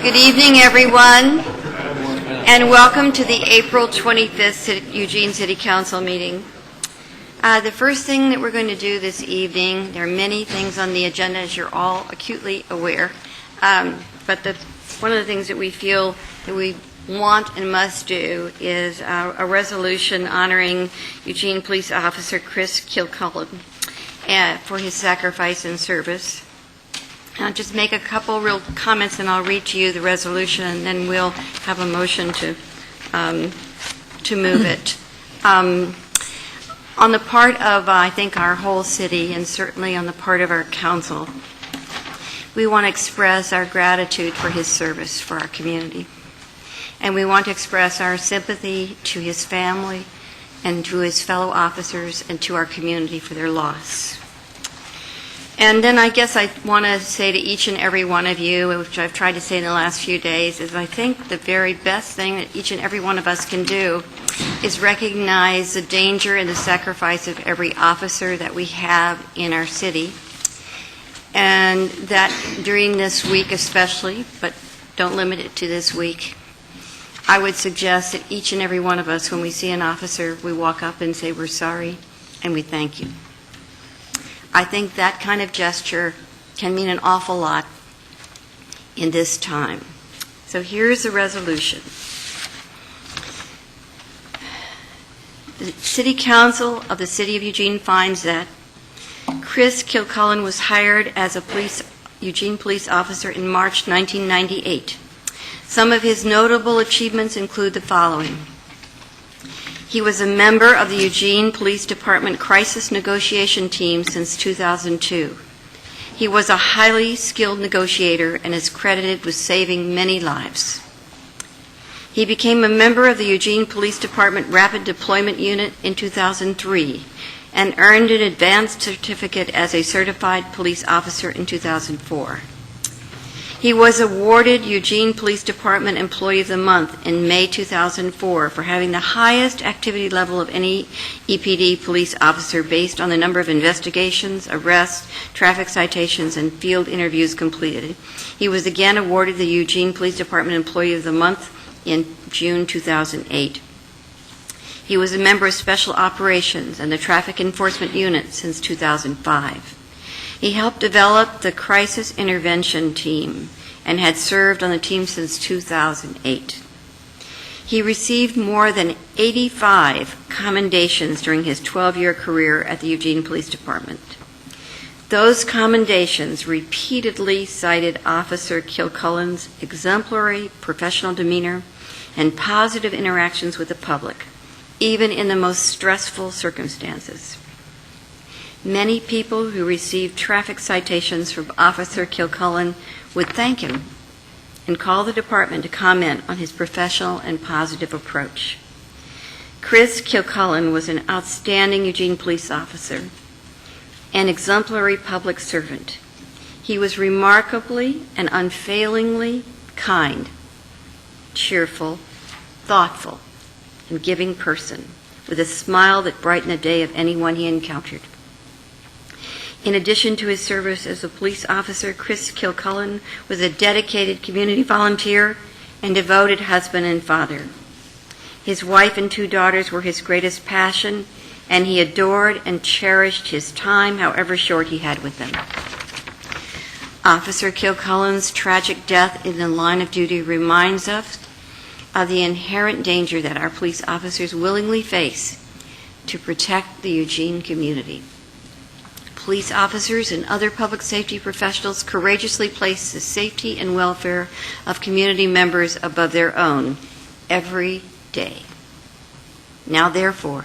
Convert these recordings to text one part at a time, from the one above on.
Good evening, everyone, and welcome to the April 25th Eugene City Council meeting. The first thing that we're going to do this evening, there are many things on the agenda, as you're all acutely aware, but one of the things that we feel that we want and must do is a resolution honoring Eugene Police Officer Chris Kilcullen for his sacrifice and service. I'll just make a couple real comments and I'll read to you the resolution and then we'll have a motion to move it. On the part of, I think, our whole city and certainly on the part of our council, we want to express our gratitude for his service for our community. And we want to express our sympathy to his family and to his fellow officers and to our community for their loss. And then I guess I want to say to each and every one of you, which I've tried to say in the last few days, is I think the very best thing that each and every one of us can do is recognize the danger and the sacrifice of every officer that we have in our city. And that during this week especially, but don't limit it to this week, I would suggest that each and every one of us, when we see an officer, we walk up and say, we're sorry, and we thank you. I think that kind of gesture can mean an awful lot in this time. So here's the resolution. The City Council of the City of Eugene finds that Chris Kilcullen was hired as a Eugene police officer in March 1998. Some of his notable achievements include the following. He was a member of the Eugene Police Department Crisis Negotiation Team since 2002. He was a highly skilled negotiator and is credited with saving many lives. He became a member of the Eugene Police Department Rapid Deployment Unit in 2003 and earned an advanced certificate as a certified police officer in 2004. He was awarded Eugene Police Department Employee of the Month in May 2004 for having the highest activity level of any EPD police officer based on the number of investigations, arrests, traffic citations, and field interviews completed. He was again awarded the Eugene Police Department Employee of the Month in June 2008. He was a member of Special Operations and the Traffic Enforcement Unit since 2005. He helped develop the Crisis Intervention Team and had served on the team since 2008. He received more than 85 commendations during his 12-year career at the Eugene Police Department. Those commendations repeatedly cited Officer Kilcullen's exemplary professional demeanor and positive interactions with the public, even in the most stressful circumstances. Many people who received traffic citations from Officer Kilcullen would thank him and call the department to comment on his professional and positive approach. Chris Kilcullen was an outstanding Eugene police officer, an exemplary public servant. He was remarkably and unfailingly kind, cheerful, thoughtful, and giving person, with a smile that brightened the day of anyone he encountered. In addition to his service as a police officer, Chris Kilcullen was a dedicated community volunteer and devoted husband and father. His wife and 2 daughters were his greatest passion, and he adored and cherished his time, however short he had with them. Officer Kilcullen's tragic death in the line of duty reminds us of the inherent danger that our police officers willingly face to protect the Eugene community. Police officers and other public safety professionals courageously place the safety and welfare of community members above their own every day. Now, therefore,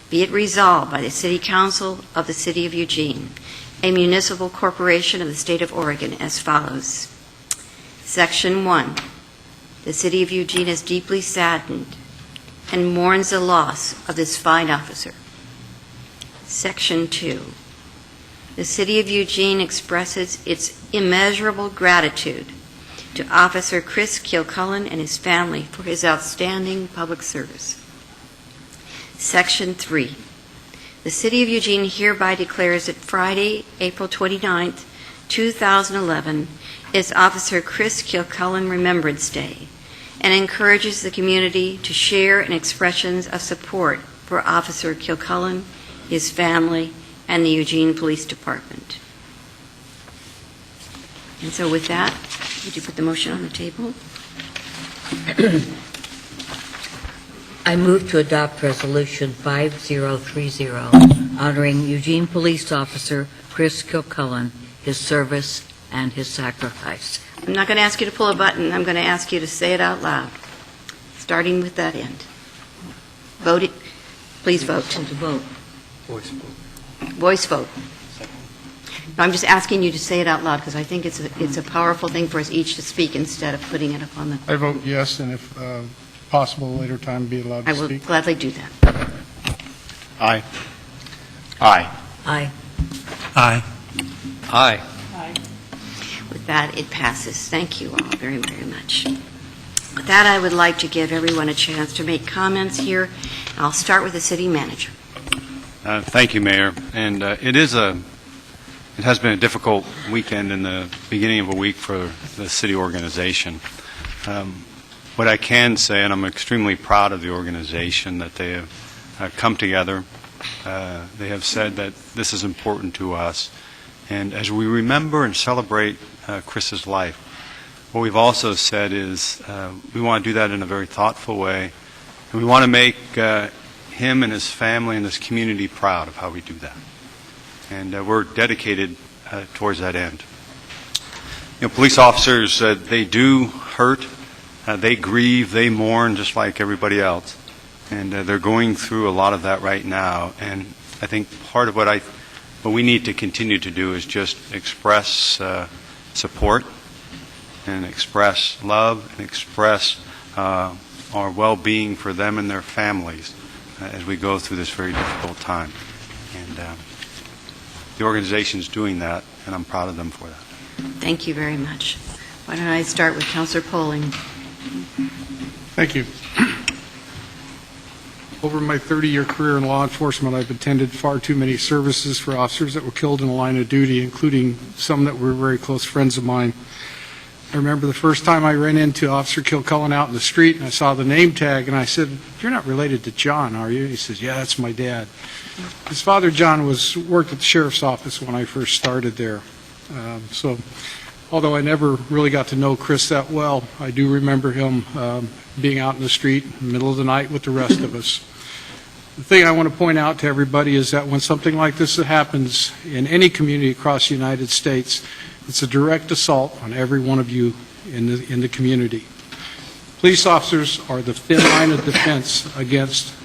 be it resolved by the City Council of the City of Eugene, a municipal corporation of the State of Oregon, as follows. Section 1. The City of Eugene is deeply saddened and mourns the loss of this fine officer. Section 2. The City of Eugene expresses its immeasurable gratitude to Officer Chris Kilcullen and his family for his outstanding public service. Section 3. The City of Eugene hereby declares that Friday, April 29th, 2011, is Officer Chris Kilcullen Remembrance Day and encourages the community to share in expressions of support for Officer Kilcullen, his family, and the Eugene Police Department. And so with that, would you put the motion on the table? I move to adopt Resolution 5030, honoring Eugene Police Officer Chris Kilcullen, his service and his sacrifice. I'm not going to ask you to pull a button. I'm going to ask you to say it out loud, starting with that end. Vote it. Please vote. To vote. Voice vote. No, I'm just asking you to say it out loud because I think it's a powerful thing for us each to speak instead of putting it up on the... I vote yes, and if possible, later time be allowed to I will speak. gladly do that. Aye. Aye. Aye. Aye. Aye. With that, it passes. Thank you all very, very much. With that, I would like to give everyone a chance to make comments here. I'll start with the city manager. Thank you, Mayor. And it has been a difficult weekend in the beginning of a week for the city organization. What I can say, and I'm extremely proud of the organization, that they have come together. They have said that this is important to us. And as we remember and celebrate Chris's life, what we've also said is we want to do that in a very thoughtful way, and we want to make him and his family and this community proud of how we do that. And we're dedicated towards that end. You know, police officers, they do hurt, they grieve, they mourn just like everybody else. And they're going through a lot of that right now. And I think part of what we need to continue to do is just express support and express love and express our well-being for them and their families as we go through this very difficult time. And the organization is doing that, and I'm proud of them for that. Thank you very much. Why don't I start with Councilor Poling? Thank you. Over my 30-year career in law enforcement, I've attended far too many services for officers that were killed in the line of duty, including some that were very close friends of mine. I remember the first time I ran into Officer Kilcullen out in the street, and I saw the name tag, and I said, "You're not related to John, are you?" He says, "Yeah, that's my dad." His father, John, worked at the sheriff's office when I first started there. So although I never really got to know Chris that well, I do remember him being out in the street in the middle of the night with the rest of us. The thing I want to point out to everybody is that when something like this happens in any community across the United States, it's a direct assault on every one of you in the community. Police officers are the thin line of defense against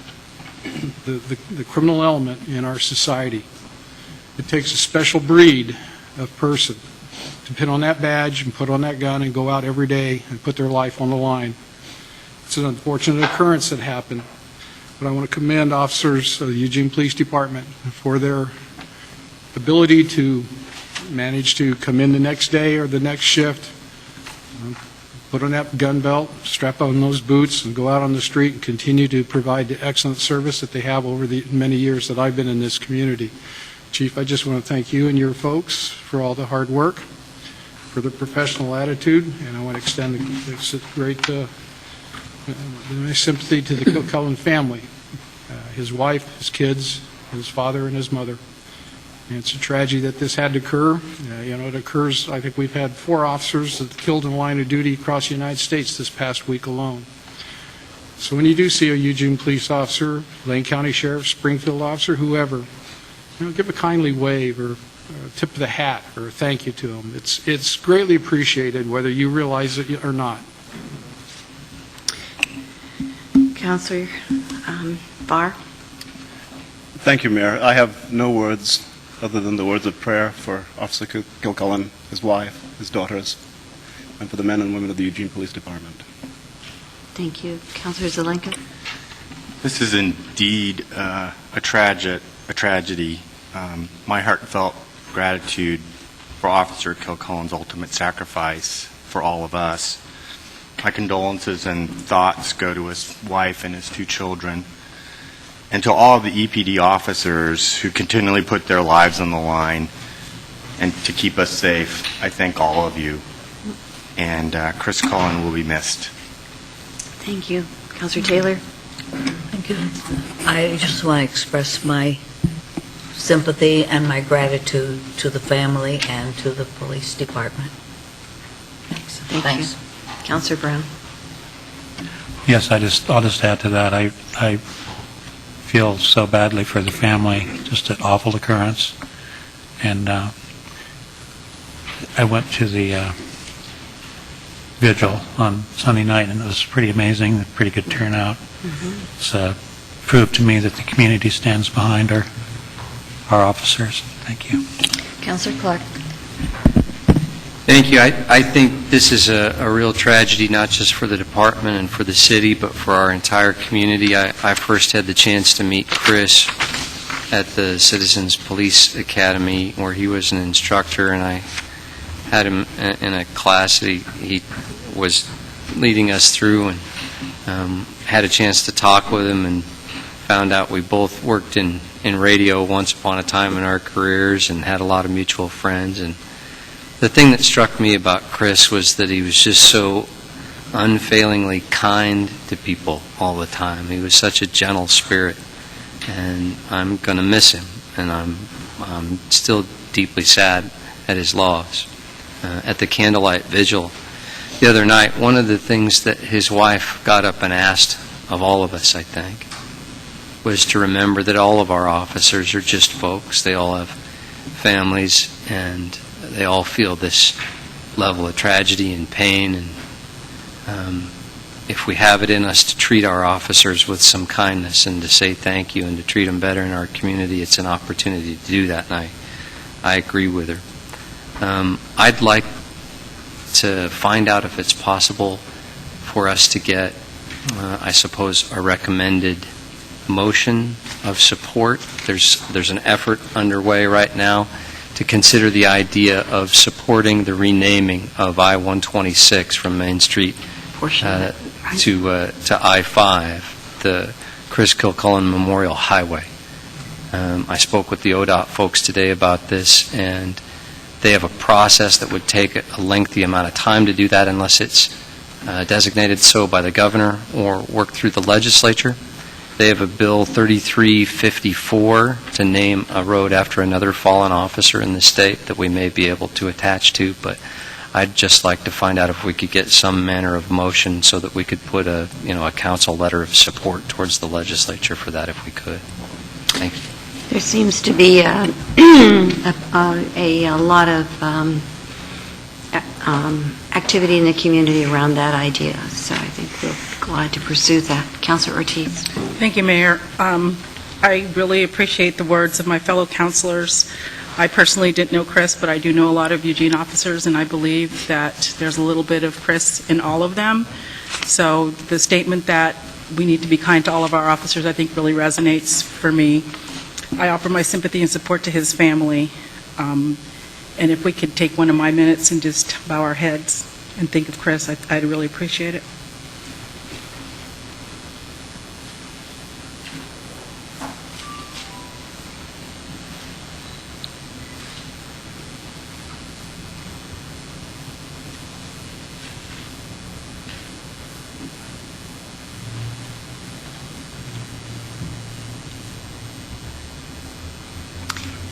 the criminal element in our society. It takes a special breed of person to pin on that badge and put on that gun and go out every day and put their life on the line. It's an unfortunate occurrence that happened, but I want to commend officers of the Eugene Police Department for their ability to manage to come in the next day or the next shift, put on that gun belt, strap on those boots, and go out on the street and continue to provide the excellent service that they have over the many years that I've been in this community. Chief, I just want to thank you and your folks for all the hard work, for the professional attitude, and I want to extend my sympathy to the Kilcullen family, his wife, his kids, his father, and his mother. And it's a tragedy that this had to occur. It occurs, I think we've had 4 officers that killed in the line of duty across the United States this past week alone. So when you do see a Eugene police officer, Lane County Sheriff, Springfield officer, whoever, give a kindly wave or a tip of the hat or a thank you to them. It's greatly appreciated whether you realize it or not. Councilor Barr? Thank you, Mayor. I have no words other than the words of prayer for Officer Kilcullen, his wife, his daughters, and for the men and women of the Eugene Police Department. Thank you. Councilor Zelenka? This is indeed a tragedy. My heartfelt gratitude for Officer Kilcullen's ultimate sacrifice for all of us. My condolences and thoughts go to his wife and his 2 children. And to all of the EPD officers who continually put their lives on the line and to keep us safe, I thank all of you. and Chris Cullen will be missed. Thank you. Counselor Taylor? Thank you. I just want to express my sympathy and my gratitude to the family and to the police department. Thank you. Counselor Brown? Yes, I'll just add to that. I feel so badly for the family, just an awful occurrence. And I went to the vigil on Sunday night, and it was pretty amazing, a pretty good turnout. It's proved to me that the community stands behind our officers. Thank you. Counselor Clark? Thank you. I think this is a real tragedy, not just for the department and for the city, but for our entire community. I first had the chance to meet Chris at the Citizens Police Academy, where he was an instructor, and I had him in a class that he was leading us through, and had a chance to talk with him, and found out we both worked in radio once upon a time in our careers and had a lot of mutual friends. And the thing that struck me about Chris was that he was just so unfailingly kind to people all the time. He was such a gentle spirit, and I'm going to miss him, and I'm still deeply sad at his loss. At the candlelight vigil the other night, one of the things that his wife got up and asked of all of us, I think, was to remember that all of our officers are just folks. They all have families, and they all feel this level of tragedy and pain, and if we have it in us to treat our officers with some kindness and to say thank you and to treat them better in our community, it's an opportunity to do that, and I agree with her. I'd like to find out if it's possible for us to get, I suppose, a recommended motion of support. There's an effort underway right now to consider the idea of supporting the renaming of I-126 from Main Street to I-5, the Chris Kilcullen Memorial Highway. I spoke with the ODOT folks today about this, and they have a process that would take a lengthy amount of time to do that unless it's designated so by the governor or worked through the legislature. They have a Bill 3354 to name a road after another fallen officer in the state that we may be able to attach to, but I'd just like to find out if we could get some manner of motion so that we could put a council letter of support towards the legislature for that if we could. Thank you. There seems to be a lot of activity in the community around that idea, so I think we're glad to pursue that. Councilor Ortiz. Thank you, Mayor. I really appreciate the words of my fellow councilors. I personally didn't know Chris, but I do know a lot of Eugene officers, and I believe that there's a little bit of Chris in all of them. So the statement that we need to be kind to all of our officers, I think, really resonates for me. I offer my sympathy and support to his family. And if we could take one of my minutes and just bow our heads and think of Chris, I'd really appreciate it.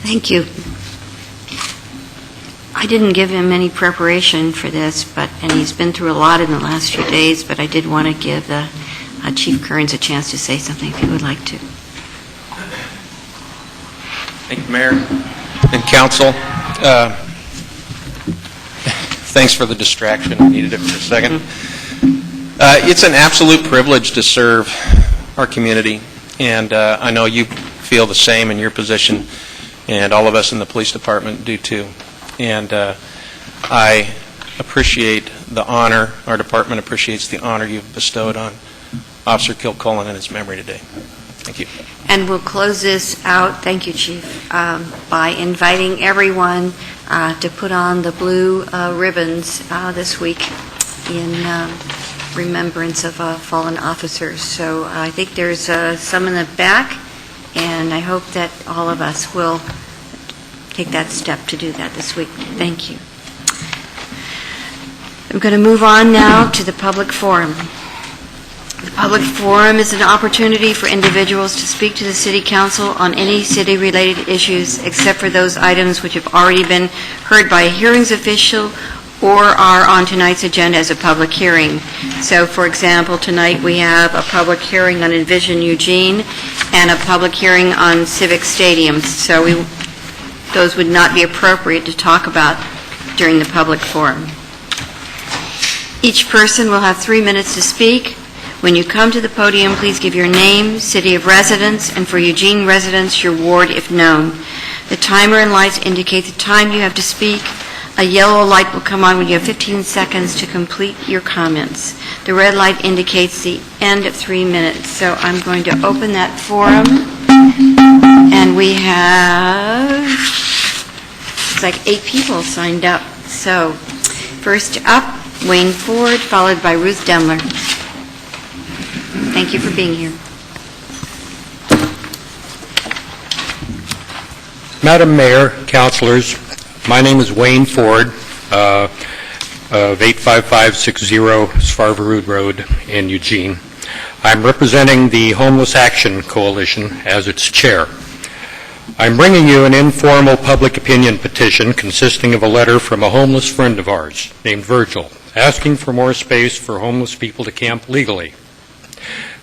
Thank you. I didn't give him any preparation for this, and he's been through a lot in the last few days, but I did want to give Chief Kearns a chance to say something if he would like to. Thank you, Mayor and Council. Thanks for the distraction. I needed it for a second. It's an absolute privilege to serve our community, and I know you feel the same in your position, and all of us in the police department do too. And I appreciate the honor, our department appreciates the honor you've bestowed on Officer Kilcullen and his memory today. Thank you. And we'll close this out, thank you, Chief, by inviting everyone to put on the blue ribbons this week in remembrance of fallen officers. So I think there's some in the back, and I hope that all of us will take that step to do that this week. Thank you. I'm going to move on now to the public forum. The public forum is an opportunity for individuals to speak to the City Council on any city-related issues except for those items which have already been heard by a hearings official or are on tonight's agenda as a public hearing. So, for example, tonight we have a public hearing on Envision Eugene and a public hearing on Civic Stadiums. So those would not be appropriate to talk about during the public forum. Each person will have 3 minutes to speak. When you come to the podium, please give your name, city of residence, and for Eugene residents, your ward if known. The timer and lights indicate the time you have to speak. A yellow light will come on when you have 15 seconds to complete your comments. The red light indicates the end of 3 minutes. So I'm going to open that forum, and we have, it's like 8 people signed up. So first up, Wayne Ford, followed by Ruth Demler. Thank you for being here. Madam Mayor, councilors, my name is Wayne Ford of 85560 Svarvarud Road in Eugene. I'm representing the Homeless Action Coalition as its chair. I'm bringing you an informal public opinion petition consisting of a letter from a homeless friend of ours named Virgil, asking for more space for homeless people to camp legally.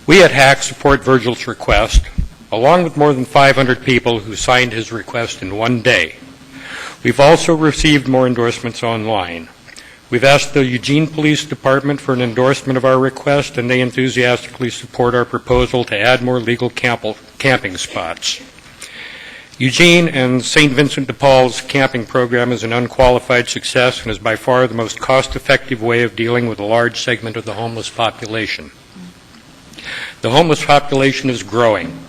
We at HAC support Virgil's request, along with more than 500 people who signed his request in one day. We've also received more endorsements online. We've asked the Eugene Police Department for an endorsement of our request, and they enthusiastically support our proposal to add more legal camping spots. Eugene and St. Vincent de Paul's camping program is an unqualified success and is by far the most cost-effective way of dealing with a large segment of the homeless population. The homeless population is growing,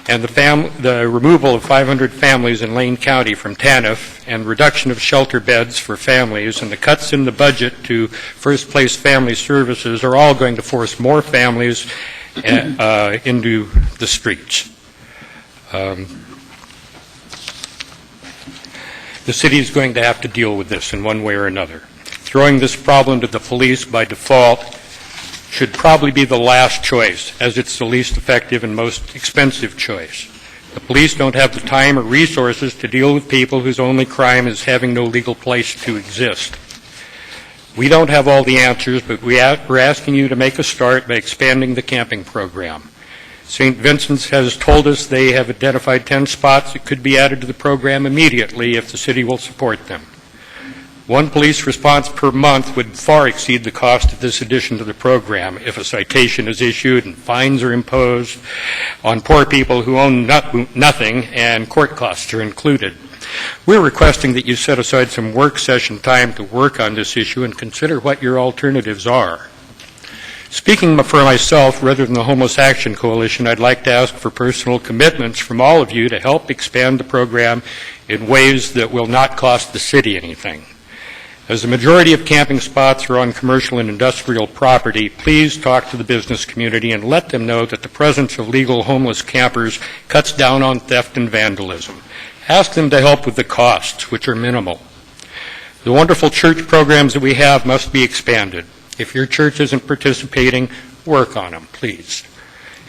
and the removal of 500 families in Lane County from TANF and reduction of shelter beds for families and the cuts in the budget to First Place Family Services are all going to force more families into the streets. The city is going to have to deal with this in one way or another. Throwing this problem to the police by default should probably be the last choice, as it's the least effective and most expensive choice. The police don't have the time or resources to deal with people whose only crime is having no legal place to exist. We don't have all the answers, but we're asking you to make a start by expanding the camping program. St. Vincent's has told us they have identified 10 spots that could be added to the program immediately if the city will support them. One police response per month would far exceed the cost of this addition to the program if a citation is issued and fines are imposed on poor people who own nothing and court costs are included. We're requesting that you set aside some work session time to work on this issue and consider what your alternatives are. Speaking for myself rather than the Homeless Action Coalition, I'd like to ask for personal commitments from all of you to help expand the program in ways that will not cost the city anything. As the majority of camping spots are on commercial and industrial property, please talk to the business community and let them know that the presence of legal homeless campers cuts down on theft and vandalism. Ask them to help with the costs, which are minimal. The wonderful church programs that we have must be expanded. If your church isn't participating, work on them, please.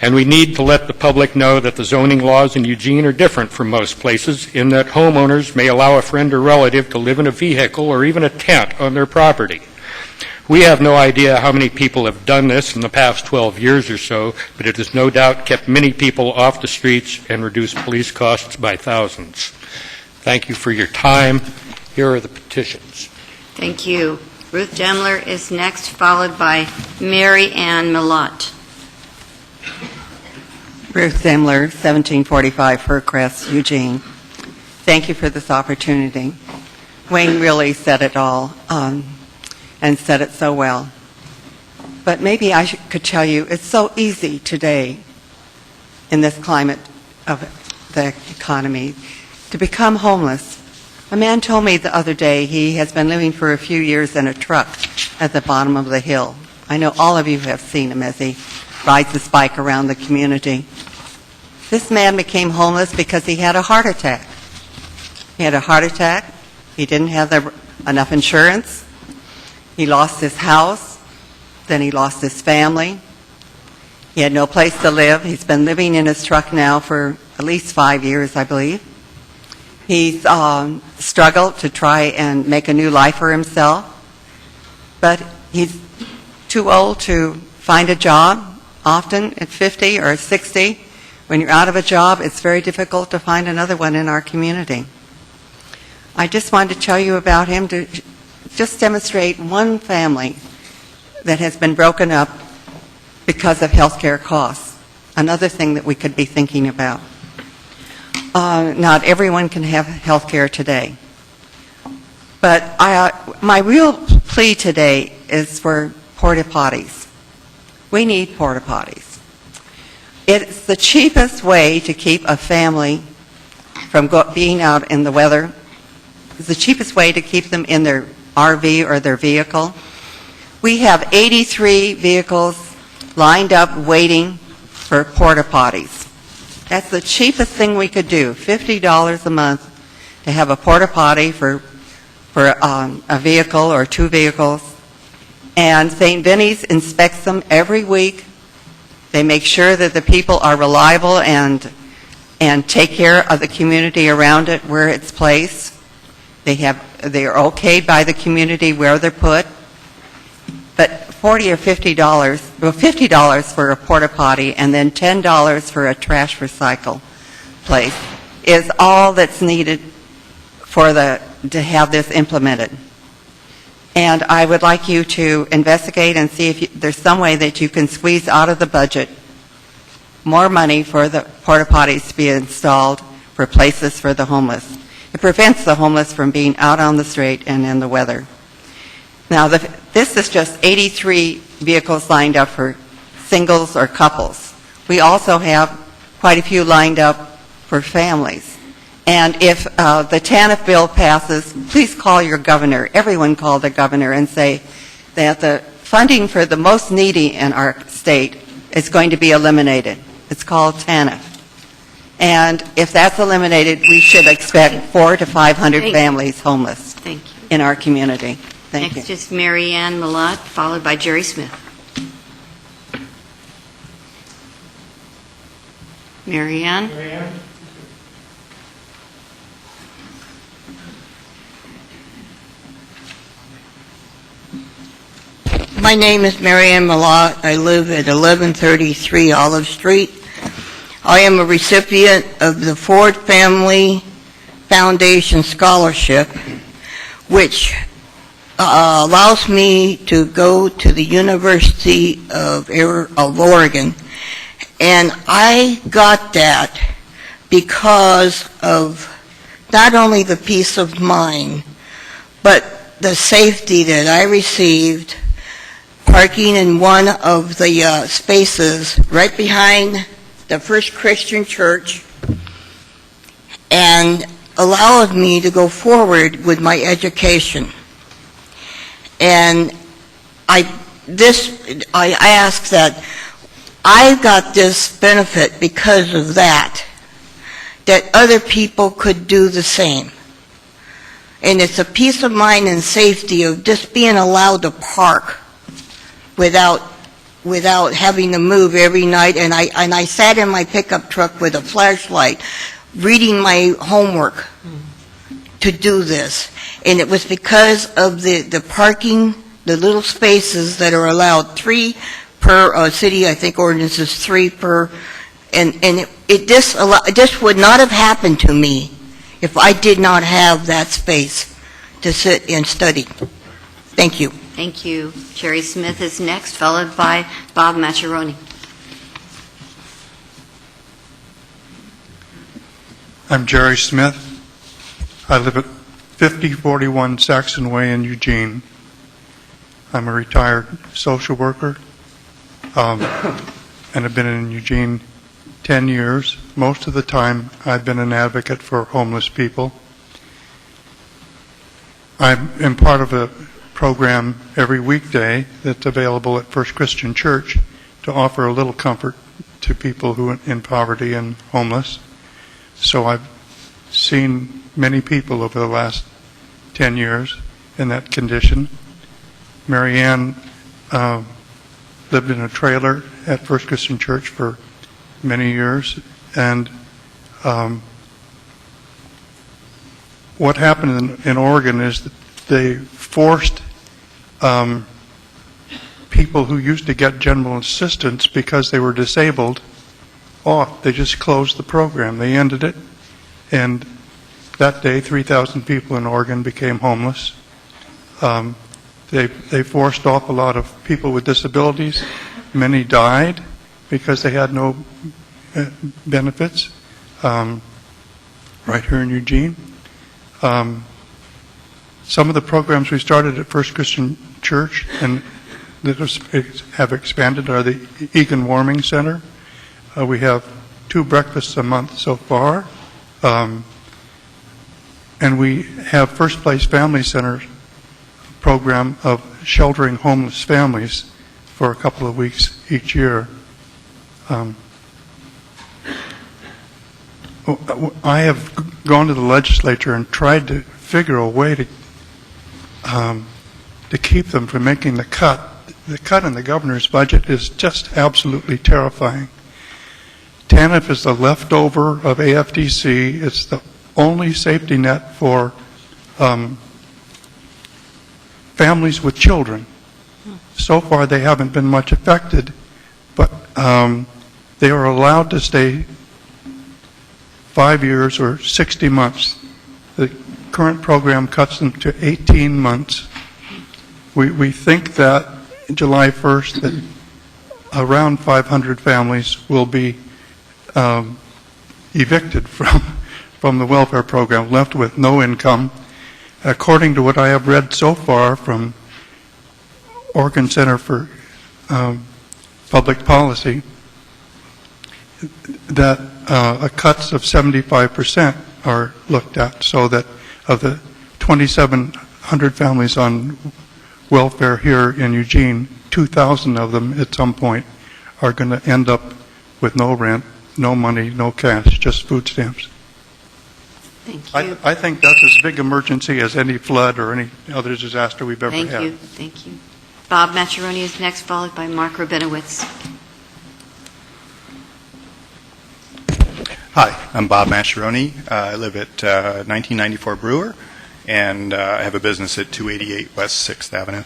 And we need to let the public know that the zoning laws in Eugene are different from most places in that homeowners may allow a friend or relative to live in a vehicle or even a tent on their property. We have no idea how many people have done this in the past 12 years or so, but it has no doubt kept many people off the streets and reduced police costs by thousands. Thank you for your time. Here are the petitions. Thank you. Ruth Demler is next, followed by Mary Ann Millott. Ruth Demler, 1745 Fircrest, Eugene. Thank you for this opportunity. Wayne really said it all and said it so well. But maybe I could tell you it's so easy today in this climate of the economy to become homeless. A man told me the other day he has been living for a few years in a truck at the bottom of the hill. I know all of you have seen him as he rides his bike around the community. This man became homeless because he had a heart attack. He had a heart attack. He didn't have enough insurance. He lost his house, then he lost his family. He had no place to live. He's been living in his truck now for at least 5 years, I believe. He's struggled to try and make a new life for himself, but he's too old to find a job. Often at 50 or 60, when you're out of a job, it's very difficult to find another one in our community. I just wanted to tell you about him to just demonstrate one family that has been broken up because of health care costs. Another thing that we could be thinking about. Not everyone can have health care today. But my real plea today is for porta potties. We need porta potties. It's the cheapest way to keep a family from being out in the weather. It's the cheapest way to keep them in their RV or their vehicle. We have 83 vehicles lined up waiting for porta potties. That's the cheapest thing we could do, $50 a month to have a porta potty for a vehicle or two vehicles. And St. Vinny's inspects them every week. They make sure that the people are reliable and take care of the community around it where it's placed. They are okayed by the community where they're put. But $40 or $50, well, $50 for a porta potty and then $10 for a trash recycle place is all that's needed to have this implemented. And I would like you to investigate and see if there's some way that you can squeeze out of the budget more money for the porta potties to be installed for places for the homeless. It prevents the homeless from being out on the street and in the weather. Now, this is just 83 vehicles lined up for singles or couples. We also have quite a few lined up for families. And if the TANF bill passes, please call your governor. Everyone call the governor and say that the funding for the most needy in our state is going to be eliminated. It's called TANF. And if that's eliminated, we should expect 400 to 500 families homeless in our community. Thank you. Next is Mary Ann Malott, followed by Jerry Smith. Mary Ann? My name is Mary Ann Malott. I live at 1133 Olive Street. I am a recipient of the Ford Family Foundation Scholarship, which allows me to go to the University of Oregon. And I got that because of not only the peace of mind, but the safety that I received parking in one of the spaces right behind the First Christian Church, and allowed me to go forward with my education. And I ask that I got this benefit because of that other people could do the same. And it's a peace of mind and safety of just being allowed to park without having to move every night. And I sat in my pickup truck with a flashlight reading my homework to do this. And it was because of the parking, the little spaces that are allowed, 3 per city, I think ordinance is 3 per, and this would not have happened to me if I did not have that space to sit and study. Thank you. Thank you. Jerry Smith is next, followed by Bob Maccheroni. I'm Jerry Smith. I live at 5041 Saxon Way in Eugene. I'm a retired social worker, and I've been in Eugene 10 years. Most of the time, I've been an advocate for homeless people. I am part of a program every weekday that's available at First Christian Church to offer a little comfort to people who are in poverty and homeless. So I've seen many people over the last 10 years in that condition. Mary Ann lived in a trailer at First Christian Church for many years, and what happened in Oregon is that they forced people who used to get general assistance because they were disabled off. They just closed the program. They ended it, and that day 3,000 people in Oregon became homeless. They forced off a lot of people with disabilities. Many died because they had no benefits. Right here in Eugene. Some of the programs we started at First Christian Church and that have expanded are the Egan Warming Center. We have 2 breakfasts a month so far. And we have First Place Family Center program of sheltering homeless families for a couple of weeks each year. I have gone to the legislature and tried to figure a way to keep them from making the cut. The cut in the governor's budget is just absolutely terrifying. TANF is the leftover of AFDC. It's the only safety net for families with children. So far, they haven't been much affected, but they are allowed to stay 5 years or 60 months. The current program cuts them to 18 months. We think that July 1st that around 500 families will be evicted from the welfare program, left with no income. According to what I have read so far from Oregon Center for Public Policy, that cuts of 75% are looked at, so that of the 2,700 families on welfare here in Eugene, 2,000 of them at some point are going to end up with no rent, no money, no cash, just food stamps. Thank you. I think that's as big emergency as any flood or any other disaster we've ever had. Thank you. Bob Maccheroni is next, followed by Mark Rabinowitz. Hi, I'm Bob Mascheroni. I live at 1994 Brewer, and I have a business at 288 West 6th Avenue.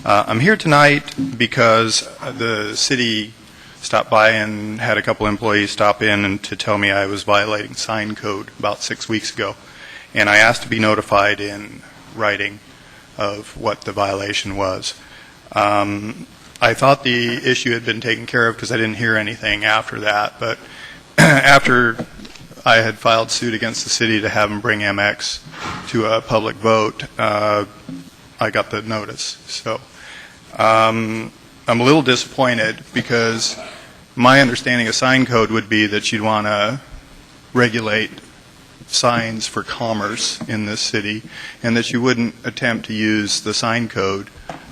I'm here tonight because the city stopped by and had a couple employees stop in and to tell me I was violating sign code about 6 weeks ago. And I asked to be notified in writing of what the violation was. I thought the issue had been taken care of because I didn't hear anything after that, but after I had filed suit against the city to have them bring MX to a public vote, I got the notice. So I'm a little disappointed because my understanding of sign code would be that you'd want to regulate signs for commerce in this city and that you wouldn't attempt to use the sign code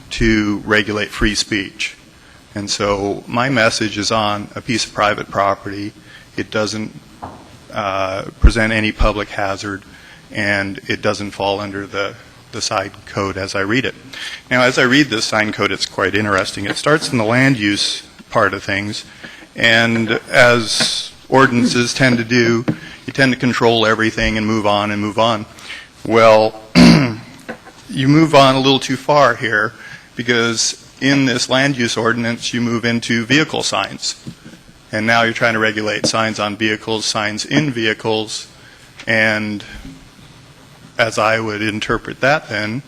to regulate free speech. And so my message is on a piece of private property. It doesn't present any public hazard, and it doesn't fall under the sign code as I read it. Now, as I read this sign code, it's quite interesting. It starts in the land use part of things, and as ordinances tend to do, you tend to control everything and move on and move on. Well, you move on a little too far here, because in this land use ordinance, you move into vehicle signs. And now you're trying to regulate signs on vehicles, signs in vehicles, and as I would interpret that then,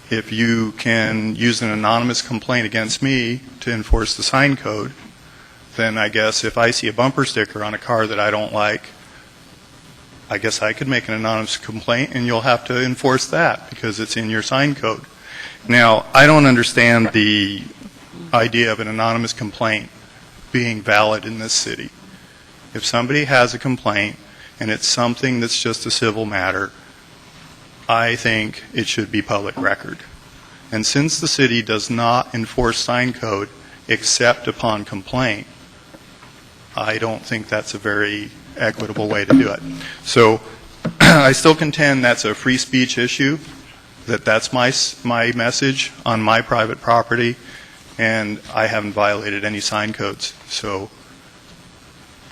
if you can use an anonymous complaint against me to enforce the sign code, then I guess if I see a bumper sticker on a car that I don't like, I guess I could make an anonymous complaint and you'll have to enforce that because it's in your sign code. Now, I don't understand the idea of an anonymous complaint being valid in this city. If somebody has a complaint and it's something that's just a civil matter, I think it should be public record. And since the city does not enforce sign code except upon complaint, I don't think that's a very equitable way to do it. So I still contend that's a free speech issue, that that's my message on my private property, and I haven't violated any sign codes. So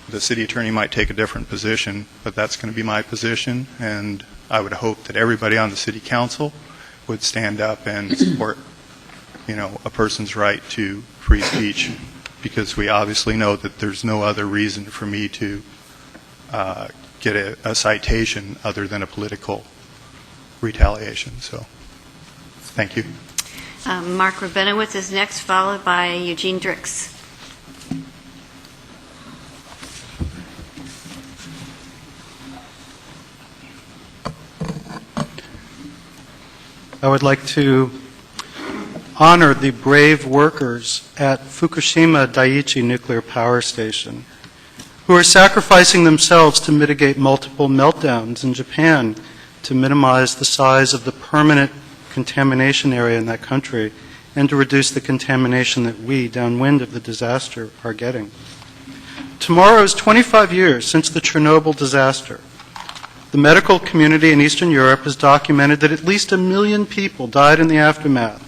the city attorney might take a different position, but that's going to be my position, and I would hope that everybody on the city council would stand up and support, a person's right to free speech, because we obviously know that there's no other reason for me to get a citation other than a political retaliation. So, thank you. Mark Rabinowitz is next, followed by Eugene Drix. I would like to honor the brave workers at Fukushima Daiichi Nuclear Power Station who are sacrificing themselves to mitigate multiple meltdowns in Japan to minimize the size of the permanent contamination area in that country and to reduce the contamination that we, downwind of the disaster, are getting. Tomorrow is 25 years since the Chernobyl disaster. The medical community in Eastern Europe has documented that at least 1 million people died in the aftermath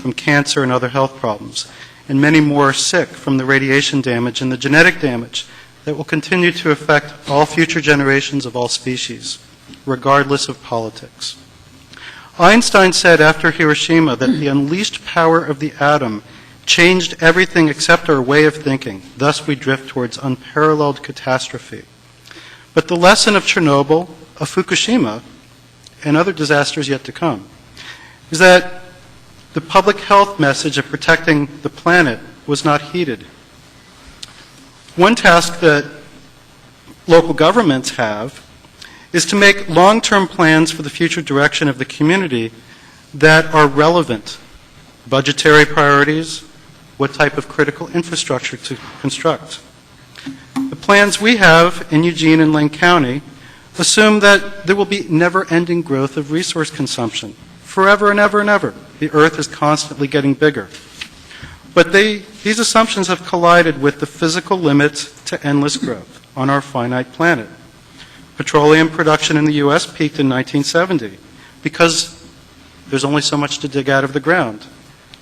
from cancer and other health problems, and many more are sick from the radiation damage and the genetic damage that will continue to affect all future generations of all species, regardless of politics. Einstein said after Hiroshima that the unleashed power of the atom changed everything except our way of thinking. Thus we drift towards unparalleled catastrophe. But the lesson of Chernobyl, of Fukushima, and other disasters yet to come is that the public health message of protecting the planet was not heeded. One task that local governments have is to make long-term plans for the future direction of the community that are relevant. Budgetary priorities, what type of critical infrastructure to construct. The plans we have in Eugene and Lane County assume that there will be never-ending growth of resource consumption, forever and ever and ever. The earth is constantly getting bigger. But these assumptions have collided with the physical limits to endless growth on our finite planet. Petroleum production in the U.S. peaked in 1970 because there's only so much to dig out of the ground.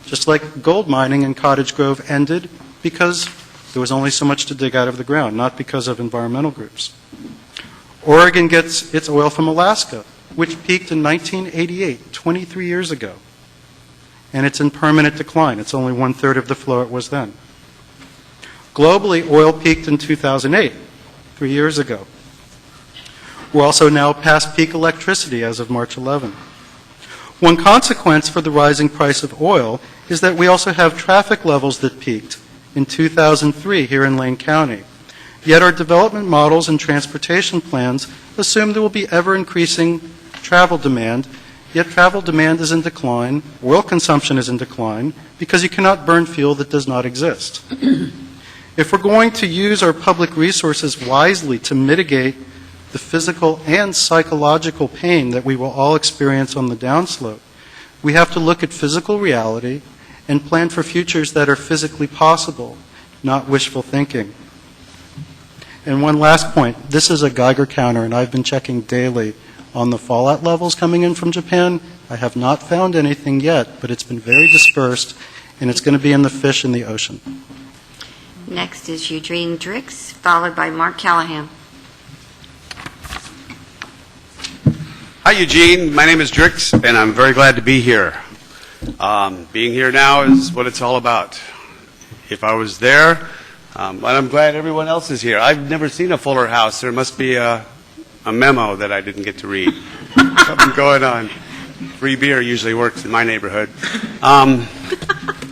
Just like gold mining in Cottage Grove ended because there was only so much to dig out of the ground, not because of environmental groups. Oregon gets its oil from Alaska, which peaked in 1988, 23 years ago. And it's in permanent decline. It's only 1/3 of the flow it was then. Globally, oil peaked in 2008, 3 years ago. We're also now past peak electricity as of March 11. One consequence for the rising price of oil is that we also have traffic levels that peaked in 2003 here in Lane County. Yet our development models and transportation plans assume there will be ever-increasing travel demand, yet travel demand is in decline, oil consumption is in decline, because you cannot burn fuel that does not exist. If we're going to use our public resources wisely to mitigate the physical and psychological pain that we will all experience on the downslope, we have to look at physical reality and plan for futures that are physically possible, not wishful thinking. And one last point, this is a Geiger counter, and I've been checking daily on the fallout levels coming in from Japan. I have not found anything yet, but it's been very dispersed, and it's going to be in the fish in the ocean. Next is Eugene Drix, followed by Mark Callahan. Hi, Eugene. My name is Drix, and I'm very glad to be here. Being here now is what it's all about. If I was there, and I'm glad everyone else is here. I've never seen a fuller house. There must be a memo that I didn't get to read. Something going on. Free beer usually works in my neighborhood. And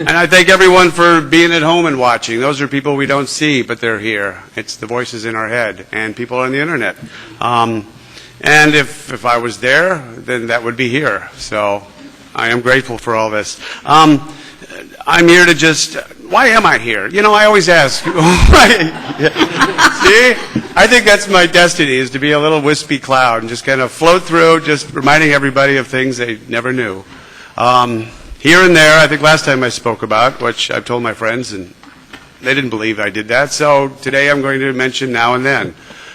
I thank everyone for being at home and watching. Those are people we don't see, but they're here. It's the voices in our head and people on the internet. And if I was there, then that would be here. So I am grateful for all this. I'm here to just, why am I here? You know, I always ask. See? I think that's my destiny, is to be a little wispy cloud and just kind of float through, just reminding everybody of things they never knew. Here and there, I think last time I spoke about, which I've told my friends, and they didn't believe I did that. So today I'm going to mention now and then.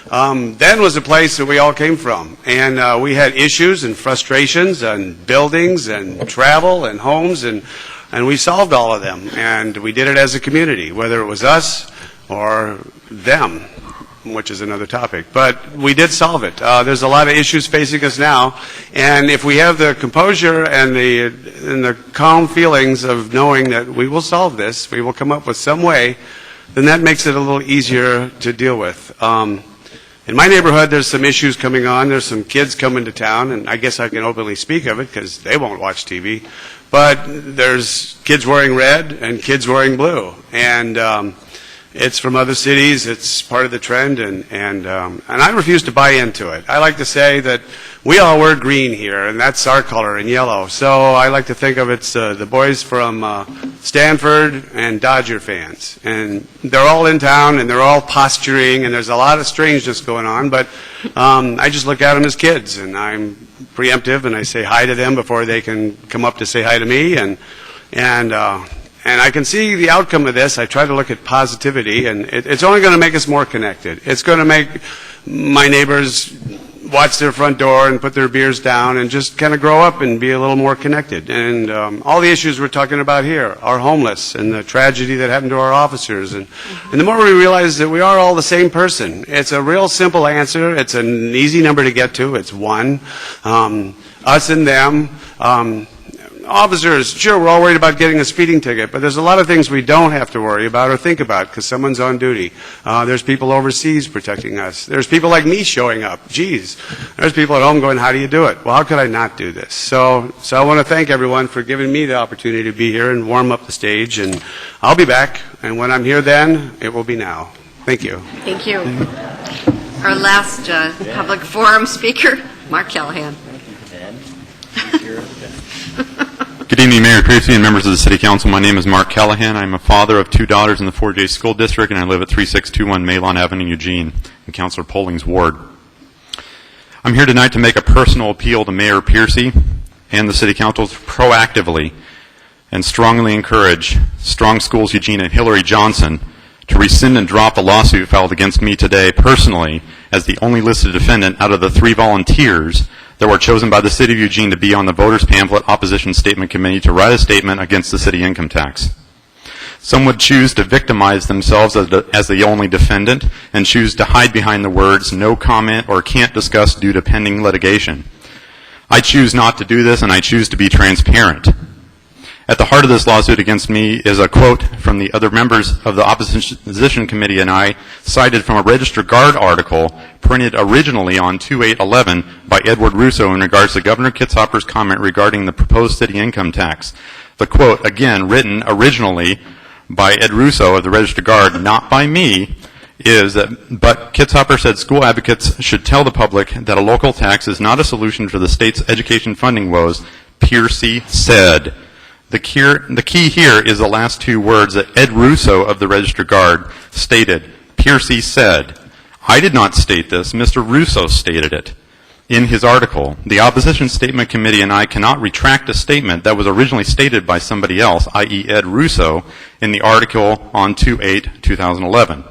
then was a place that we all came from. And we had issues and frustrations and buildings and travel and homes, and we solved all of them. And we did it as a community, whether it was us or them, which is another topic. But we did solve it. There's a lot of issues facing us now, and if we have the composure and the calm feelings of knowing that we will solve this, we will come up with some way, then that makes it a little easier to deal with. In my neighborhood, there's some issues coming on. There's some kids coming to town, and I guess I can openly speak of it because they won't watch TV. But there's kids wearing red and kids wearing blue, and it's from other cities. It's part of the trend, and I refuse to buy into it. I like to say that we all wear green here, and that's our color, and yellow. So I like to think of it's the boys from Stanford and Dodger fans, and they're all in town, and they're all posturing, and there's a lot of strangeness going on. But I just look at them as kids, and I'm preemptive, and I say hi to them before they can come up to say hi to me, and I can see the outcome of this. I try to look at positivity, and it's only going to make us more connected. It's going to make my neighbors watch their front door and put their beers down and just kind of grow up and be a little more connected. And all the issues we're talking about here are homeless and the tragedy that happened to our officers. And the more we realize that we are all the same person, it's a real simple answer. It's an easy number to get to. It's one. Us and them. Officers, sure, we're all worried about getting a speeding ticket, but there's a lot of things we don't have to worry about or think about because someone's on duty. There's people overseas protecting us. There's people like me showing up. Geez, there's people at home going, how do you do it? Well, how could I not do this? So I want to thank everyone for giving me the opportunity to be here and warm up the stage, and I'll be back, and when I'm here then, it will be now. Thank you. Thank you. Our last public forum speaker, Mark Callahan. Good evening, Mayor Piercy and members of the City Council. My name is Mark Callahan. I'm a father of 2 daughters in the 4J School District, and I live at 3621 Maylon Avenue, Eugene, in Councilor Polling's ward. I'm here tonight to make a personal appeal to Mayor Piercy and the City Council to proactively and strongly encourage Strong Schools Eugene and Hillary Johnson to rescind and drop the lawsuit filed against me today personally as the only listed defendant out of the 3 volunteers that were chosen by the City of Eugene to be on the Voters Pamphlet Opposition Statement Committee to write a statement against the city income tax. Some would choose to victimize themselves as the only defendant and choose to hide behind the words no comment or can't discuss due to pending litigation. I choose not to do this, and I choose to be transparent. At the heart of this lawsuit against me is a quote from the other members of the Opposition Committee and I, cited from a Register Guard article printed originally on 28/11 by Edward Russo in regards to Governor Kitzhaber's comment regarding the proposed city income tax. The quote, again, written originally by Ed Russo of the Register Guard, not by me, is that, but Kitzhaber said school advocates should tell the public that a local tax is not a solution for the state's education funding woes, Piercy said. The key here is the last 2 words that Ed Russo of the Register Guard stated. Piercy said. I did not state this. Mr. Russo stated it in his article. The Opposition Statement Committee and I cannot retract a statement that was originally stated by somebody else, i.e. Ed Russo, in the article on 2/8/2011.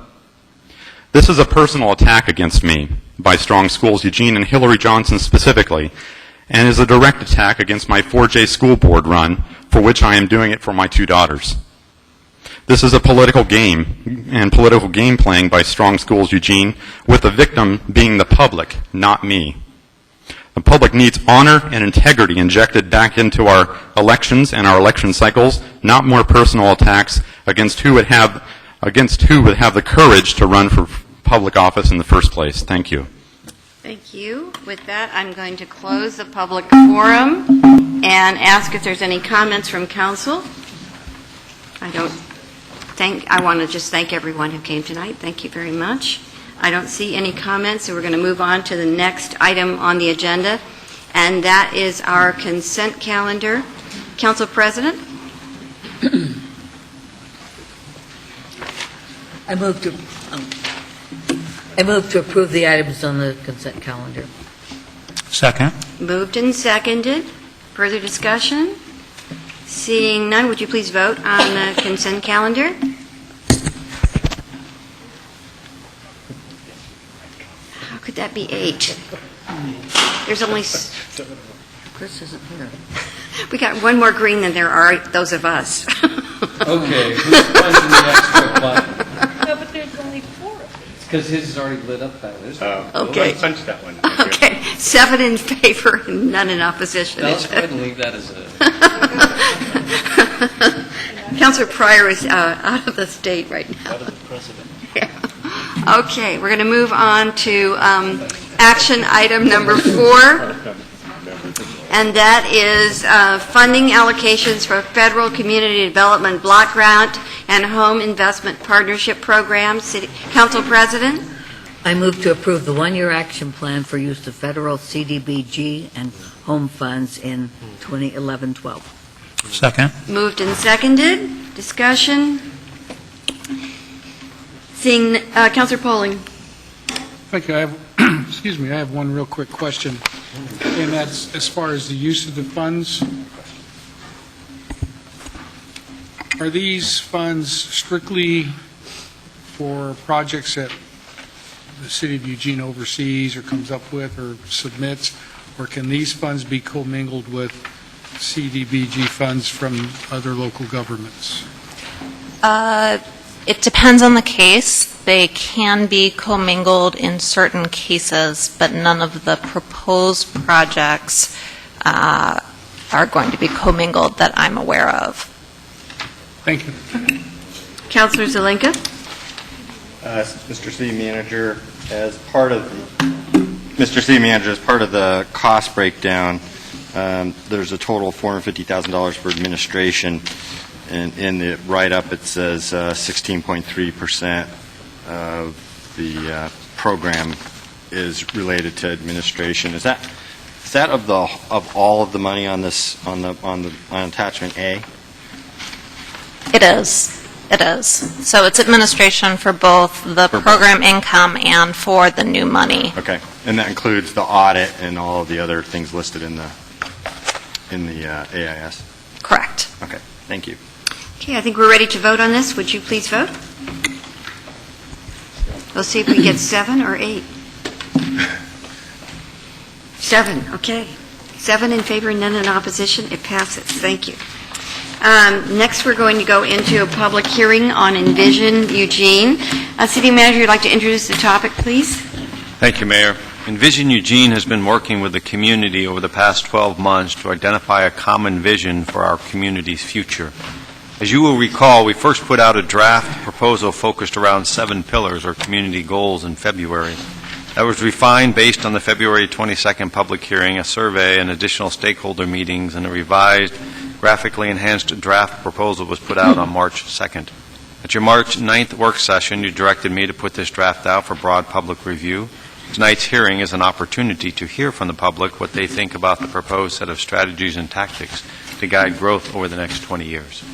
This is a personal attack against me by Strong Schools Eugene and Hillary Johnson specifically, and is a direct attack against my 4J school board run, for which I am doing it for my 2 daughters. This is a political game and political game playing by Strong Schools Eugene, with the victim being the public, not me. The public needs honor and integrity injected back into our elections and our election cycles, not more personal attacks against who would have the courage to run for public office in the first place. Thank you. Thank you. With that, I'm going to close the public forum and ask if there's any comments from council. I want to just thank everyone who came tonight. Thank you very much. I don't see any comments, so we're going to move on to the next item on the agenda, and that is our consent calendar. Council President? I move to approve the items on the consent calendar. Second. Moved and seconded. Further discussion? Seeing none, would you please vote on the consent calendar? Could that be 8? There's only, Chris isn't here. we got one more green than there are those of us. Okay, who's punching the extra button? No, but there's only 4 of these. Because his is already lit up that way. Okay. Punch that one. Okay, 7 in favor and none in opposition. Now, let's go ahead and leave that as a... Councilor Pryor is out of the state right now. Out of the precedent. Yeah. Okay, we're going to move on to action item number 4, and that is funding allocations for federal community development block grant and home investment partnership program. City Council President? I move to approve the one-year action plan for use of federal CDBG and home funds in 2011-12. Second. Moved and seconded. Discussion. Seeing Councilor Polling. Thank you. I have, excuse me, I have one real quick question, and that's as far as the use of the funds. Are these funds strictly for projects that the City of Eugene oversees or comes up with or submits, or can these funds be commingled with CDBG funds from other local governments? It depends on the case. They can be commingled in certain cases, but none of the proposed projects are going to be commingled that I'm aware of. Thank you. Councilor Zelenka? Mr. City Manager, as part of the cost breakdown, there's a total of $450,000 for administration. And in the write-up, it says 16.3% of the program is related to administration. Is that of all of the money on this on attachment A? It is. It is. So it's administration for both the program income and for the new money. Okay, and that includes the audit and all of the other things listed in the AIS. Correct. Okay, thank you. Okay, I think we're ready to vote on this. Would you please vote? We'll see if we get 7 or 8. 7, okay. 7 in favor and none in opposition. It passes. Thank you. Next, we're going to go into a public hearing on Envision Eugene. City Manager, you'd like to introduce the topic, please? Thank you, Mayor. Envision Eugene has been working with the community over the past 12 months to identify a common vision for our community's future. As you will recall, we first put out a draft proposal focused around 7 pillars or community goals in February. That was refined based on the February 22nd public hearing, a survey, and additional stakeholder meetings, and a revised, graphically enhanced draft proposal was put out on March 2nd. At your March 9th work session, you directed me to put this draft out for broad public review. Tonight's hearing is an opportunity to hear from the public what they think about the proposed set of strategies and tactics to guide growth over the next 20 years.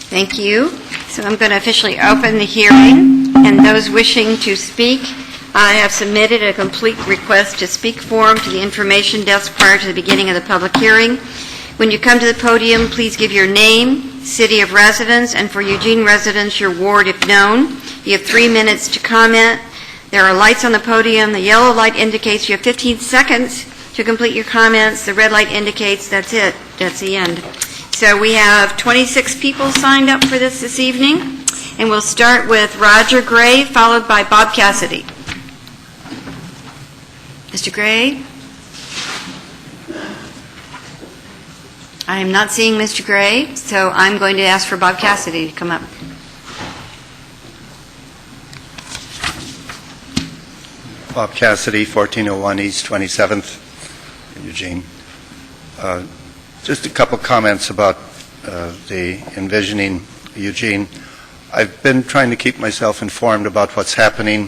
Thank you. So I'm going to officially open the hearing, and those wishing to speak, I have submitted a complete request to speak form to the information desk prior to the beginning of the public hearing. When you come to the podium, please give your name, city of residence, and for Eugene residents, your ward if known. You have 3 minutes to comment. There are lights on the podium. The yellow light indicates you have 15 seconds to complete your comments. The red light indicates that's it. That's the end. So we have 26 people signed up for this evening, and we'll start with Roger Gray, followed by Bob Cassidy. Mr. Gray? I am not seeing Mr. Gray, so I'm going to ask for Bob Cassidy to come up. Bob Cassidy, 1401 East 27th, in Eugene. Just a couple comments about the Envisioning Eugene. I've been trying to keep myself informed about what's happening,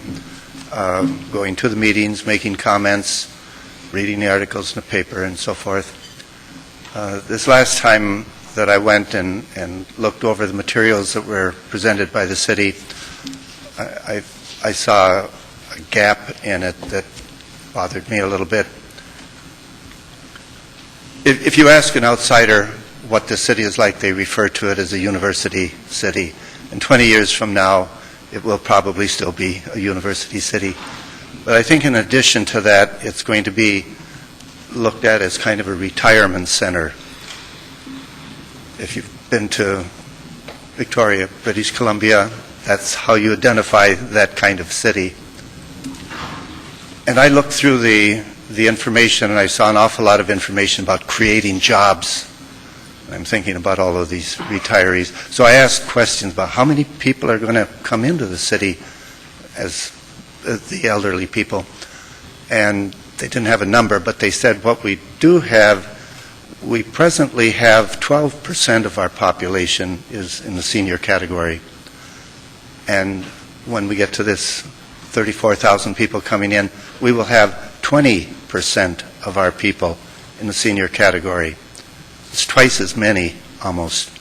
going to the meetings, making comments, reading the articles in the paper, and so forth. This last time that I went and looked over the materials that were presented by the city, I saw a gap in it that bothered me a little bit. If you ask an outsider what the city is like, they refer to it as a university city. And 20 years from now, it will probably still be a university city. But I think in addition to that, it's going to be looked at as kind of a retirement center. If you've been to Victoria, British Columbia, that's how you identify that kind of city. And I looked through the information, and I saw an awful lot of information about creating jobs. I'm thinking about all of these retirees. So I asked questions about how many people are going to come into the city as the elderly people. And they didn't have a number, but they said what we do have, we presently have 12% of our population is in the senior category. And when we get to this 34,000 people coming in, we will have 20% of our people in the senior category. It's twice as many, almost.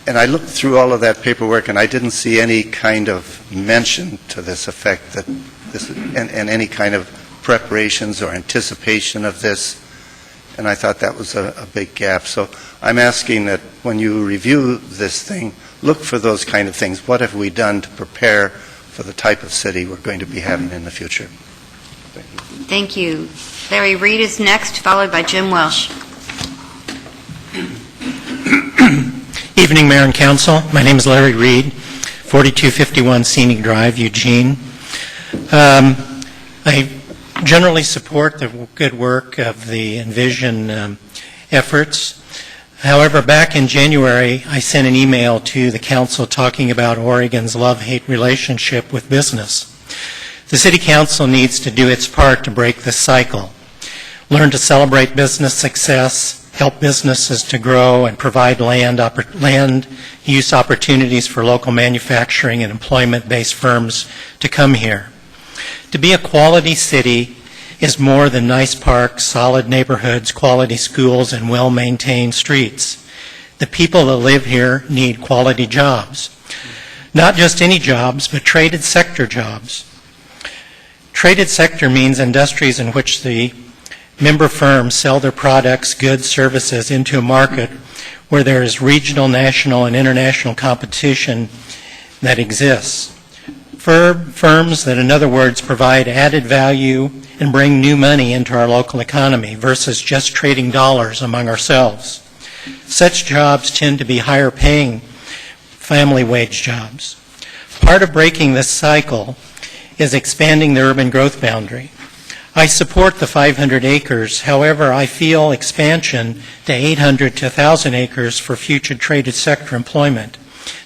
And I looked through all of that paperwork, and I didn't see any kind of mention to this effect, that this, and any kind of preparations or anticipation of this. And I thought that was a big gap. So I'm asking that when you review this thing, look for those kind of things. What have we done to prepare for the type of city we're going to be having in the future? Thank you. Larry Reed is next, followed by Jim Welsh. Evening, Mayor and Council. My name is Larry Reed, 4251 Scenic Drive, Eugene. I generally support the good work of the Envision efforts. However, back in January, I sent an email to the Council talking about Oregon's love-hate relationship with business. The City Council needs to do its part to break this cycle, learn to celebrate business success, help businesses to grow, and provide land use opportunities for local manufacturing and employment-based firms to come here. To be a quality city is more than nice parks, solid neighborhoods, quality schools, and well-maintained streets. The people that live here need quality jobs. Not just any jobs, but traded sector jobs. Traded sector means industries in which the member firms sell their products, goods, services into a market where there is regional, national, and international competition that exists. Firms that, in other words, provide added value and bring new money into our local economy versus just trading dollars among ourselves. Such jobs tend to be higher paying family wage jobs. Part of breaking this cycle is expanding the urban growth boundary. I support the 500 acres. However, I feel expansion to 800 to 1,000 acres for future traded sector employment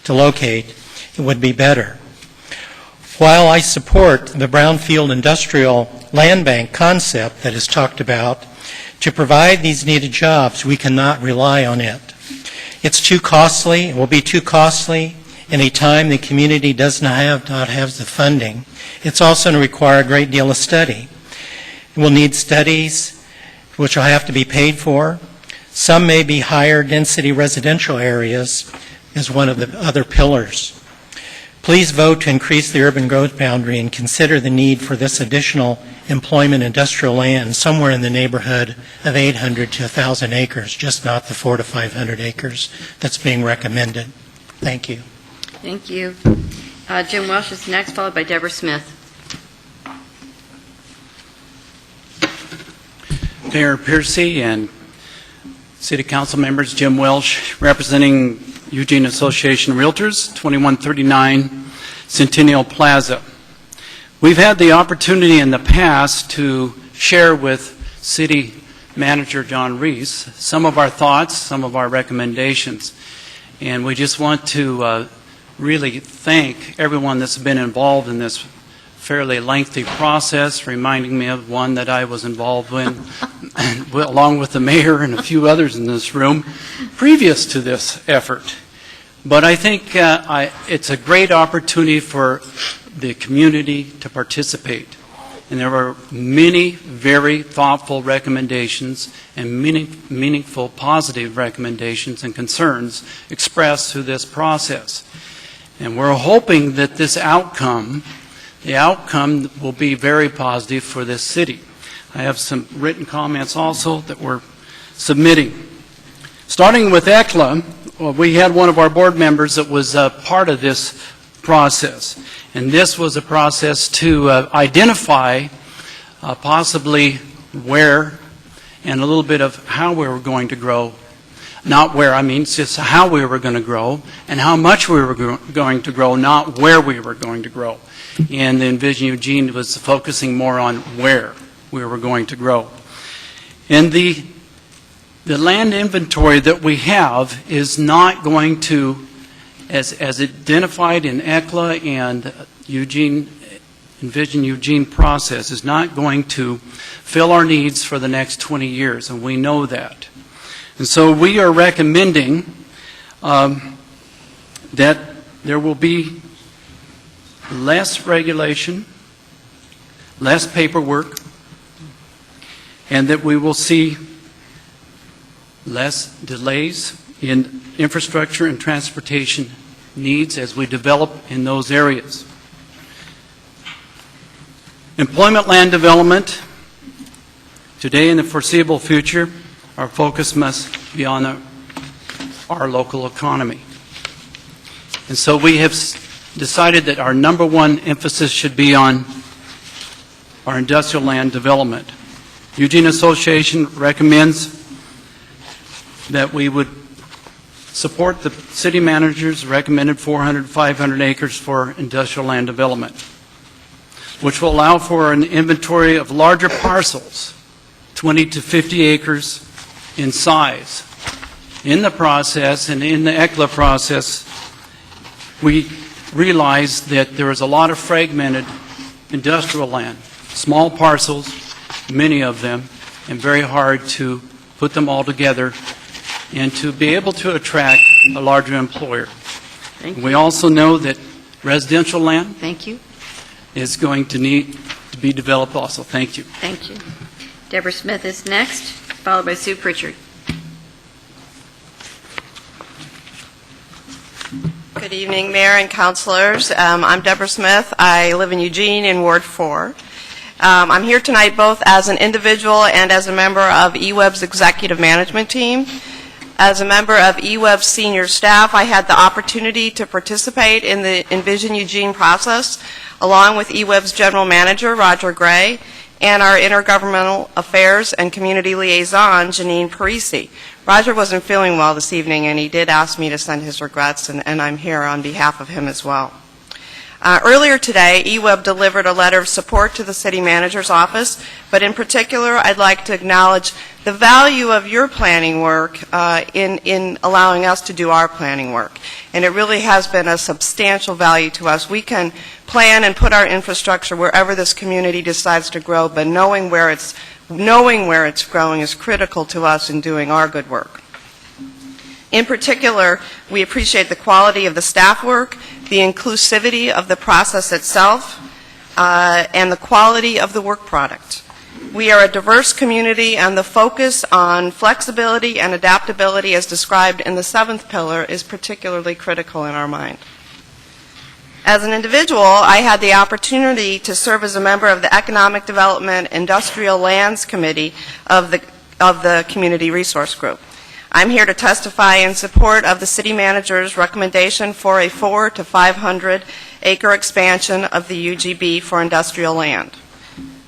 to locate would be better. While I support the brownfield industrial land bank concept that is talked about, to provide these needed jobs, we cannot rely on it. It's too costly, it will be too costly in a time the community does not have the funding. It's also going to require a great deal of study. It will need studies which will have to be paid for. Some may be higher density residential areas as one of the other pillars. Please vote to increase the urban growth boundary and consider the need for this additional employment industrial land somewhere in the neighborhood of 800 to 1,000 acres, just not the 400 to 500 acres that's being recommended. Thank you. Thank you. Jim Welsh is next, followed by Deborah Smith. Mayor Piercy and City Council members, Jim Welsh, representing Eugene Association Realtors, 2139 Centennial Plaza. We've had the opportunity in the past to share with City Manager John Reese some of our thoughts, some of our recommendations, and we just want to really thank everyone that's been involved in this fairly lengthy process, reminding me of one that I was involved in, along with the mayor and a few others in this room, previous to this effort. But I think it's a great opportunity for the community to participate. And there were many very thoughtful recommendations and meaningful positive recommendations and concerns expressed through this process. And we're hoping that this outcome, the outcome will be very positive for this city. I have some written comments also that we're submitting. Starting with ECLA, we had one of our board members that was part of this process. And this was a process to identify possibly where and a little bit of how we were going to grow. Not where, I mean, just how we were going to grow and how much we were going to grow, not where we were going to grow. And the Envision Eugene was focusing more on where we were going to grow. And the land inventory that we have is not going to, as identified in ECLA and Envision Eugene process, is not going to fill our needs for the next 20 years, and we know that. And so we are recommending that there will be less regulation, less paperwork, and that we will see less delays in infrastructure and transportation needs as we develop in those areas. Employment land development, today and the foreseeable future, our focus must be on our local economy. And so we have decided that our number one emphasis should be on our industrial land development. Eugene Association recommends that we would support the city manager's recommended 400, 500 acres for industrial land development, which will allow for an inventory of larger parcels, 20 to 50 acres in size. In the process, and in the ECLA process, we realized that there is a lot of fragmented industrial land, small parcels, many of them, and very hard to put them all together and to be able to attract a larger employer. We also know that residential land is going to need to be developed also. Thank you. Thank you. Deborah Smith is next, followed by Sue Pritchard. Good evening, Mayor and Councilors. I'm Deborah Smith. I live in Eugene in Ward 4. I'm here tonight both as an individual and as a member of eWeb's executive management team. As a member of eWeb's senior staff, I had the opportunity to participate in the Envision Eugene process, along with eWeb's general manager, Roger Gray, and our intergovernmental affairs and community liaison, Janine Parisi. Roger wasn't feeling well this evening, and he did ask me to send his regrets, and I'm here on behalf of him as well. Earlier today, eWeb delivered a letter of support to the city manager's office, but in particular, I'd like to acknowledge the value of your planning work in allowing us to do our planning work. And it really has been a substantial value to us. We can plan and put our infrastructure wherever this community decides to grow, but knowing where it's growing is critical to us in doing our good work. In particular, we appreciate the quality of the staff work, the inclusivity of the process itself, and the quality of the work product. We are a diverse community, and the focus on flexibility and adaptability as described in the 7th pillar is particularly critical in our mind. As an individual, I had the opportunity to serve as a member of the Economic Development Industrial Lands Committee of the Community Resource Group. I'm here to testify in support of the city manager's recommendation for a 400 to 500 acre expansion of the UGB for industrial land.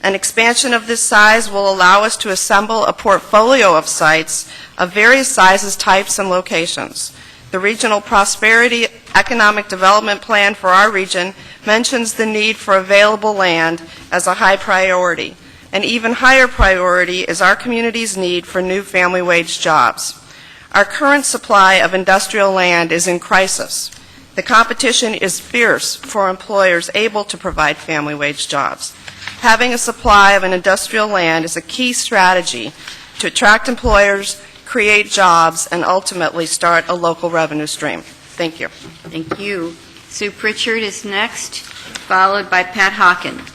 An expansion of this size will allow us to assemble a portfolio of sites of various sizes, types, and locations. The Regional Prosperity Economic Development Plan for our region mentions the need for available land as a high priority. An even higher priority is our community's need for new family wage jobs. Our current supply of industrial land is in crisis. The competition is fierce for employers able to provide family wage jobs. Having a supply of an industrial land is a key strategy to attract employers, create jobs, and ultimately start a local revenue stream. Thank you. Thank you. Sue Pritchard is next, followed by Pat Hawken.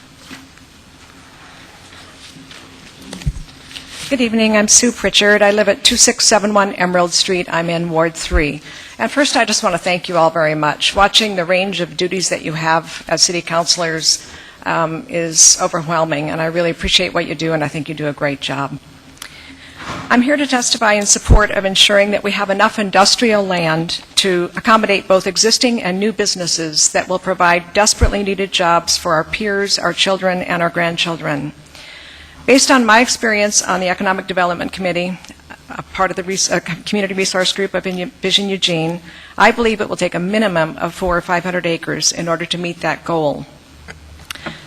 Good evening. I'm Sue Pritchard. I live at 2671 Emerald Street. I'm in Ward 3. And first, I just want to thank you all very much. Watching the range of duties that you have as city councilors is overwhelming, and I really appreciate what you do, and I think you do a great job. I'm here to testify in support of ensuring that we have enough industrial land to accommodate both existing and new businesses that will provide desperately needed jobs for our peers, our children, and our grandchildren. Based on my experience on the Economic Development Committee, a part of the Community Resource Group of Envision Eugene, I believe it will take a minimum of 400 or 500 acres in order to meet that goal.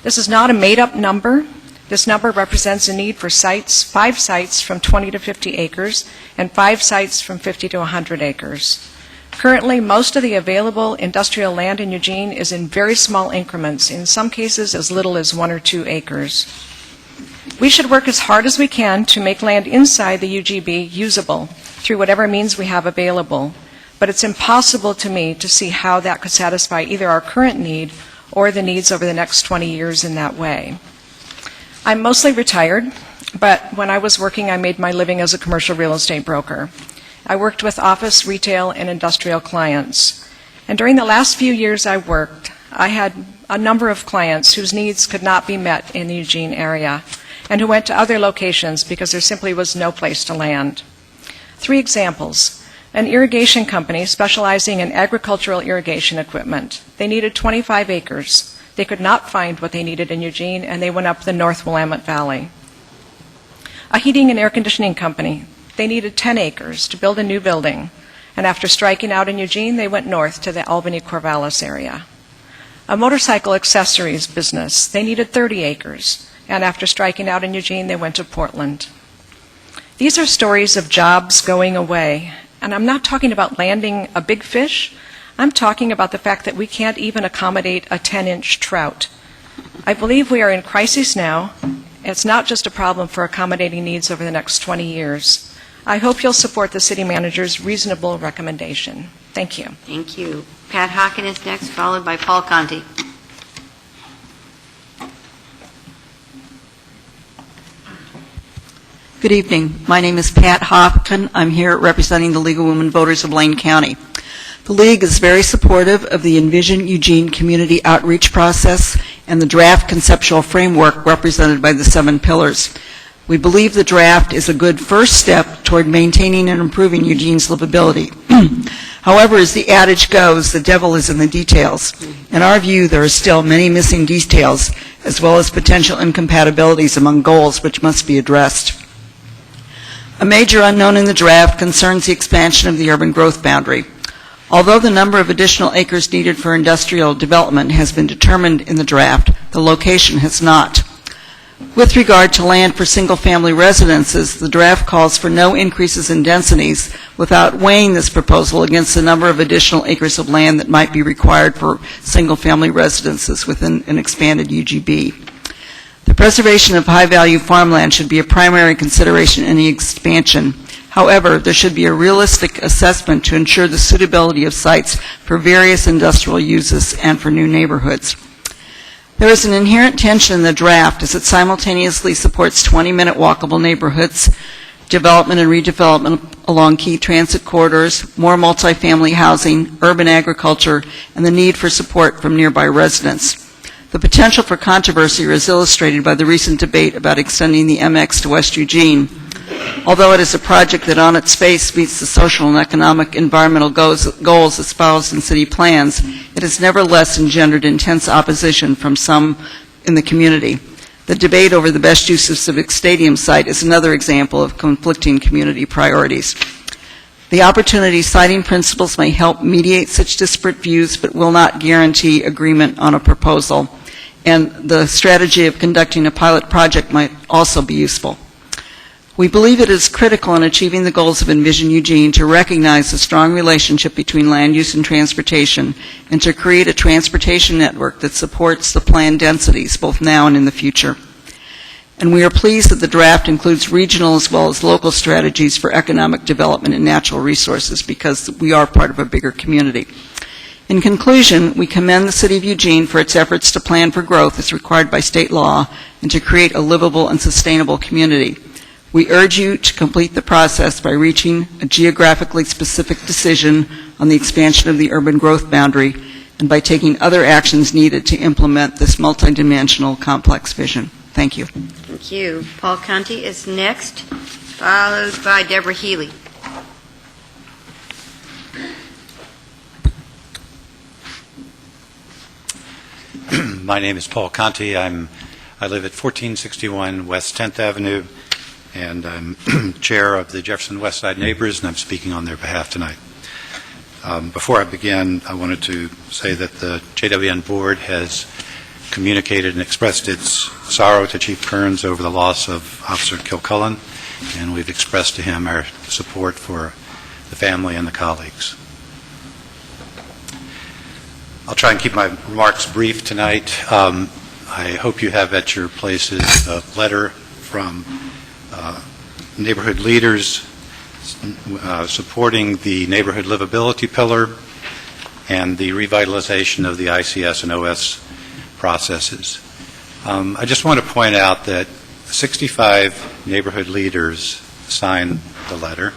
This is not a made-up number. This number represents a need for sites, 5 sites from 20 to 50 acres, and 5 sites from 50 to 100 acres. Currently, most of the available industrial land in Eugene is in very small increments, in some cases as little as 1 or 2 acres. We should work as hard as we can to make land inside the UGB usable through whatever means we have available, but it's impossible to me to see how that could satisfy either our current need or the needs over the next 20 years in that way. I'm mostly retired, but when I was working, I made my living as a commercial real estate broker. I worked with office, retail, and industrial clients. And during the last few years I worked, I had a number of clients whose needs could not be met in the Eugene area and who went to other locations because there simply was no place to land. 3 examples. An irrigation company specializing in agricultural irrigation equipment. They needed 25 acres. They could not find what they needed in Eugene, and they went up the North Willamette Valley. A heating and air conditioning company. They needed 10 acres to build a new building, and after striking out in Eugene, they went north to the Albany-Corvallis area. A motorcycle accessories business. They needed 30 acres, and after striking out in Eugene, they went to Portland. These are stories of jobs going away, and I'm not talking about landing a big fish. I'm talking about the fact that we can't even accommodate a 10-inch trout. I believe we are in crisis now. It's not just a problem for accommodating needs over the next 20 years. I hope you'll support the city manager's reasonable recommendation. Thank you. Thank you. Pat Hockin is next, followed by Paul Conti. Good evening. My name is Pat Hopkin. I'm here representing the League of Women Voters of Lane County. The League is very supportive of the Envision Eugene community outreach process and the draft conceptual framework represented by the 7 pillars. We believe the draft is a good first step toward maintaining and improving Eugene's livability. However, as the adage goes, the devil is in the details. In our view, there are still many missing details, as well as potential incompatibilities among goals which must be addressed. A major unknown in the draft concerns the expansion of the urban growth boundary. Although the number of additional acres needed for industrial development has been determined in the draft, the location has not. With regard to land for single-family residences, the draft calls for no increases in densities without weighing this proposal against the number of additional acres of land that might be required for single-family residences within an expanded UGB. The preservation of high-value farmland should be a primary consideration in any expansion. However, there should be a realistic assessment to ensure the suitability of sites for various industrial uses and for new neighborhoods. There is an inherent tension in the draft as it simultaneously supports 20-minute walkable neighborhoods, development and redevelopment along key transit corridors, more multifamily housing, urban agriculture, and the need for support from nearby residents. The potential for controversy is illustrated by the recent debate about extending the MX to West Eugene. Although it is a project that on its face meets the social and economic environmental goals espoused in city plans, it has nevertheless engendered intense opposition from some in the community. The debate over the best use of Civic Stadium site is another example of conflicting community priorities. The opportunity citing principles may help mediate such disparate views, but will not guarantee agreement on a proposal. And the strategy of conducting a pilot project might also be useful. We believe it is critical in achieving the goals of Envision Eugene to recognize the strong relationship between land use and transportation, and to create a transportation network that supports the planned densities both now and in the future. And we are pleased that the draft includes regional as well as local strategies for economic development and natural resources, because we are part of a bigger community. In conclusion, we commend the City of Eugene for its efforts to plan for growth as required by state law and to create a livable and sustainable community. We urge you to complete the process by reaching a geographically specific decision on the expansion of the urban growth boundary and by taking other actions needed to implement this multidimensional complex vision. Thank you. Thank you. Paul Conti is next, followed by Deborah Healy. My name is Paul Conti. I live at 1461 West 10th Avenue, and I'm chair of the Jefferson Westside Neighbors, and I'm speaking on their behalf tonight. Before I begin, I wanted to say that the JWN board has communicated and expressed its sorrow to Chief Kearns over the loss of Officer Kilcullen, and we've expressed to him our support for the family and the colleagues. I'll try and keep my remarks brief tonight. I hope you have at your places a letter from neighborhood leaders supporting the neighborhood livability pillar and the revitalization of the ICS and OS processes. I just want to point out that 65 neighborhood leaders signed the letter.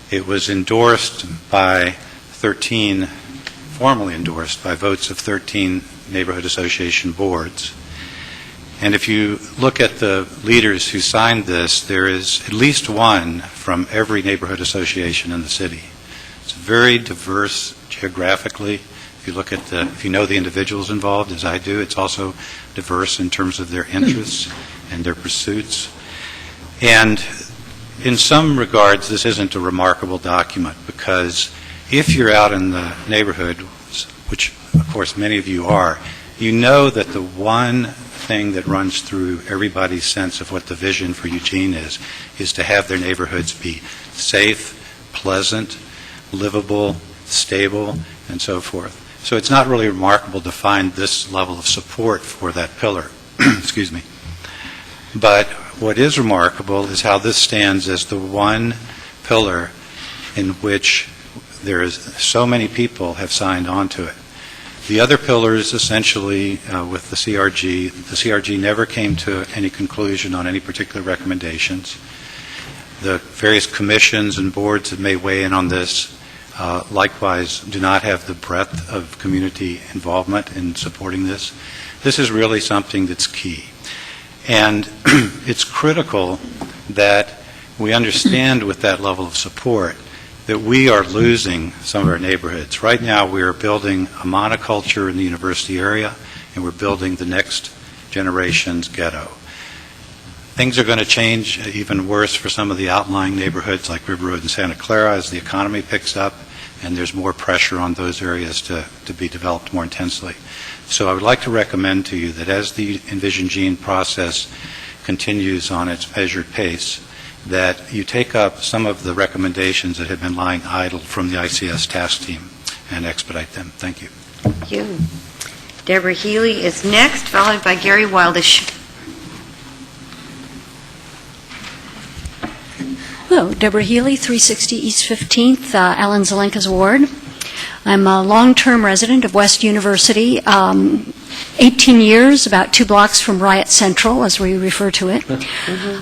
It was endorsed by 13, formally endorsed by votes of 13 neighborhood association boards. And if you look at the leaders who signed this, there is at least one from every neighborhood association in the city. It's very diverse geographically. If you know the individuals involved, as I do, it's also diverse in terms of their interests and their pursuits. And in some regards, this isn't a remarkable document, because if you're out in the neighborhood, which of course many of you are, you know that the one thing that runs through everybody's sense of what the vision for Eugene is to have their neighborhoods be safe, pleasant, livable, stable, and so forth. So it's not really remarkable to find this level of support for that pillar. Excuse me. But what is remarkable is how this stands as the one pillar in which there is so many people have signed on to it. The other pillars, essentially, with the CRG never came to any conclusion on any particular recommendations. The various commissions and boards that may weigh in on this likewise do not have the breadth of community involvement in supporting this. This is really something that's key. And it's critical that we understand with that level of support that we are losing some of our neighborhoods. Right now, we are building a monoculture in the university area, and we're building the next generation's ghetto. Things are going to change even worse for some of the outlying neighborhoods like River Road and Santa Clara as the economy picks up, and there's more pressure on those areas to be developed more intensely. So I would like to recommend to you that as the Envision Gene process continues on its measured pace, that you take up some of the recommendations that have been lying idle from the ICS task team and expedite them. Thank you. Thank you. Deborah Healy is next, followed by Gary Wildish. Hello, Deborah Healy, 360 East 15th, Alan Zelenka's ward. I'm a long-term resident of West University, 18 years, about 2 blocks from Riot Central, as we refer to it.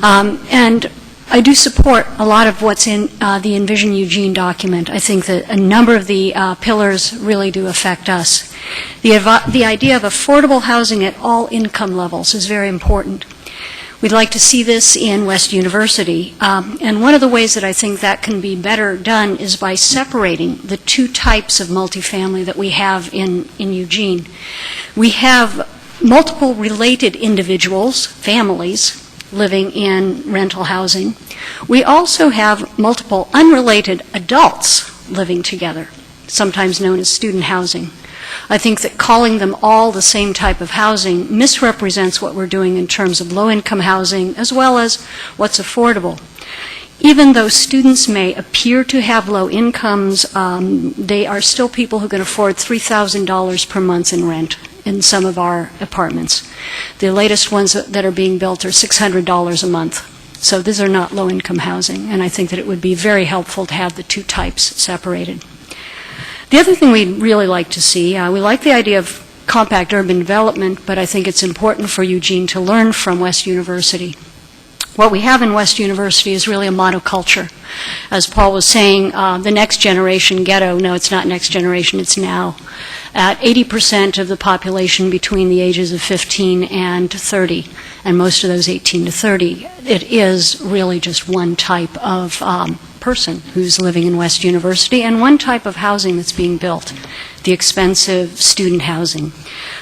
And I do support a lot of what's in the Envision Eugene document. I think that a number of the pillars really do affect us. The idea of affordable housing at all income levels is very important. We'd like to see this in West University. And one of the ways that I think that can be better done is by separating the two types of multifamily that we have in Eugene. We have multiple related individuals, families, living in rental housing. We also have multiple unrelated adults living together, sometimes known as student housing. I think that calling them all the same type of housing misrepresents what we're doing in terms of low-income housing as well as what's affordable. Even though students may appear to have low incomes, they are still people who can afford $3,000 per month in rent in some of our apartments. The latest ones that are being built are $600 a month. So these are not low-income housing, and I think that it would be very helpful to have the two types separated. The other thing we'd really like to see, we like the idea of compact urban development, but I think it's important for Eugene to learn from West University. What we have in West University is really a monoculture. As Paul was saying, the next generation ghetto, no, it's not next generation, it's now. At 80% of the population between the ages of 15 and 30, and most of those 18 to 30, it is really just one type of person who's living in West University and one type of housing that's being built, the expensive student housing.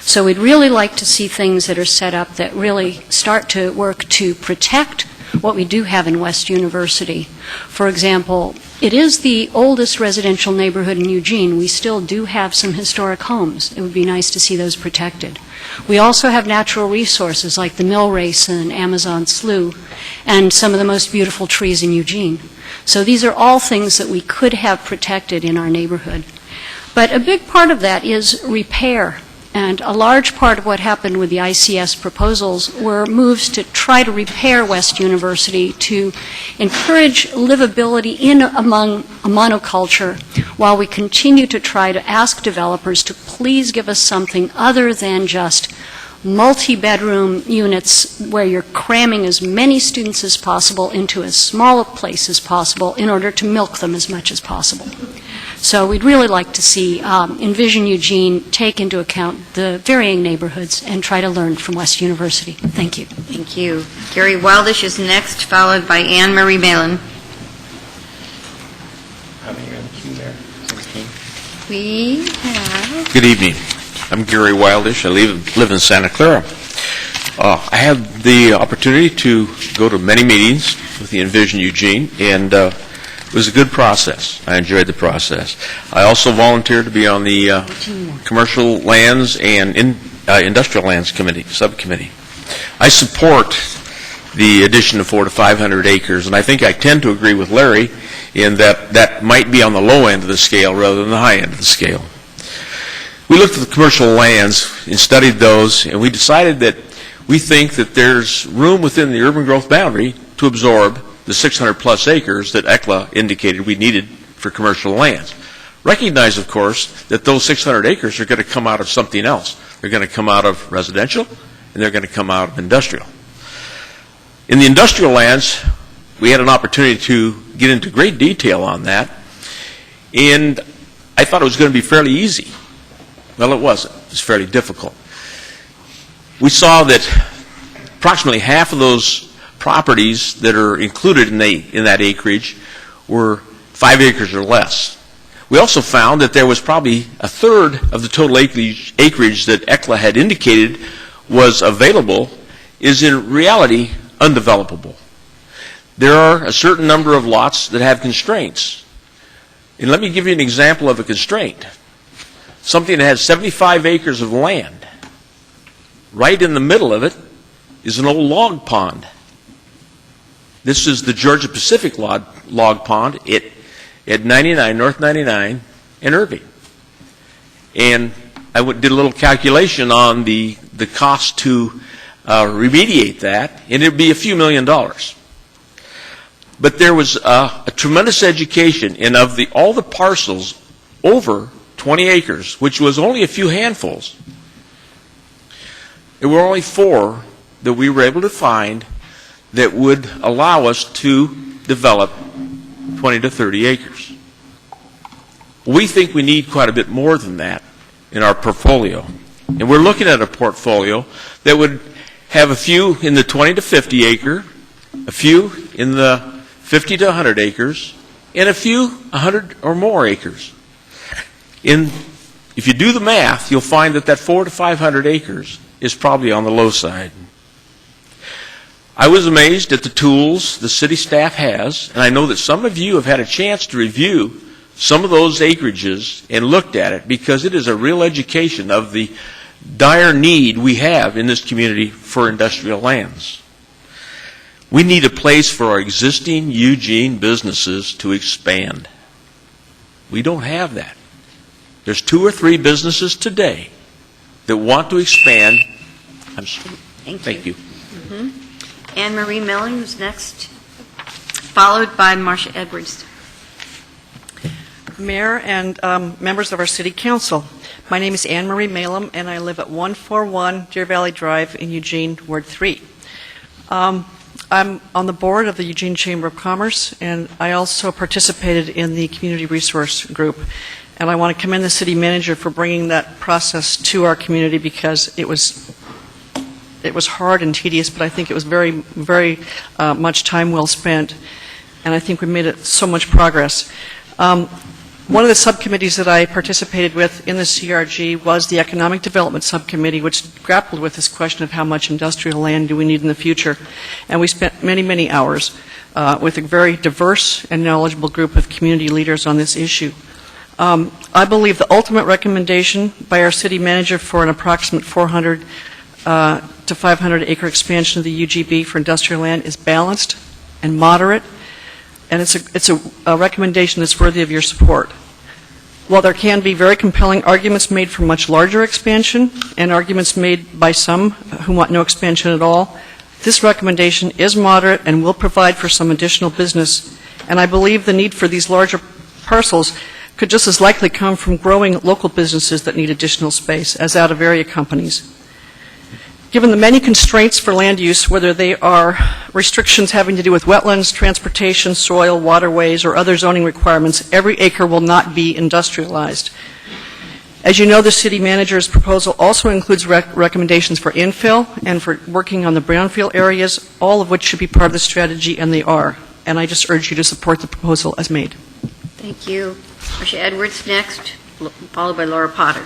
So we'd really like to see things that are set up that really start to work to protect what we do have in West University. For example, it is the oldest residential neighborhood in Eugene. We still do have some historic homes. It would be nice to see those protected. We also have natural resources like the Mill Race and Amazon Slough and some of the most beautiful trees in Eugene. So these are all things that we could have protected in our neighborhood. But a big part of that is repair. And a large part of what happened with the ICS proposals were moves to try to repair West University, to encourage livability in among a monoculture, while we continue to try to ask developers to please give us something other than just multi-bedroom units where you're cramming as many students as possible into as small a place as possible in order to milk them as much as possible. So we'd really like to see Envision Eugene take into account the varying neighborhoods and try to learn from West University. Thank you. Thank you. Gary Wildish is next, followed by Anne Marie Malin. We have... Good evening. I'm Gary Wildish. I live in Santa Clara. I had the opportunity to go to many meetings with the Envision Eugene, and it was a good process. I enjoyed the process. I also volunteered to be on the Commercial Lands and Industrial Lands Committee, subcommittee. I support the addition of 400 to 500 acres, and I think I tend to agree with Larry in that that might be on the low end of the scale rather than the high end of the scale. We looked at the commercial lands and studied those, and we decided that we think that there's room within the urban growth boundary to absorb the 600-plus acres that ECLA indicated we needed for commercial lands. Recognize, of course, that those 600 acres are going to come out of something else. They're going to come out of residential, and they're going to come out of industrial. In the industrial lands, we had an opportunity to get into great detail on that, and I thought it was going to be fairly easy. Well, it wasn't. It was fairly difficult. We saw that approximately half of those properties that are included in that acreage were 5 acres or less. We also found that there was probably a third of the total acreage that ECLA had indicated was available is in reality undevelopable. There are a certain number of lots that have constraints. And let me give you an example of a constraint. Something that has 75 acres of land. Right in the middle of it is an old log pond. This is the Georgia Pacific log pond at 99, North 99 in Irving. And I did a little calculation on the cost to remediate that, and it would be a few $1 million. But there was a tremendous education, and of all the parcels over 20 acres, which was only a few handfuls, there were only 4 that we were able to find that would allow us to develop 20 to 30 acres. We think we need quite a bit more than that in our portfolio. And we're looking at a portfolio that would have a few in the 20 to 50 acre, a few in the 50 to 100 acres, and a few 100 or more acres. If you do the math, you'll find that 400 to 500 acres is probably on the low side. I was amazed at the tools the city staff has, and I know that some of you have had a chance to review some of those acreages and looked at it, because it is a real education of the dire need we have in this community for industrial lands. We need a place for our existing Eugene businesses to expand. We don't have that. There's 2 or 3 businesses today that want to expand. I'm sorry. Thank you. Mm-hmm. Anne Marie Malin, who's next, followed by Marcia Edwards. Mayor and members of our City Council, my name is Anne Marie Malin, and I live at 141 Deer Valley Drive in Eugene, Ward 3. I'm on the board of the Eugene Chamber of Commerce, and I also participated in the Community Resource Group. And I want to commend the city manager for bringing that process to our community, because it was hard and tedious, but I think it was very much time well spent, and I think we made so much progress. One of the subcommittees that I participated with in the CRG was the Economic Development Subcommittee, which grappled with this question of how much industrial land do we need in the future. And we spent many hours with a very diverse and knowledgeable group of community leaders on this issue. I believe the ultimate recommendation by our city manager for an approximate 400 to 500 acre expansion of the UGB for industrial land is balanced and moderate, and it's a recommendation that's worthy of your support. While there can be very compelling arguments made for much larger expansion and arguments made by some who want no expansion at all, this recommendation is moderate and will provide for some additional business, and I believe the need for these larger parcels could just as likely come from growing local businesses that need additional space as out-of-area companies. Given the many constraints for land use, whether they are restrictions having to do with wetlands, transportation, soil, waterways, or other zoning requirements, every acre will not be industrialized. As you know, the city manager's proposal also includes recommendations for infill and for working on the brownfield areas, all of which should be part of the strategy, and they are. And I just urge you to support the proposal as made. Thank you. Marcia Edwards next, followed by Laura Potter.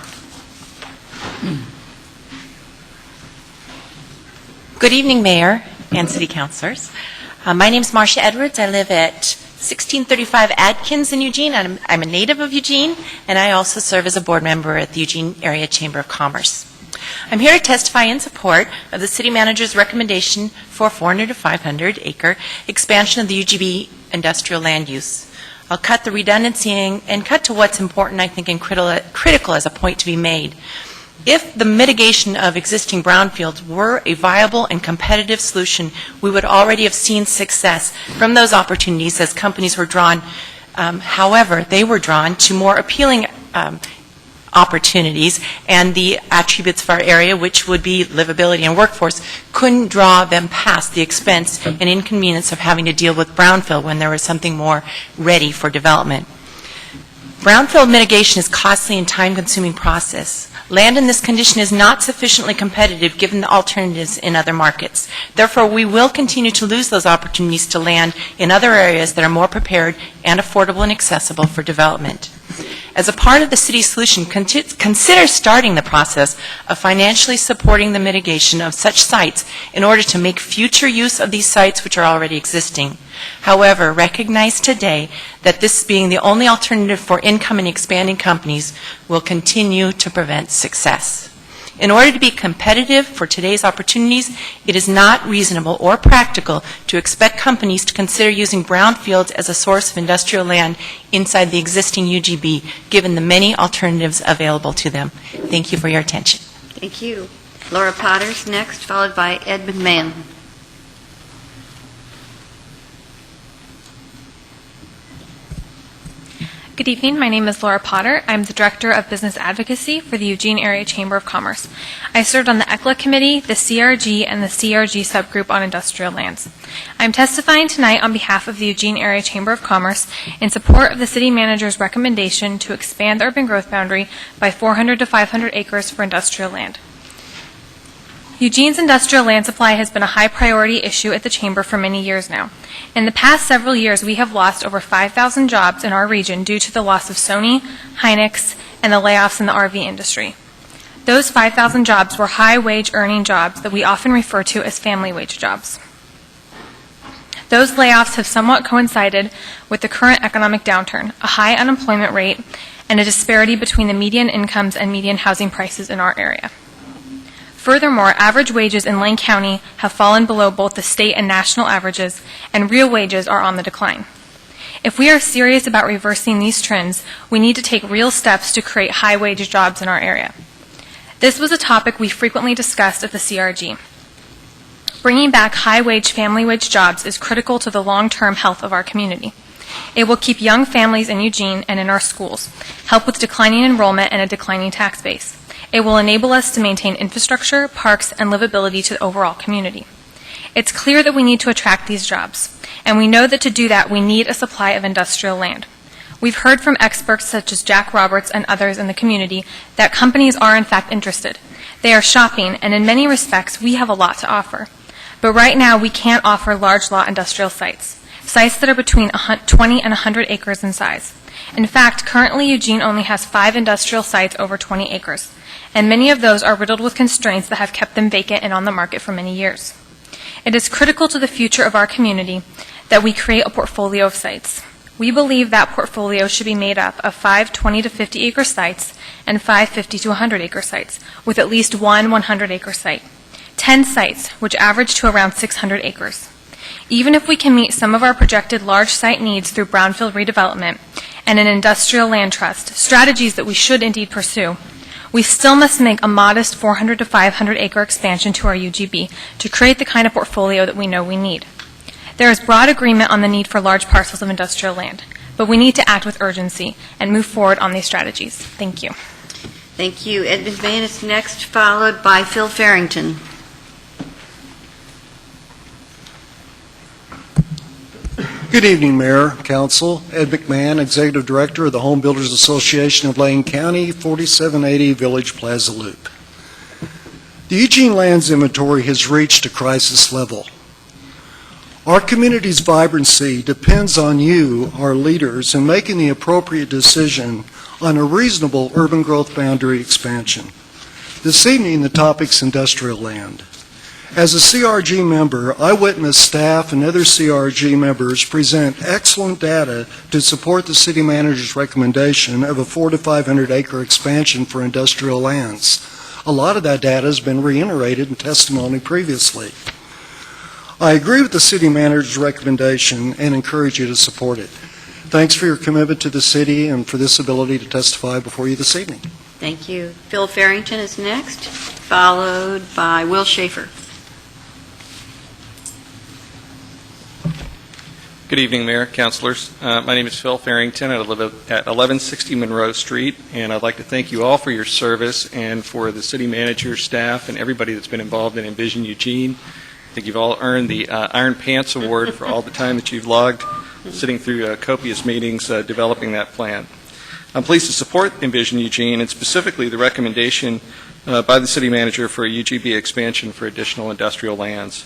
Good evening, Mayor and City Councilors. My name is Marcia Edwards. I live at 1635 Adkins in Eugene. I'm a native of Eugene, and I also serve as a board member at the Eugene Area Chamber of Commerce. I'm here to testify in support of the City Manager's recommendation for 400 to 500 acre expansion of the UGB industrial land use. I'll cut the redundancy and cut to what's important, I think, and critical as a point to be made. If the mitigation of existing brownfields were a viable and competitive solution, we would already have seen success from those opportunities as companies were drawn. However, they were drawn to more appealing opportunities, and the attributes of our area, which would be livability and workforce, couldn't draw them past the expense and inconvenience of having to deal with brownfield when there was something more ready for development. Brownfield mitigation is a costly and time-consuming process. Land in this condition is not sufficiently competitive given the alternatives in other markets. Therefore, we will continue to lose those opportunities to land in other areas that are more prepared and affordable and accessible for development. As a part of the city's solution, consider starting the process of financially supporting the mitigation of such sites in order to make future use of these sites which are already existing. However, recognize today that this being the only alternative for incoming and expanding companies will continue to prevent success. In order to be competitive for today's opportunities, it is not reasonable or practical to expect companies to consider using brownfields as a source of industrial land inside the existing UGB, given the many alternatives available to them. Thank you for your attention. Thank you. Laura Potter's next, followed by Ed McMahon. Good evening. My name is Laura Potter. I'm the Director of Business Advocacy for the Eugene Area Chamber of Commerce. I served on the ECLA Committee, the CRG, and the CRG subgroup on industrial lands. I'm testifying tonight on behalf of the Eugene Area Chamber of Commerce in support of the City Manager's recommendation to expand the urban growth boundary by 400 to 500 acres for industrial land. Eugene's industrial land supply has been a high priority issue at the Chamber for many years now. In the past several years, we have lost over 5,000 jobs in our region due to the loss of Sony, Hynix, and the layoffs in the RV industry. Those 5,000 jobs were high-wage earning jobs that we often refer to as family wage jobs. Those layoffs have somewhat coincided with the current economic downturn, a high unemployment rate, and a disparity between the median incomes and median housing prices in our area. Furthermore, average wages in Lane County have fallen below both the state and national averages, and real wages are on the decline. If we are serious about reversing these trends, we need to take real steps to create high-wage jobs in our area. This was a topic we frequently discussed at the CRG. Bringing back high-wage family wage jobs is critical to the long-term health of our community. It will keep young families in Eugene and in our schools, help with declining enrollment and a declining tax base. It will enable us to maintain infrastructure, parks, and livability to the overall community. It's clear that we need to attract these jobs, and we know that to do that we need a supply of industrial land. We've heard from experts such as Jack Roberts and others in the community that companies are in fact interested. They are shopping, and in many respects we have a lot to offer. But right now we can't offer large lot industrial sites that are between 20 and 100 acres in size. In fact, currently Eugene only has 5 industrial sites over 20 acres, and many of those are riddled with constraints that have kept them vacant and on the market for many years. It is critical to the future of our community that we create a portfolio of sites. We believe that portfolio should be made up of 5 20 to 50 acre sites and 5 50 to 100 acre sites, with at least one 100 acre site. 10 sites, which average to around 600 acres. Even if we can meet some of our projected large site needs through brownfield redevelopment and an industrial land trust, strategies that we should indeed pursue, we still must make a modest 400 to 500 acre expansion to our UGB to create the kind of portfolio that we know we need. There is broad agreement on the need for large parcels of industrial land, but we need to act with urgency and move forward on these strategies. Thank you. Thank you. Ed McMahon is next, followed by Phil Farrington. Good evening, Mayor, Council. Ed McMahon, Executive Director of the Home Builders Association of Lane County, 4780 Village Plaza Loop. The Eugene Lands Inventory has reached a crisis level. Our community's vibrancy depends on you, our leaders, in making the appropriate decision on a reasonable urban growth boundary expansion. This evening, the topic's industrial land. As a CRG member, I witnessed staff and other CRG members present excellent data to support the city manager's recommendation of a 400 to 500 acre expansion for industrial lands. A lot of that data has been reiterated in testimony previously. I agree with the city manager's recommendation and encourage you to support it. Thanks for your commitment to the city and for this ability to testify before you this evening. Thank you. Phil Farrington is next, followed by Will Schaefer. Good evening, Mayor, Councilors. My name is Phil Farrington. I live at 1160 Monroe Street, and I'd like to thank you all for your service and for the city manager, staff, and everybody that's been involved in Envision Eugene. I think you've all earned the Iron Pants Award for all the time that you've logged sitting through copious meetings developing that plan. I'm pleased to support Envision Eugene and specifically the recommendation by the city manager for a UGB expansion for additional industrial lands.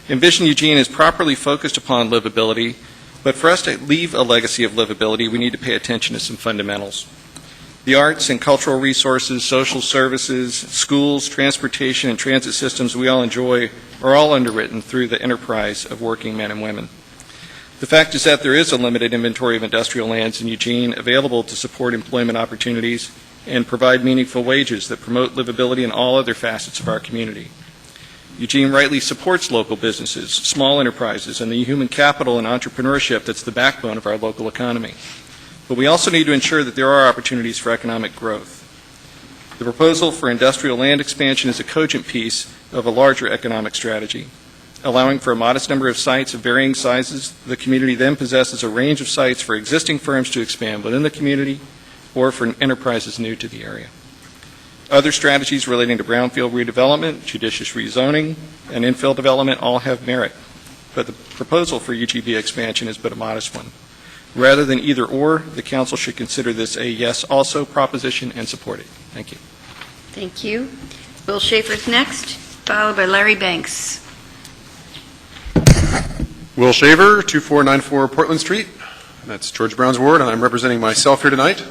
Envision Eugene is properly focused upon livability, but for us to leave a legacy of livability, we need to pay attention to some fundamentals. The arts and cultural resources, social services, schools, transportation, and transit systems we all enjoy are all underwritten through the enterprise of working men and women. The fact is that there is a limited inventory of industrial lands in Eugene available to support employment opportunities and provide meaningful wages that promote livability in all other facets of our community. Eugene rightly supports local businesses, small enterprises, and the human capital and entrepreneurship that's the backbone of our local economy. But we also need to ensure that there are opportunities for economic growth. The proposal for industrial land expansion is a cogent piece of a larger economic strategy. Allowing for a modest number of sites of varying sizes, the community then possesses a range of sites for existing firms to expand within the community or for enterprises new to the area. Other strategies relating to brownfield redevelopment, judicious rezoning, and infill development all have merit, but the proposal for UGB expansion is but a modest one. Rather than either or, the council should consider this a yes also proposition and support it. Thank you. Thank you. Will Schaefer's next, followed by Larry Banks. Will Shaver, 2494 Portland Street. That's George Brown's ward, and I'm representing myself here tonight.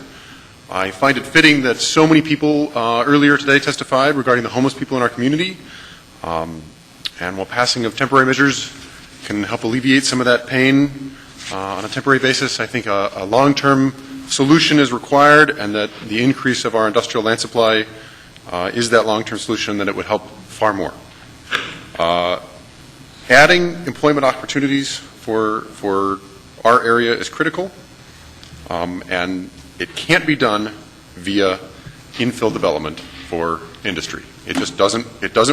I find it fitting that so many people earlier today testified regarding the homeless people in our community. And while passing of temporary measures can help alleviate some of that pain on a temporary basis, I think a long-term solution is required, and that the increase of our industrial land supply is that long-term solution, that it would help far more. Adding employment opportunities for our area is critical, and it can't be done via infill development for industry. It just doesn't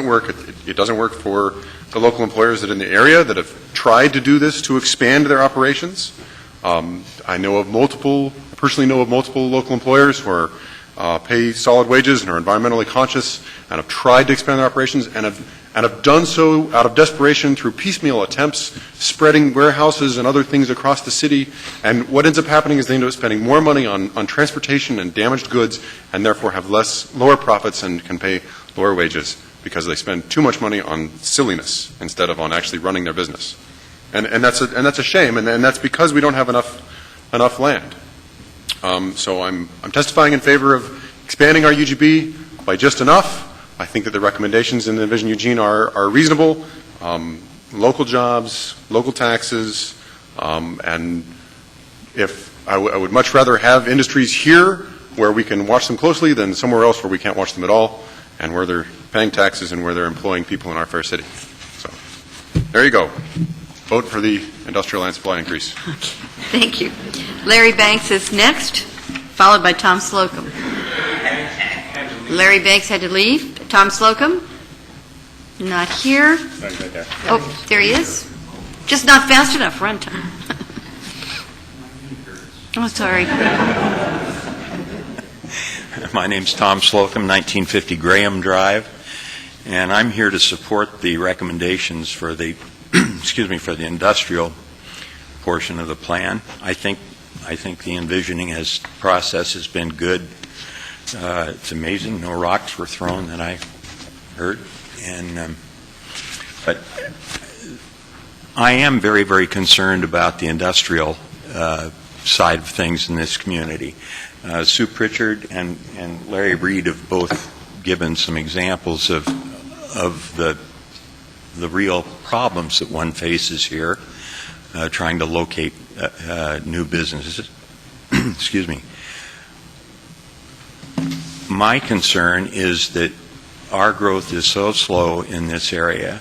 work. It doesn't work for the local employers that are in the area that have tried to do this to expand their operations. I personally know of multiple local employers who are pay solid wages and are environmentally conscious and have tried to expand their operations and have done so out of desperation through piecemeal attempts, spreading warehouses and other things across the city. And what ends up happening is they end up spending more money on transportation and damaged goods, and therefore have lower profits and can pay lower wages because they spend too much money on silliness instead of on actually running their business. And that's a shame, and that's because we don't have enough land. So I'm testifying in favor of expanding our UGB by just enough. I think that the recommendations in the Envision Eugene are reasonable. Local jobs, local taxes, and if I would much rather have industries here where we can watch them closely than somewhere else where we can't watch them at all, and where they're paying taxes and where they're employing people in our fair city. So there you go. Vote for the industrial land supply increase. Thank you. Larry Banks is next, followed by Tom Slocum. Larry Banks had to leave. Tom Slocum? Not here. Oh, there he is. Just not fast enough. Run, Tom. Oh, sorry. My name's Tom Slocum, 1950 Graham Drive, and I'm here to support the recommendations for the for the industrial portion of the plan. I think the envisioning process has been good. It's amazing. No rocks were thrown that I heard, but I am very, very concerned about the industrial side of things in this community. Sue Pritchard and Larry Reed have both given some examples of the real problems that one faces here, trying to locate new businesses. Excuse me. My concern is that our growth is so slow in this area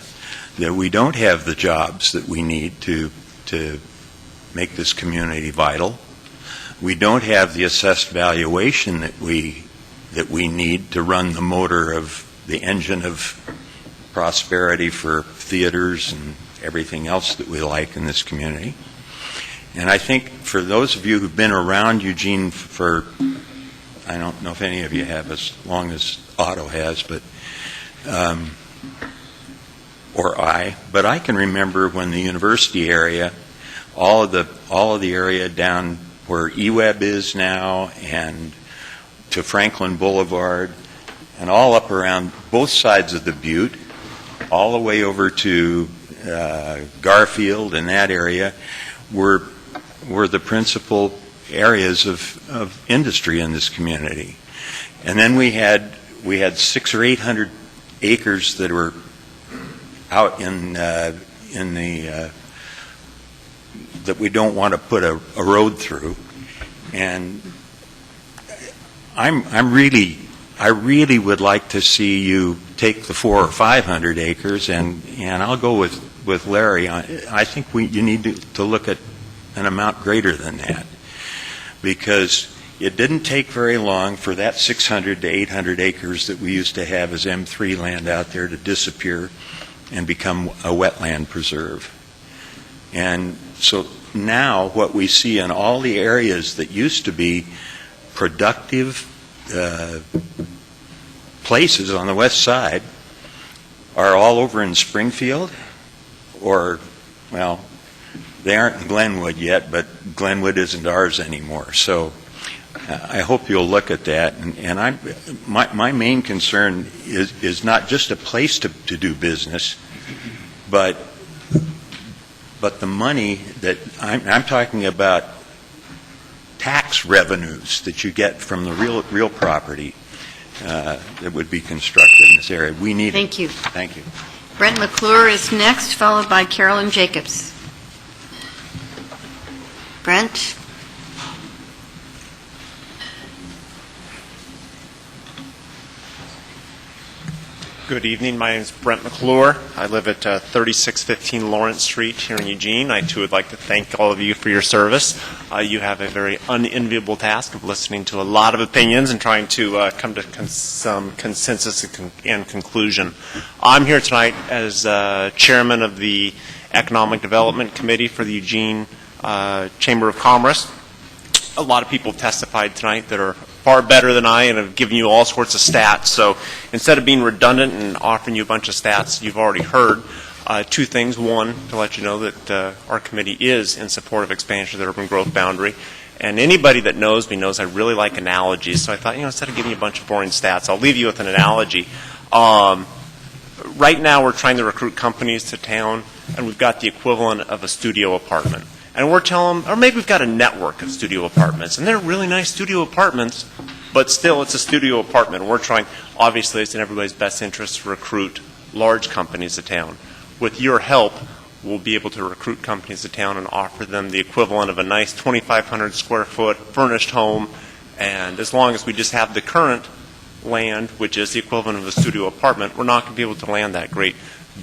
that we don't have the jobs that we need to make this community vital. We don't have the assessed valuation that we need to run the motor of the engine of prosperity for theaters and everything else that we like in this community. And I think for those of you who've been around Eugene for, I don't know if any of you have as long as Otto has, but but I can remember when the university area, all of the area down where eWeb is now and to Franklin Boulevard and all up around both sides of the Butte, all the way over to Garfield and that area were the principal areas of industry in this community. And then we had 600 or 800 acres that were out in the that we don't want to put a road through. And I really would like to see you take the 400 or 500 acres, and I'll go with Larry. I think you need to look at an amount greater than that, because it didn't take very long for that 600 to 800 acres that we used to have as M3 land out there to disappear and become a wetland preserve. And so now what we see in all the areas that used to be productive places on the west side are all over in Springfield, or, well, they aren't in Glenwood yet, but Glenwood isn't ours anymore. So I hope you'll look at that. And my main concern is not just a place to do business, but the money that I'm talking about, tax revenues that you get from the real property that would be constructed in this area. We need Thank you. Thank you. Brent McClure is next, followed by Carolyn Jacobs. Brent? Good evening. My name is Brent McClure. I live at 3615 Lawrence Street here in Eugene. I, too, would like to thank all of you for your service. You have a very unenviable task of listening to a lot of opinions and trying to come to some consensus and conclusion. I'm here tonight as chairman of the Economic Development Committee for the Eugene Chamber of Commerce. A lot of people testified tonight that are far better than I and have given you all sorts of stats. So instead of being redundant and offering you a bunch of stats you've already heard, two things. One, to let you know that our committee is in support of expansion of the urban growth boundary. And anybody that knows me knows I really like analogies. So I thought, instead of giving you a bunch of boring stats, I'll leave you with an analogy. Right now we're trying to recruit companies to town, and we've got the equivalent of a studio apartment. And we're telling them, or maybe we've got a network of studio apartments, and they're really nice studio apartments, but still it's a studio apartment. And we're trying, obviously it's in everybody's best interest to recruit large companies to town. With your help, we'll be able to recruit companies to town and offer them the equivalent of a nice 2,500 square foot furnished home. And as long as we just have the current land, which is the equivalent of a studio apartment, we're not going to be able to land that great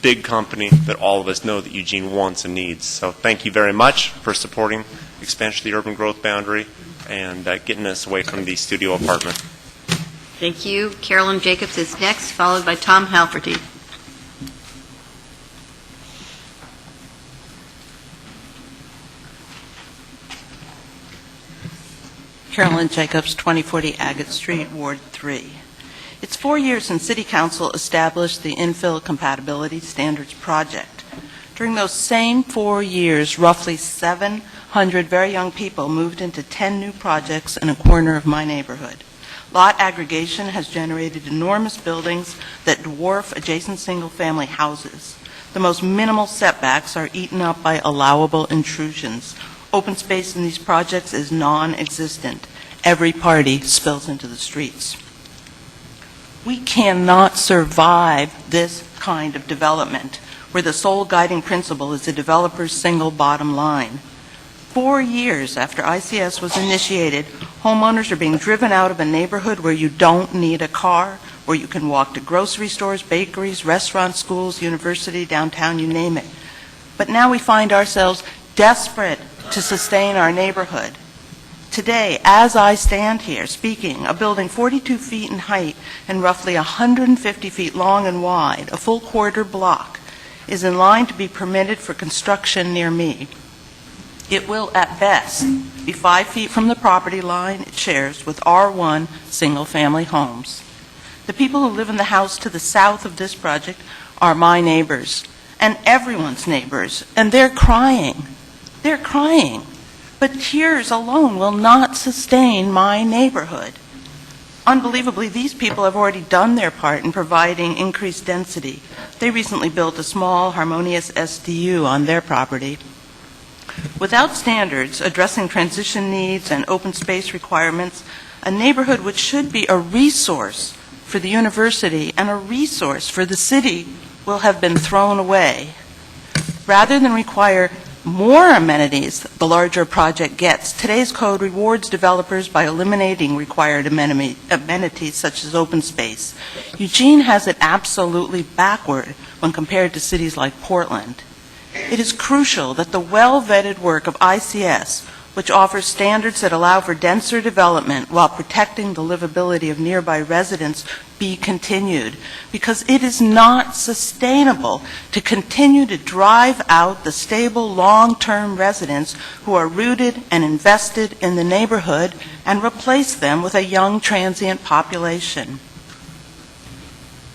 big company that all of us know that Eugene wants and needs. So thank you very much for supporting expansion of the urban growth boundary and getting us away from the studio apartment. Thank you. Carolyn Jacobs is next, followed by Tom Halferty. Carolyn Jacobs, 2040 Agate Street, Ward 3. It's 4 years since City Council established the Infill Compatibility Standards Project. During those same 4 years, roughly 700 very young people moved into 10 new projects in a corner of my neighborhood. Lot aggregation has generated enormous buildings that dwarf adjacent single-family houses. The most minimal setbacks are eaten up by allowable intrusions. Open space in these projects is non-existent. Every party spills into the streets. We cannot survive this kind of development, where the sole guiding principle is the developer's single bottom line. 4 years after ICS was initiated, homeowners are being driven out of a neighborhood where you don't need a car, where you can walk to grocery stores, bakeries, restaurants, schools, university, downtown, you name it. But now we find ourselves desperate to sustain our neighborhood. Today, as I stand here speaking, a building 42 feet in height and roughly 150 feet long and wide, a full quarter block, is in line to be permitted for construction near me. It will, at best, be 5 feet from the property line it shares with R1 single-family homes. The people who live in the house to the south of this project are my neighbors, and everyone's neighbors, and they're crying. They're crying. But tears alone will not sustain my neighborhood. Unbelievably, these people have already done their part in providing increased density. They recently built a small, harmonious SDU on their property. Without standards addressing transition needs and open space requirements, a neighborhood which should be a resource for the university and a resource for the city will have been thrown away. Rather than require more amenities the larger a project gets, today's code rewards developers by eliminating required amenities such as open space. Eugene has it absolutely backward when compared to cities like Portland. It is crucial that the well-vetted work of ICS, which offers standards that allow for denser development while protecting the livability of nearby residents, be continued, because it is not sustainable to continue to drive out the stable long-term residents who are rooted and invested in the neighborhood and replace them with a young transient population.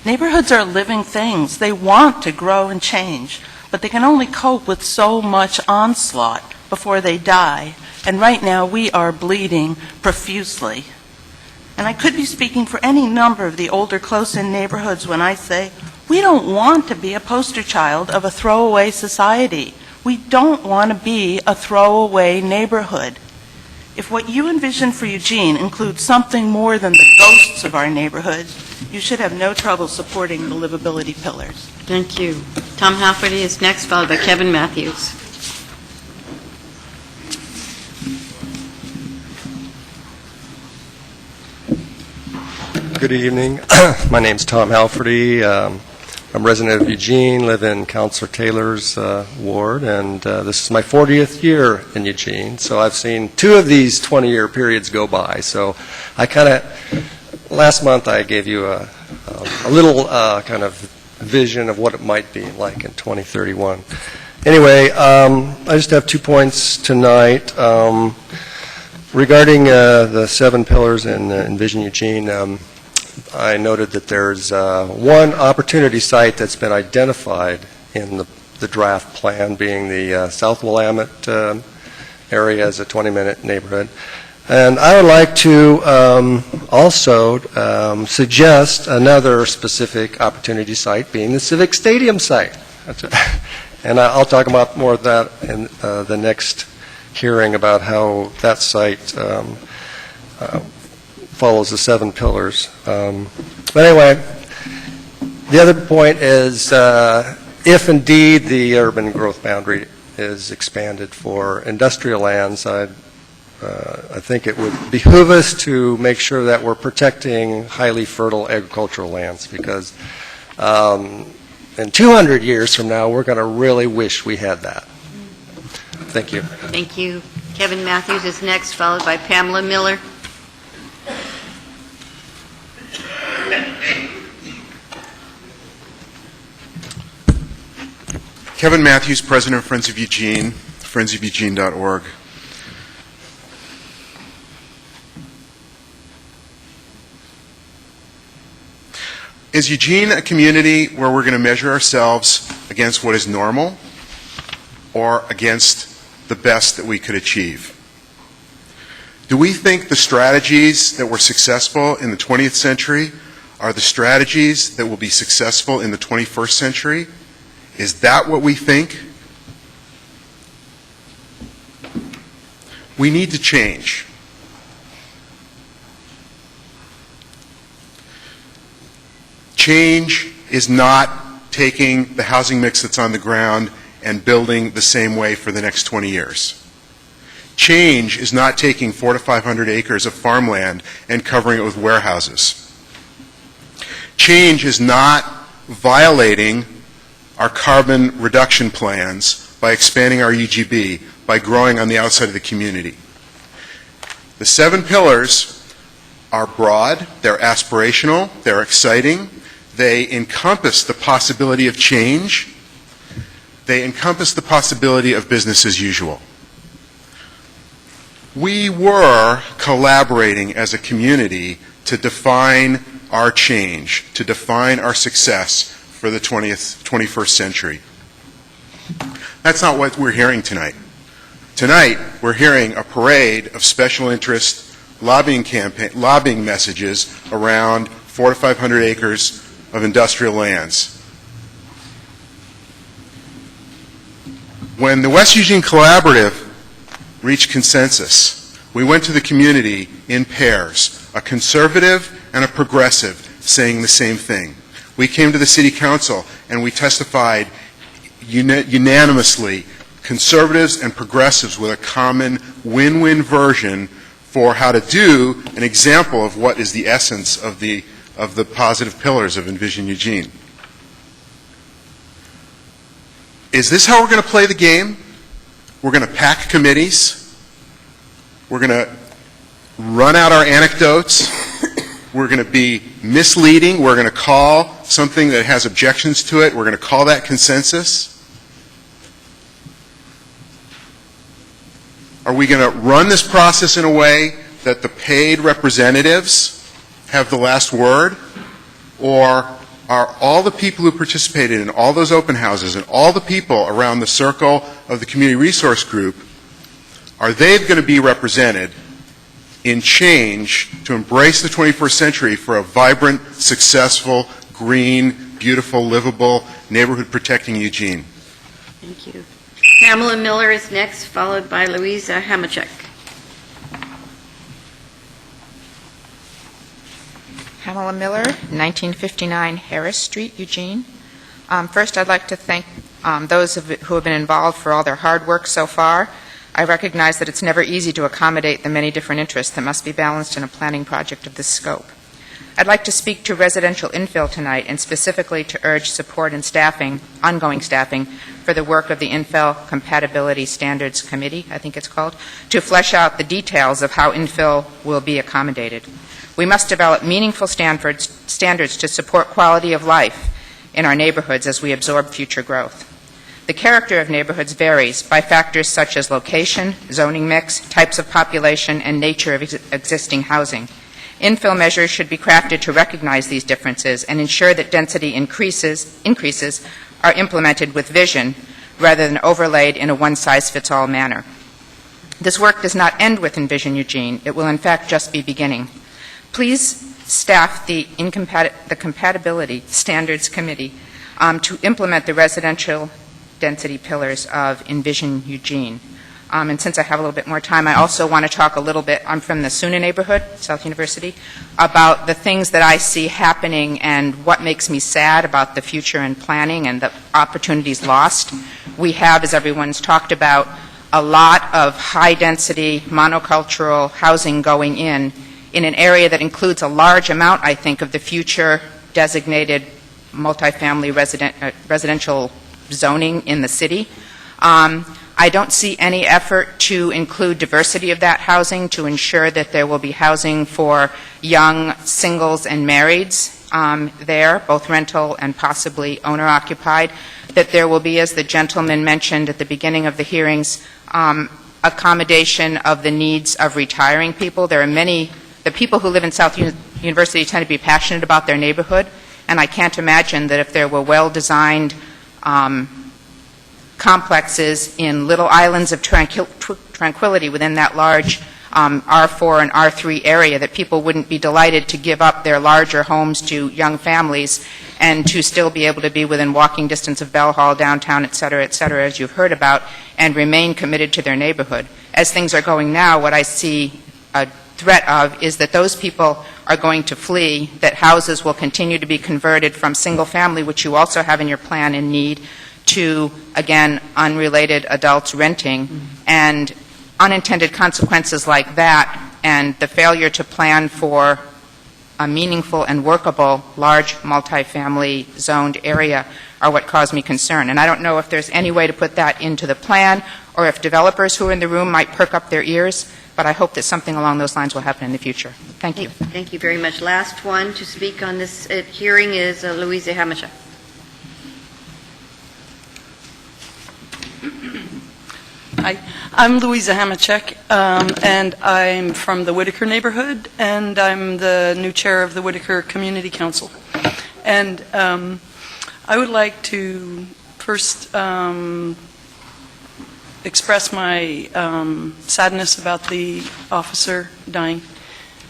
Neighborhoods are living things. They want to grow and change, but they can only cope with so much onslaught before they die. And right now we are bleeding profusely. And I could be speaking for any number of the older close-in neighborhoods when I say we don't want to be a poster child of a throwaway society. We don't want to be a throwaway neighborhood. If what you envision for Eugene includes something more than the ghosts of our neighborhood, you should have no trouble supporting the livability pillars. Thank you. Tom Halferty is next, followed by Kevin Matthews. Good evening. My name's Tom Halferty. I'm a resident of Eugene, live in Councilor Taylor's ward, and this is my 40th year in Eugene. So I've seen 2 of these 20-year periods go by. So I kind of, last month I gave you a little kind of vision of what it might be like in 2031. Anyway, I just have 2 points tonight. Regarding the 7 pillars in Envision Eugene, I noted that there's one opportunity site that's been identified in the draft plan, being the South Willamette area as a 20-minute neighborhood. And I would like to also suggest another specific opportunity site, being the Civic Stadium site. And I'll talk about more of that in the next hearing about how that site follows the 7 pillars. But anyway, the other point is if indeed the urban growth boundary is expanded for industrial lands, I think it would behoove us to make sure that we're protecting highly fertile agricultural lands, because in 200 years from now, we're going to really wish we had that. Thank you. Thank you. Kevin Matthews is next, followed by Pamela Miller. Kevin Matthews, President of Friends of Eugene, friendsofeugene.org. Is Eugene a community where we're going to measure ourselves against what is normal or against the best that we could achieve? Do we think the strategies that were successful in the 20th century are the strategies that will be successful in the 21st century? Is that what we think? We need to change. Change is not taking the housing mix that's on the ground and building the same way for the next 20 years. Change is not taking 400 to 500 acres of farmland and covering it with warehouses. Change is not violating our carbon reduction plans by expanding our UGB, by growing on the outside of the community. The 7 pillars are broad, they're aspirational, they're exciting, they encompass the possibility of change, they encompass the possibility of business as usual. We were collaborating as a community to define our change, to define our success for the 21st century. That's not what we're hearing tonight. Tonight, we're hearing a parade of special interest lobbying messages around 400 to 500 acres of industrial lands. When the West Eugene Collaborative reached consensus, we went to the community in pairs, a conservative and a progressive saying the same thing. We came to the City Council and we testified unanimously, conservatives and progressives with a common win-win version for how to do an example of what is the essence of the positive pillars of Envision Eugene. Is this how we're going to play the game? We're going to pack committees. We're going to run out our anecdotes. We're going to be misleading. We're going to call something that has objections to it. We're going to call that consensus. Are we going to run this process in a way that the paid representatives have the last word? Or are all the people who participated in all those open houses and all the people around the circle of the community resource group, are they going to be represented in change to embrace the 21st century for a vibrant, successful, green, beautiful, livable, neighborhood-protecting Eugene? Thank you. Pamela Miller is next, followed by Louisa Hamachek. Pamela Miller, 1959 Harris Street, Eugene. First, I'd like to thank those who have been involved for all their hard work so far. I recognize that it's never easy to accommodate the many different interests that must be balanced in a planning project of this scope. I'd like to speak to residential infill tonight, and specifically to urge support and staffing, ongoing staffing, for the work of the Infill Compatibility Standards Committee, I think it's called, to flesh out the details of how infill will be accommodated. We must develop meaningful standards to support quality of life in our neighborhoods as we absorb future growth. The character of neighborhoods varies by factors such as location, zoning mix, types of population, and nature of existing housing. Infill measures should be crafted to recognize these differences and ensure that density increases are implemented with vision rather than overlaid in a one-size-fits-all manner. This work does not end with Envision Eugene. It will in fact just be beginning. Please staff the Compatibility Standards Committee to implement the residential density pillars of Envision Eugene. And since I have a little bit more time, I also want to talk a little bit, I'm from the SUNY neighborhood, South University, about the things that I see happening and what makes me sad about the future and planning and the opportunities lost. We have, as everyone's talked about, a lot of high-density monocultural housing going in an area that includes a large amount, I think, of the future designated multifamily residential zoning in the city. I don't see any effort to include diversity of that housing to ensure that there will be housing for young singles and marrieds there, both rental and possibly owner-occupied, that there will be, as the gentleman mentioned at the beginning of the hearings, accommodation of the needs of retiring people. There are many, the people who live in South University tend to be passionate about their neighborhood, and I can't imagine that if there were well-designed complexes in little islands of tranquility within that large R4 and R3 area, that people wouldn't be delighted to give up their larger homes to young families and to still be able to be within walking distance of Bell Hall, downtown, et cetera, as you've heard about, and remain committed to their neighborhood. As things are going now, what I see a threat of is that those people are going to flee, that houses will continue to be converted from single family, which you also have in your plan and need, to, again, unrelated adults renting, and unintended consequences like that, and the failure to plan for a meaningful and workable large multifamily zoned area are what cause me concern. And I don't know if there's any way to put that into the plan, or if developers who are in the room might perk up their ears, but I hope that something along those lines will happen in the future. Thank you. Thank you very much. Last one to speak on this hearing is Louisa Hamachek. Hi, I'm Louisa Hamachek, and I'm from the Whitaker neighborhood, and I'm the new chair of the Whitaker Community Council. And I would like to first express my sadness about the officer dying,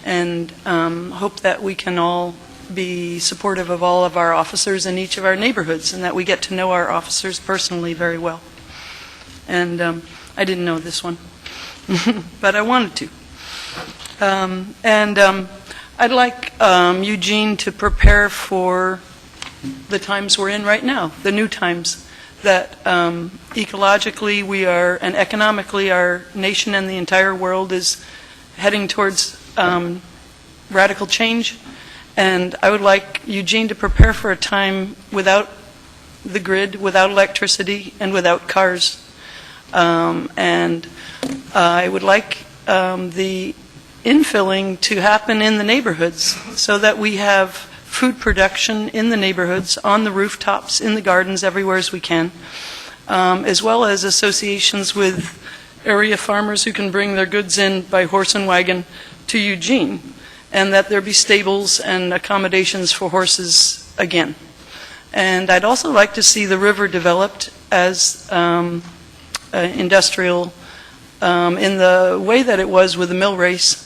and hope that we can all be supportive of all of our officers in each of our neighborhoods, and that we get to know our officers personally very well. And I didn't know this one, but I wanted to. I'd like Eugene to prepare for the times we're in right now, the new times, that ecologically we are, and economically our nation and the entire world is heading towards radical change. And I would like Eugene to prepare for a time without the grid, without electricity, and without cars. And I would like the infilling to happen in the neighborhoods so that we have food production in the neighborhoods, on the rooftops, in the gardens, everywhere as we can, as well as associations with area farmers who can bring their goods in by horse and wagon to Eugene, and that there be stables and accommodations for horses again. And I'd also like to see the river developed as industrial in the way that it was with the mill race.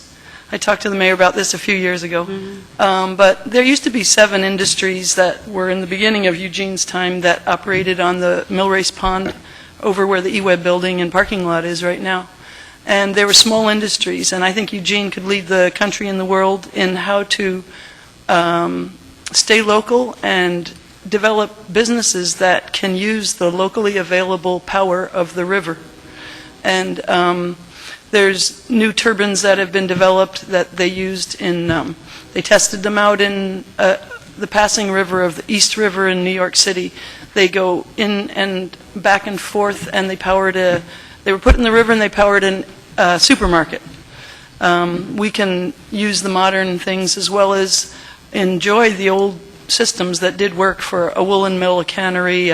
I talked to the mayor about this a few years ago. But there used to be 7 industries that were in the beginning of Eugene's time that operated on the mill race pond over where the eWeb building and parking lot is right now. And they were small industries, and I think Eugene could lead the country and the world in how to stay local and develop businesses that can use the locally available power of the river. And there's new turbines that have been developed that they used in, they tested them out in the passing river of the East River in New York City. They go in and back and forth, and they powered they were put in the river and they powered a supermarket. We can use the modern things as well as enjoy the old systems that did work for a woolen mill, a cannery,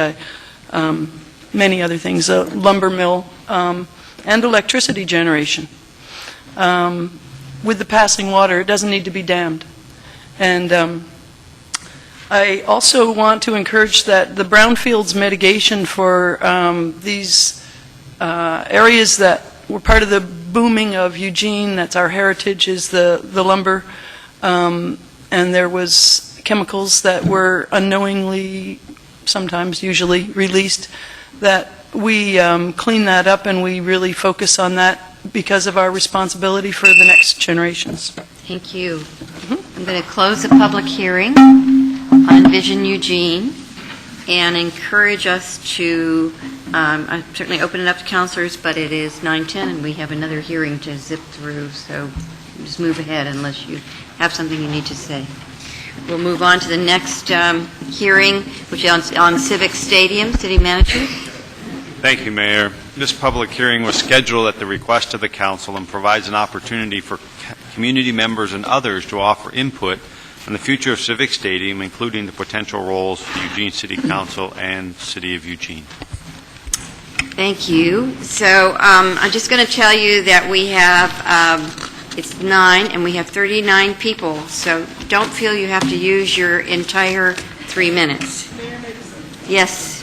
many other things, a lumber mill, and electricity generation. With the passing water, it doesn't need to be dammed. And I also want to encourage that the brownfields mitigation for these areas that were part of the booming of Eugene, that's our heritage, is the lumber, and there was chemicals that were unknowingly, sometimes usually released, that we clean that up and we really focus on that because of our responsibility for the next generations. Thank you. I'm going to close the public hearing on Envision Eugene and encourage us to, I certainly open it up to councilors, but it is 9:10 and we have another hearing to zip through, so just move ahead unless you have something you need to say. We'll move on to the next hearing, which is on Civic Stadium. City Manager. Thank you, Mayor. This public hearing was scheduled at the request of the council and provides an opportunity for community members and others to offer input on the future of Civic Stadium, including the potential roles of the Eugene City Council and City of Eugene. Thank you. So I'm just going to tell you that we have, it's 9 and we have 39 people, so don't feel you have to use your entire 3 minutes. Yes.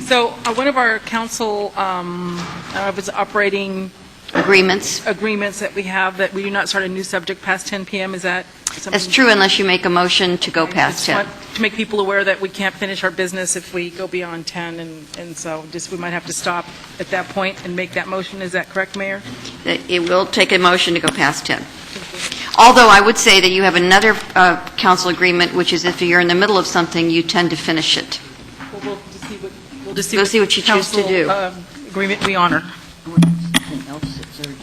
So one of our council was operating agreements that we have, that we do not start a new subject past 10 p.m. Is that something? That's true unless you make a motion to go past 10. To make people aware that we can't finish our business if we go beyond 10, and so just we might have to stop at that point and make that motion. Is that correct, Mayor? It will take a motion to go past 10. Although I would say that you have another council agreement, which is if you're in the middle of something, you tend to finish it. We'll just see what you choose to do. Agreement we honor.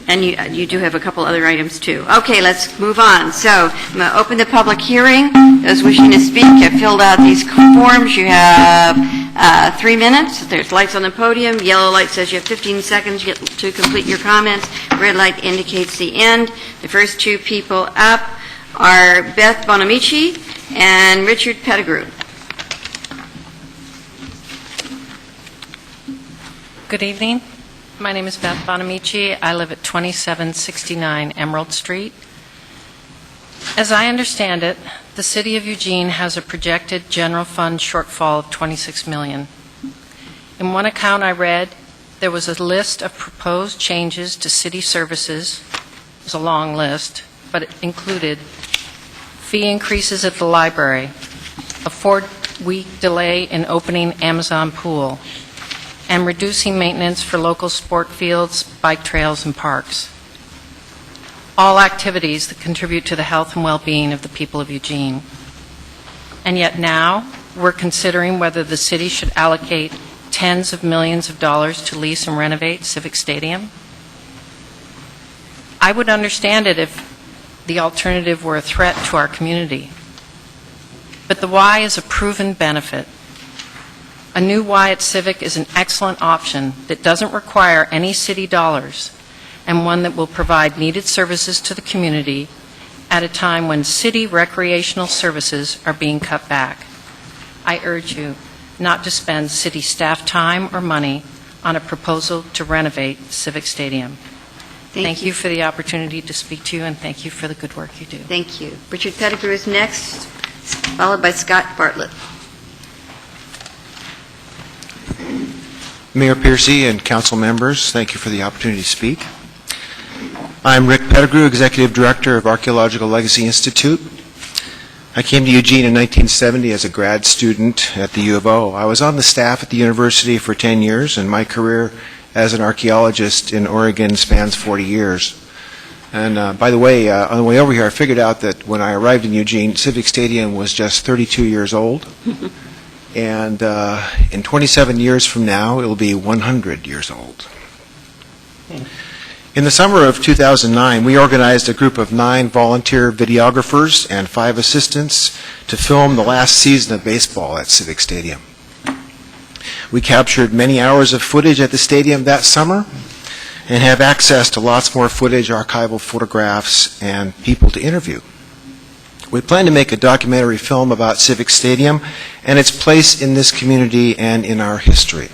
And you do have a couple other items, too. Okay, let's move on. So I'm going to open the public hearing. Those wishing to speak have filled out these forms. You have 3 minutes. There's lights on the podium. Yellow light says you have 15 seconds to complete your comments. Red light indicates the end. The first 2 people up are Beth Bonamici and Richard Pettigrew. Good evening. My name is Beth Bonamici. I live at 2769 Emerald Street. As I understand it, the City of Eugene has a projected general fund shortfall of $26 million. In one account I read, there was a list of proposed changes to city services. It was a long list, but it included fee increases at the library, a 4-week delay in opening Amazon Pool, and reducing maintenance for local sport fields, bike trails, and parks. All activities that contribute to the health and well-being of the people of Eugene. And yet now, we're considering whether the city should allocate tens of millions of dollars to lease and renovate Civic Stadium. I would understand it if the alternative were a threat to our community. But the Y is a proven benefit. A new Y at Civic is an excellent option that doesn't require any city dollars, and one that will provide needed services to the community at a time when city recreational services are being cut back. I urge you not to spend city staff time or money on a proposal to renovate Civic Stadium. Thank you for the opportunity to speak to you, and thank you for the good work you do. Thank you. Richard Pettigrew is next, followed by Scott Bartlett. Mayor Piercy and council members, thank you for the opportunity to speak. I'm Rick Pettigrew, Executive Director of Archaeological Legacy Institute. I came to Eugene in 1970 as a grad student at the U of O. I was on the staff at the university for 10 years, and my career as an archaeologist in Oregon spans 40 years. And by the way, on the way over here, I figured out that when I arrived in Eugene, Civic Stadium was just 32 years old. And in 27 years from now, it will be 100 years old. In the summer of 2009, we organized a group of 9 volunteer videographers and 5 assistants to film the last season of baseball at Civic Stadium. We captured many hours of footage at the stadium that summer and have access to lots more footage, archival photographs, and people to interview. We plan to make a documentary film about Civic Stadium and its place in this community and in our history.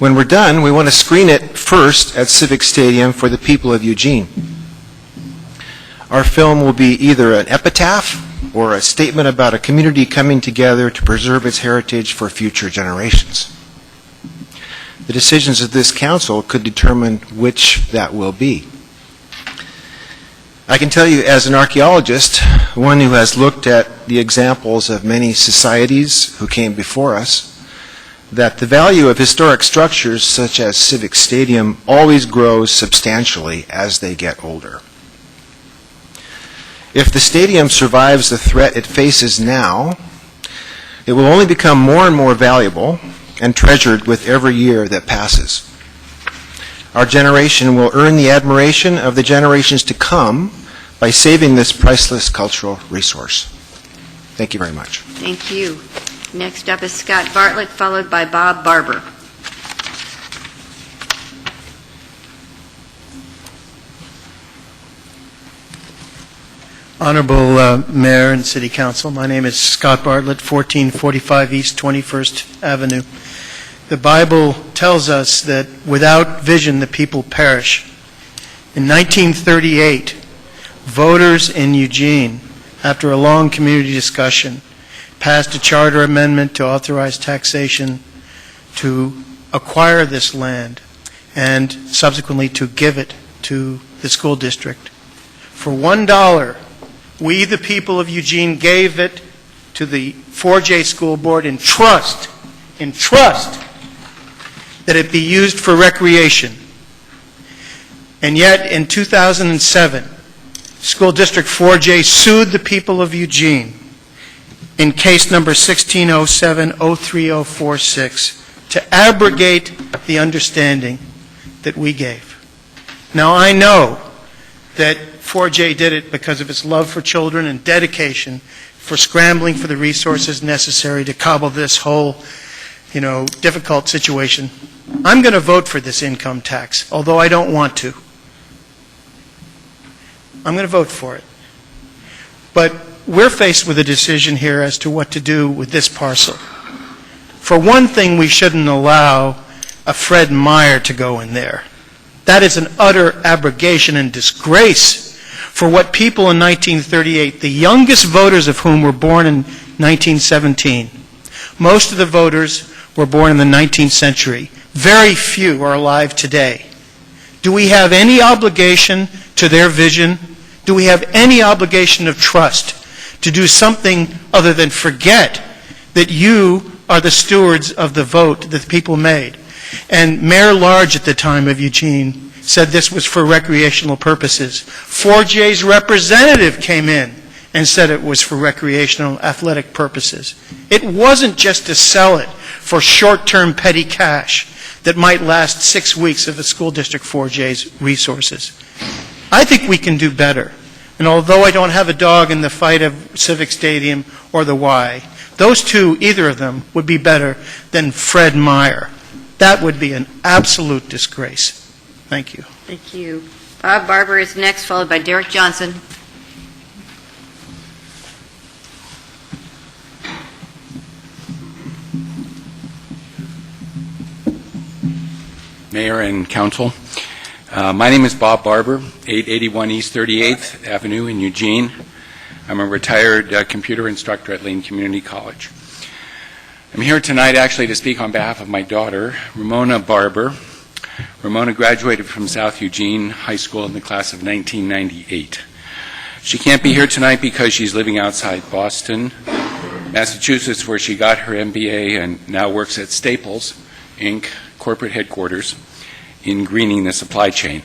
When we're done, we want to screen it first at Civic Stadium for the people of Eugene. Our film will be either an epitaph or a statement about a community coming together to preserve its heritage for future generations. The decisions of this council could determine which that will be. I can tell you, as an archaeologist, one who has looked at the examples of many societies who came before us, that the value of historic structures such as Civic Stadium always grows substantially as they get older. If the stadium survives the threat it faces now, it will only become more and more valuable and treasured with every year that passes. Our generation will earn the admiration of the generations to come by saving this priceless cultural resource. Thank you very much. Thank you. Next up is Scott Bartlett, followed by Bob Barber. Honorable Mayor and City Council, my name is Scott Bartlett, 1445 East 21st Avenue. The Bible tells us that without vision the people perish. In 1938, voters in Eugene, after a long community discussion, passed a charter amendment to authorize taxation to acquire this land and subsequently to give it to the school district. For $1, we, the people of Eugene, gave it to the 4J School Board in trust that it be used for recreation. And yet, in 2007, School District 4J sued the people of Eugene in case number 1607-03046 to abrogate the understanding that we gave. Now, I know that 4J did it because of its love for children and dedication for scrambling for the resources necessary to cobble this whole, difficult situation. I'm going to vote for this income tax, although I don't want to. I'm going to vote for it. But we're faced with a decision here as to what to do with this parcel. For one thing, we shouldn't allow a Fred Meyer to go in there. That is an utter abrogation and disgrace for what people in 1938, the youngest voters of whom were born in 1917, most of the voters were born in the 19th century. Very few are alive today. Do we have any obligation to their vision? Do we have any obligation of trust to do something other than forget that you are the stewards of the vote that the people made? And Mayor Large at the time of Eugene said this was for recreational purposes. 4J's representative came in and said it was for recreational athletic purposes. It wasn't just to sell it for short-term petty cash that might last 6 weeks of the school district 4J's resources. I think we can do better. And although I don't have a dog in the fight of Civic Stadium or the Y, those two, either of them, would be better than Fred Meyer. That would be an absolute disgrace. Thank you. Thank you. Bob Barber is next, followed by Derek Johnson. Mayor and Council, my name is Bob Barber, 881 East 38th Avenue in Eugene. I'm a retired computer instructor at Lane Community College. I'm here tonight actually to speak on behalf of my daughter, Ramona Barber. Ramona graduated from South Eugene High School in the class of 1998. She can't be here tonight because she's living outside Boston, Massachusetts, where she got her MBA and now works at Staples, Inc., corporate headquarters in greening the supply chain.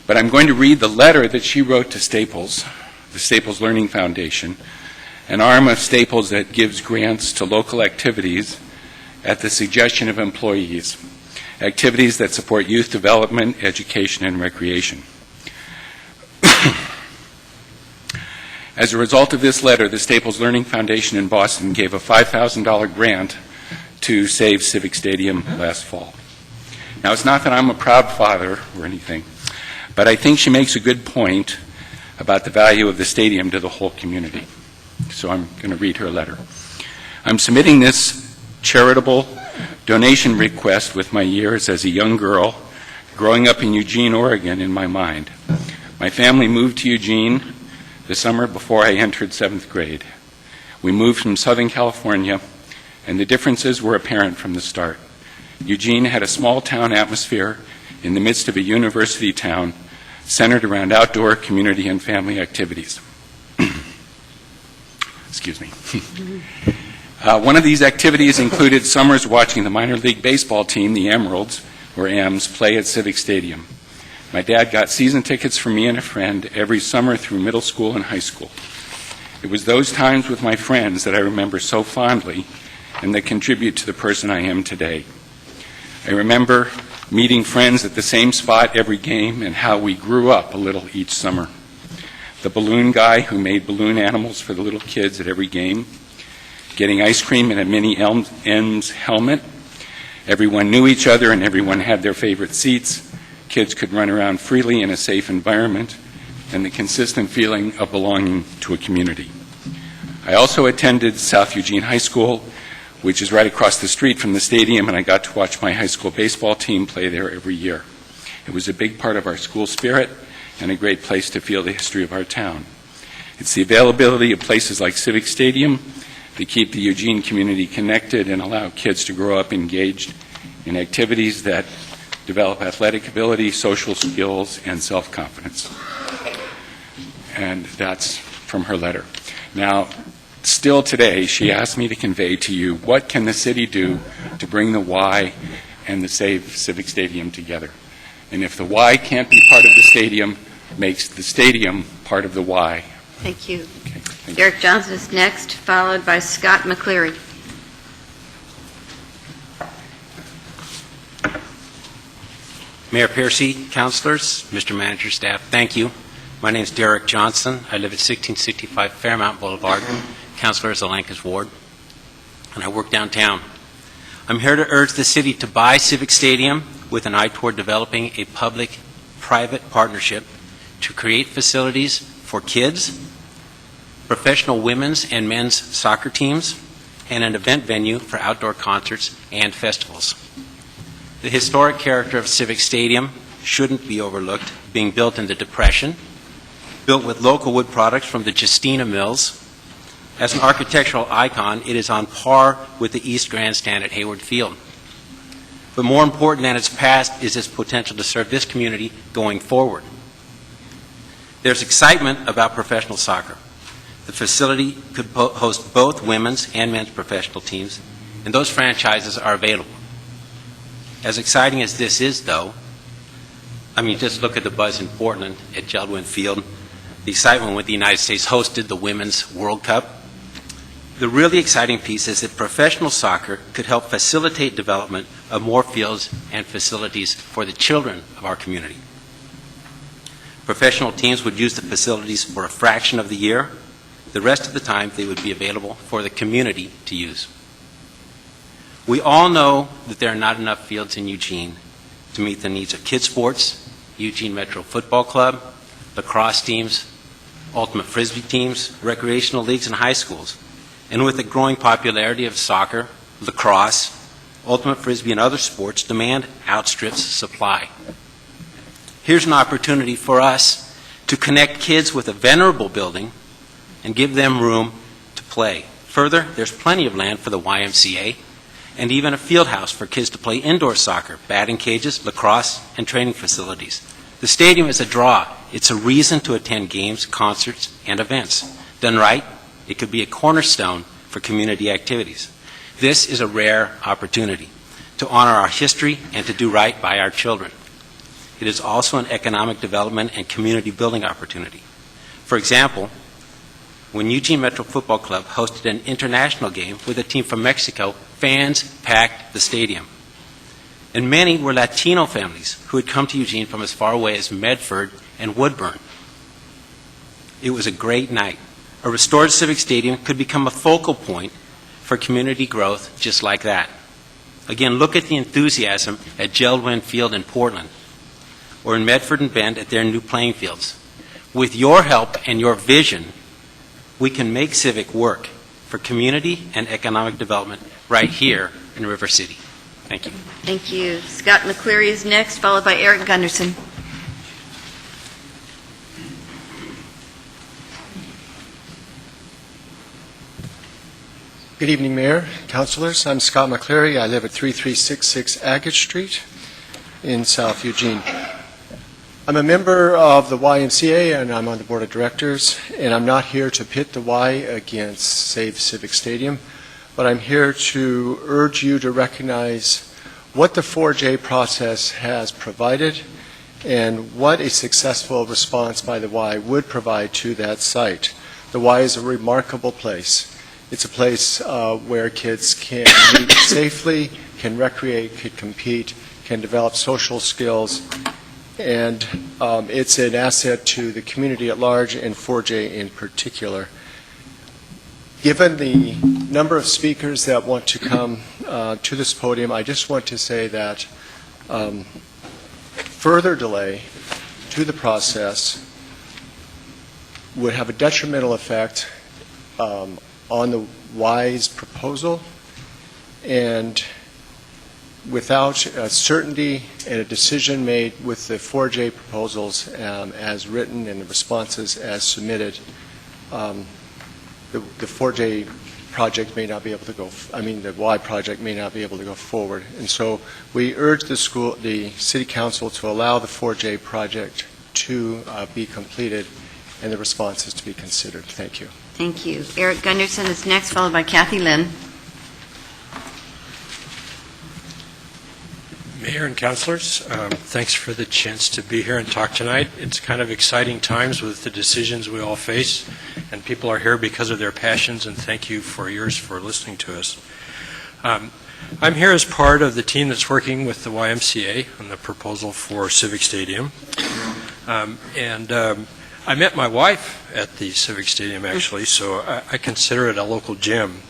But I'm going to read the letter that she wrote to Staples, the Staples Learning Foundation, an arm of Staples that gives grants to local activities at the suggestion of employees, activities that support youth development, education, and recreation. As a result of this letter, the Staples Learning Foundation in Boston gave a $5,000 grant to save Civic Stadium last fall. Now, it's not that I'm a proud father or anything, but I think she makes a good point about the value of the stadium to the whole community. So I'm going to read her letter. I'm submitting this charitable donation request with my years as a young girl growing up in Eugene, Oregon in my mind. My family moved to Eugene the summer before I entered 7th grade. We moved from Southern California, and the differences were apparent from the start. Eugene had a small town atmosphere in the midst of a university town centered around outdoor community and family activities. Excuse me. One of these activities included summers watching the minor league baseball team, the Emeralds, or Ems, play at Civic Stadium. My dad got season tickets for me and a friend every summer through middle school and high school. It was those times with my friends that I remember so fondly and that contribute to the person I am today. I remember meeting friends at the same spot every game and how we grew up a little each summer. The balloon guy who made balloon animals for the little kids at every game, getting ice cream in a mini Ems helmet. Everyone knew each other and everyone had their favorite seats. Kids could run around freely in a safe environment, and the consistent feeling of belonging to a community. I also attended South Eugene High School, which is right across the street from the stadium, and I got to watch my high school baseball team play there every year. It was a big part of our school spirit and a great place to feel the history of our town. It's the availability of places like Civic Stadium that keep the Eugene community connected and allow kids to grow up engaged in activities that develop athletic ability, social skills, and self-confidence. And that's from her letter. Now, still today, she asked me to convey to you, what can the city do to bring the Y and the Save Civic Stadium together? And if the Y can't be part of the stadium, makes the stadium part of the Y. Thank you. Okay, thank Derek Johnson is next, followed by Scott McCleary. Mayor Piercy, councilors, Mr. Manager, staff, thank you. My name is Derek Johnson. I live at 1665 Fairmount Boulevard. Councilor is Zelenka's ward, and I work downtown. I'm here to urge the city to buy Civic Stadium with an eye toward developing a public-private partnership to create facilities for kids, professional women's and men's soccer teams, and an event venue for outdoor concerts and festivals. The historic character of Civic Stadium shouldn't be overlooked, being built in the Depression, built with local wood products from the Justina Mills. As an architectural icon, it is on par with the East Grandstand at Hayward Field. But more important than its past is its potential to serve this community going forward. There's excitement about professional soccer. The facility could host both women's and men's professional teams, and those franchises are available. As exciting as this is, though, just look at the buzz in Portland at Jeld-Wen Field, the excitement when the United States hosted the Women's World Cup. The really exciting piece is that professional soccer could help facilitate development of more fields and facilities for the children of our community. Professional teams would use the facilities for a fraction of the year. The rest of the time, they would be available for the community to use. We all know that there are not enough fields in Eugene to meet the needs of kids' sports, Eugene Metro Football Club, lacrosse teams, ultimate frisbee teams, recreational leagues, and high schools. And with the growing popularity of soccer, lacrosse, ultimate frisbee, and other sports, demand outstrips supply. Here's an opportunity for us to connect kids with a venerable building and give them room to play. Further, there's plenty of land for the YMCA and even a field house for kids to play indoor soccer, batting cages, lacrosse, and training facilities. The stadium is a draw. It's a reason to attend games, concerts, and events. Done right, it could be a cornerstone for community activities. This is a rare opportunity to honor our history and to do right by our children. It is also an economic development and community building opportunity. For example, when Eugene Metro Football Club hosted an international game with a team from Mexico, fans packed the stadium. And many were Latino families who had come to Eugene from as far away as Medford and Woodburn. It was a great night. A restored Civic Stadium could become a focal point for community growth just like that. Again, look at the enthusiasm at Jeld-Wen Field in Portland or in Medford and Bend at their new playing fields. With your help and your vision, we can make Civic work for community and economic development right here in River City. Thank you. Thank you. Scott McCleary is next, followed by Eric Gunderson. Good evening, Mayor, Councilors. I'm Scott McCleary. I live at 3366 Agate Street in South Eugene. I'm a member of the YMCA, and I'm on the Board of Directors, and I'm not here to pit the Y against Save Civic Stadium, but I'm here to urge you to recognize what the 4J process has provided and what a successful response by the Y would provide to that site. The Y is a remarkable place. It's a place where kids can meet safely, can recreate, can compete, can develop social skills, and it's an asset to the community at large and 4J in particular. Given the number of speakers that want to come to this podium, I just want to say that further delay to the process would have a detrimental effect on the Y's proposal, and without certainty and a decision made with the 4J proposals as written and the responses as submitted, the 4J project may not be able to go, the Y project may not be able to go forward. And so we urge the City Council to allow the 4J project to be completed and the responses to be considered. Thank you. Thank you. Eric Gunderson is next, followed by Kathy Lynn. Mayor and councilors, thanks for the chance to be here and talk tonight. It's kind of exciting times with the decisions we all face, and people are here because of their passions, and thank you for yours for listening to us. I'm here as part of the team that's working with the YMCA on the proposal for Civic Stadium. I met my wife at the Civic Stadium, actually, so I consider it a local gym.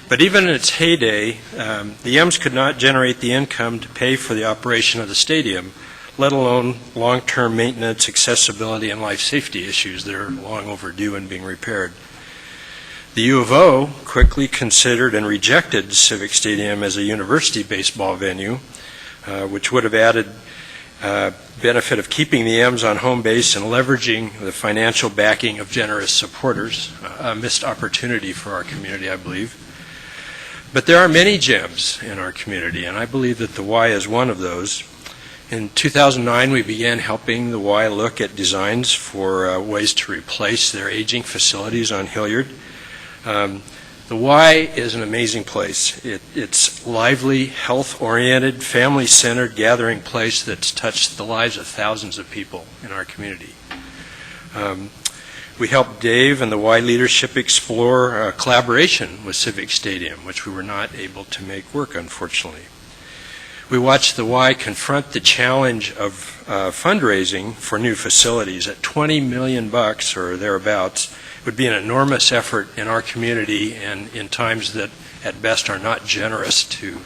But even in its heyday, the M's could not generate the income to pay for the operation of the stadium, let alone long-term maintenance, accessibility, and life safety issues that are long overdue in being repaired. The U of O quickly considered and rejected Civic Stadium as a university baseball venue, which would have added benefit of keeping the M's on home base and leveraging the financial backing of generous supporters, a missed opportunity for our community, I believe. But there are many gems in our community, and I believe that the Y is one of those. In 2009, we began helping the Y look at designs for ways to replace their aging facilities on Hilliard. The Y is an amazing place. It's lively, health-oriented, family-centered gathering place that's touched the lives of thousands of people in our community. We helped Dave and the Y leadership explore collaboration with Civic Stadium, which we were not able to make work, unfortunately. We watched the Y confront the challenge of fundraising for new facilities at $20 million or thereabouts. It would be an enormous effort in our community and in times that at best are not generous to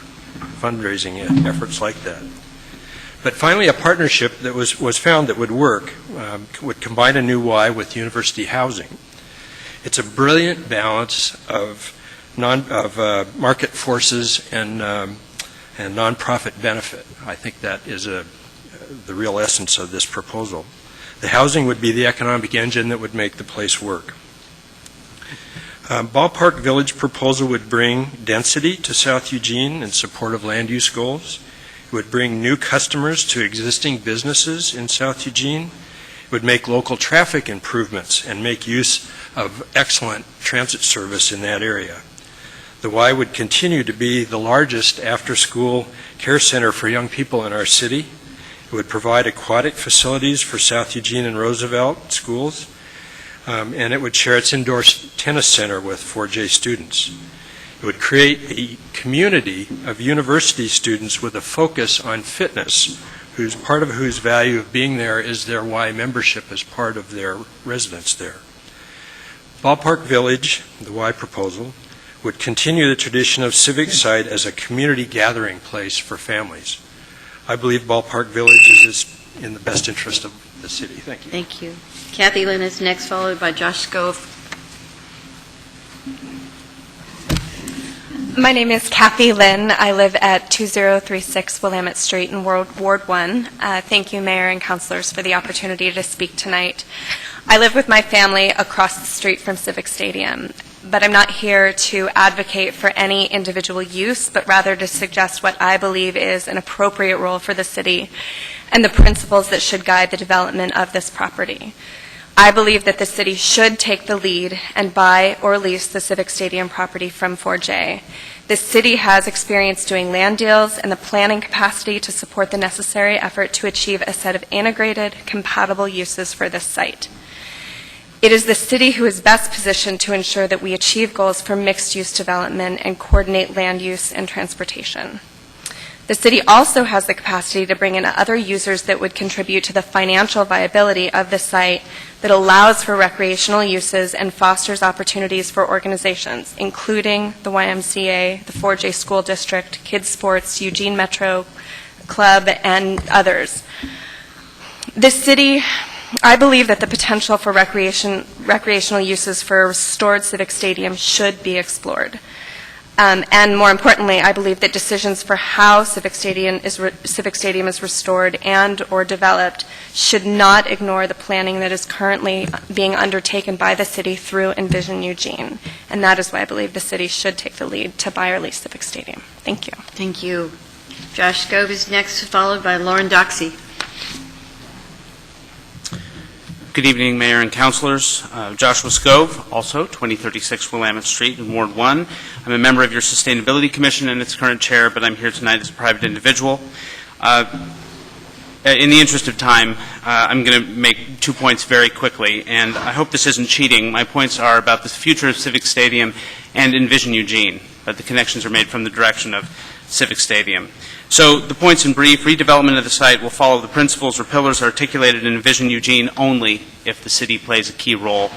fundraising efforts like that. But finally, a partnership that was found that would work would combine a new Y with university housing. It's a brilliant balance of market forces and nonprofit benefit. I think that is the real essence of this proposal. The housing would be the economic engine that would make the place work. Ballpark Village proposal would bring density to South Eugene in support of land use goals. It would bring new customers to existing businesses in South Eugene. It would make local traffic improvements and make use of excellent transit service in that area. The Y would continue to be the largest after-school care center for young people in our city. It would provide aquatic facilities for South Eugene and Roosevelt schools, and it would share its indoor tennis center with 4J students. It would create a community of university students with a focus on fitness, part of whose value of being there is their Y membership as part of their residence there. Ballpark Village, the Y proposal, would continue the tradition of Civic Site as a community gathering place for families. I believe Ballpark Village is in the best interest of the city. Thank you. Thank you. Kathy Lynn is next, followed by Josh Scove. My name is Kathy Lynn. I live at 2036 Willamette Street in Ward 1. Thank you, Mayor and councilors, for the opportunity to speak tonight. I live with my family across the street from Civic Stadium, but I'm not here to advocate for any individual use, but rather to suggest what I believe is an appropriate role for the city and the principles that should guide the development of this property. I believe that the city should take the lead and buy or lease the Civic Stadium property from 4J. The city has experience doing land deals and the planning capacity to support the necessary effort to achieve a set of integrated, compatible uses for this site. It is the city who is best positioned to ensure that we achieve goals for mixed-use development and coordinate land use and transportation. The city also has the capacity to bring in other users that would contribute to the financial viability of the site that allows for recreational uses and fosters opportunities for organizations, including the YMCA, the 4J School District, Kids Sports, Eugene Metro Club, and others. The city, I believe that the potential for recreational uses for a restored Civic Stadium should be explored. And more importantly, I believe that decisions for how Civic Stadium is restored and or developed should not ignore the planning that is currently being undertaken by the city through Envision Eugene. And that is why I believe the city should take the lead to buy or lease Civic Stadium. Thank you. Thank you. Josh Scove is next, followed by Lauren Doxey. Good evening, Mayor and Councilors. Joshua Scove, also 2036 Willamette Street in Ward 1. I'm a member of your Sustainability Commission and its current chair, but I'm here tonight as a private individual. In the interest of time, I'm going to make 2 points very quickly, and I hope this isn't cheating. My points are about the future of Civic Stadium and Envision Eugene, but the connections are made from the direction of Civic Stadium. So the points in brief: redevelopment of the site will follow the principles or pillars articulated in Envision Eugene only if the city plays a key role.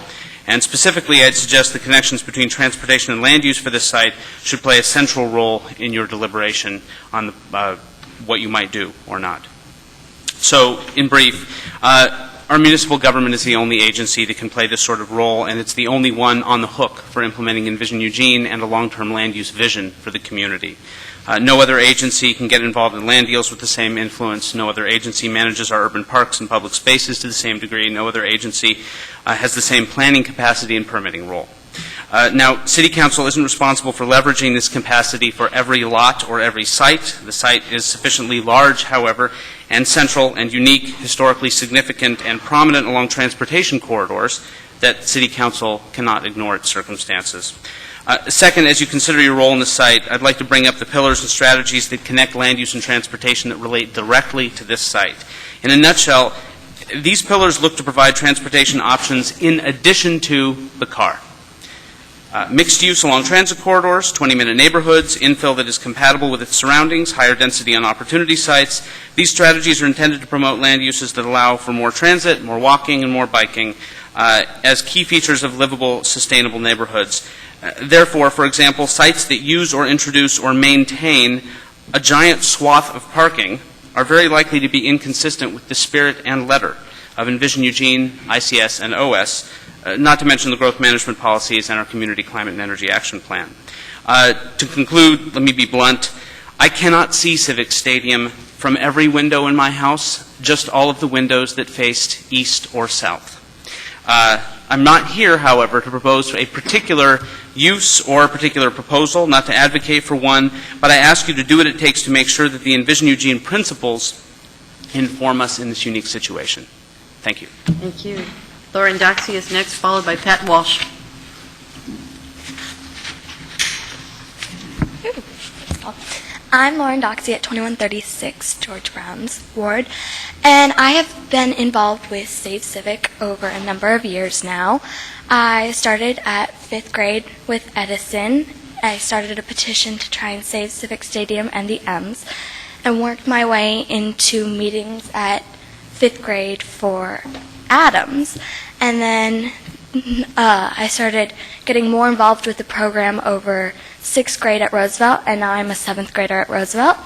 And specifically, I'd suggest the connections between transportation and land use for this site should play a central role in your deliberation on what you might do or not. So, in brief, our municipal government is the only agency that can play this sort of role, and it's the only one on the hook for implementing Envision Eugene and a long-term land use vision for the community. No other agency can get involved in land deals with the same influence. No other agency manages our urban parks and public spaces to the same degree. No other agency has the same planning capacity and permitting role. Now, City Council isn't responsible for leveraging this capacity for every lot or every site. The site is sufficiently large, however, and central and unique, historically significant, and prominent along transportation corridors that City Council cannot ignore its circumstances. Second, as you consider your role in the site, I'd like to bring up the pillars and strategies that connect land use and transportation that relate directly to this site. In a nutshell, these pillars look to provide transportation options in addition to the car. Mixed use along transit corridors, 20-minute neighborhoods, infill that is compatible with its surroundings, higher density on opportunity sites. These strategies are intended to promote land uses that allow for more transit, more walking, and more biking as key features of livable, sustainable neighborhoods. Therefore, for example, sites that use or introduce or maintain a giant swath of parking are very likely to be inconsistent with the spirit and letter of Envision Eugene, ICS, and OS, not to mention the growth management policies and our Community Climate and Energy Action Plan. To conclude, let me be blunt. I cannot see Civic Stadium from every window in my house, just all of the windows that faced east or south. I'm not here, however, to propose a particular use or a particular proposal, not to advocate for one, but I ask you to do what it takes to make sure that the Envision Eugene principles inform us in this unique situation. Thank you. Thank you. Lauren Doxey is next, followed by Pat Walsh. I'm Lauren Doxey at 2136 George Brown's Ward, and I have been involved with Save Civic over a number of years now. I started at 5th grade with Edison. I started a petition to try and save Civic Stadium and the M's, and worked my way into meetings at 5th grade for Adams. And then I started getting more involved with the program over 6th grade at Roosevelt, and now I'm a 7th grader at Roosevelt.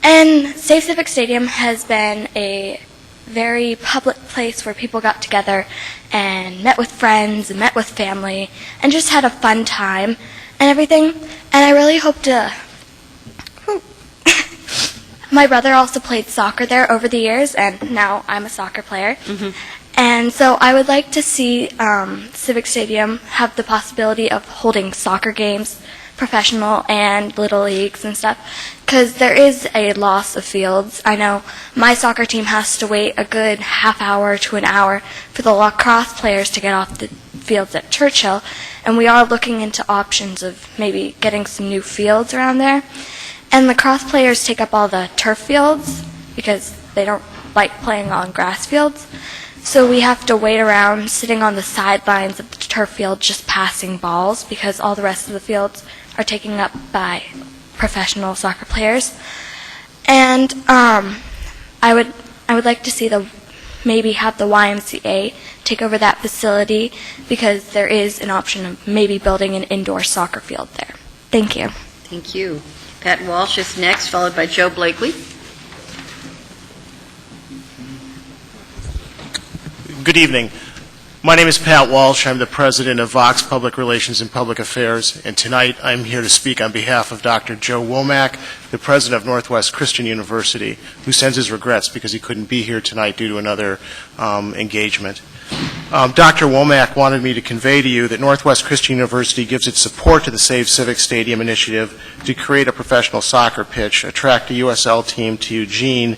And Save Civic Stadium has been a very public place where people got together and met with friends and met with family and just had a fun time. and everything. And I really hope to. My brother also played soccer there over the years, and now I'm a soccer player. And so I would like to see Civic Stadium have the possibility of holding soccer games, professional and little leagues and stuff, because there is a loss of fields. I know my soccer team has to wait a good half hour to an hour for the lacrosse players to get off the fields at Churchill, and we are looking into options of maybe getting some new fields around there. And lacrosse players take up all the turf fields because they don't like playing on grass fields. So we have to wait around sitting on the sidelines of the turf field just passing balls because all the rest of the fields are taken up by professional soccer players. And I would like to see maybe have the YMCA take over that facility because there is an option of maybe building an indoor soccer field there. Thank you. Thank you. Pat Walsh is next, followed by Joe Blakely. Good evening. My name is Pat Walsh. I'm the president of Vox Public Relations and Public Affairs, and tonight I'm here to speak on behalf of Dr. Joe Womack, the president of Northwest Christian University, who sends his regrets because he couldn't be here tonight due to another engagement. Dr. Womack wanted me to convey to you that Northwest Christian University gives its support to the Save Civic Stadium initiative to create a professional soccer pitch, attract a USL team to Eugene,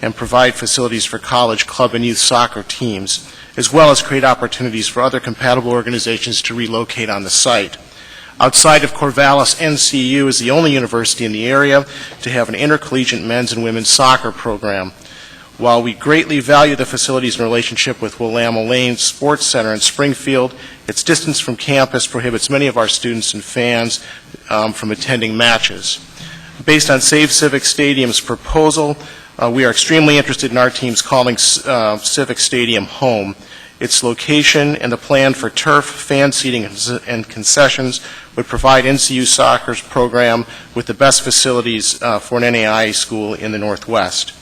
and provide facilities for college, club, and youth soccer teams, as well as create opportunities for other compatible organizations to relocate on the site. Outside of Corvallis, NCU is the only university in the area to have an intercollegiate men's and women's soccer program. While we greatly value the facilities in relationship with Willamette Lane Sports Center in Springfield, its distance from campus prohibits many of our students and fans from attending matches. Based on Save Civic Stadium's proposal, we are extremely interested in our teams calling Civic Stadium home. Its location and the plan for turf, fan seating, and concessions would provide NCU soccer's program with the best facilities for an NAIA school in the Northwest.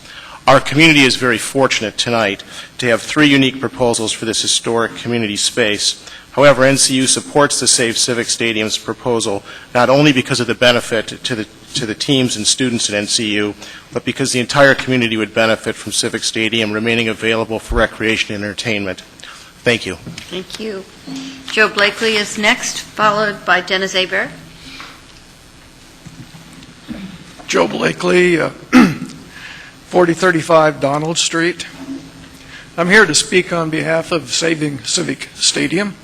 Our community is very fortunate tonight to have three unique proposals for this historic community space. However, NCU supports the Save Civic Stadium's proposal not only because of the benefit to the teams and students at NCU, but because the entire community would benefit from Civic Stadium remaining available for recreation and entertainment. Thank you. Thank you. Joe Blakely is next, followed by Dennis Aber. Joe Blakely, 4035 Donald Street. I'm here to speak on behalf of Saving Civic Stadium.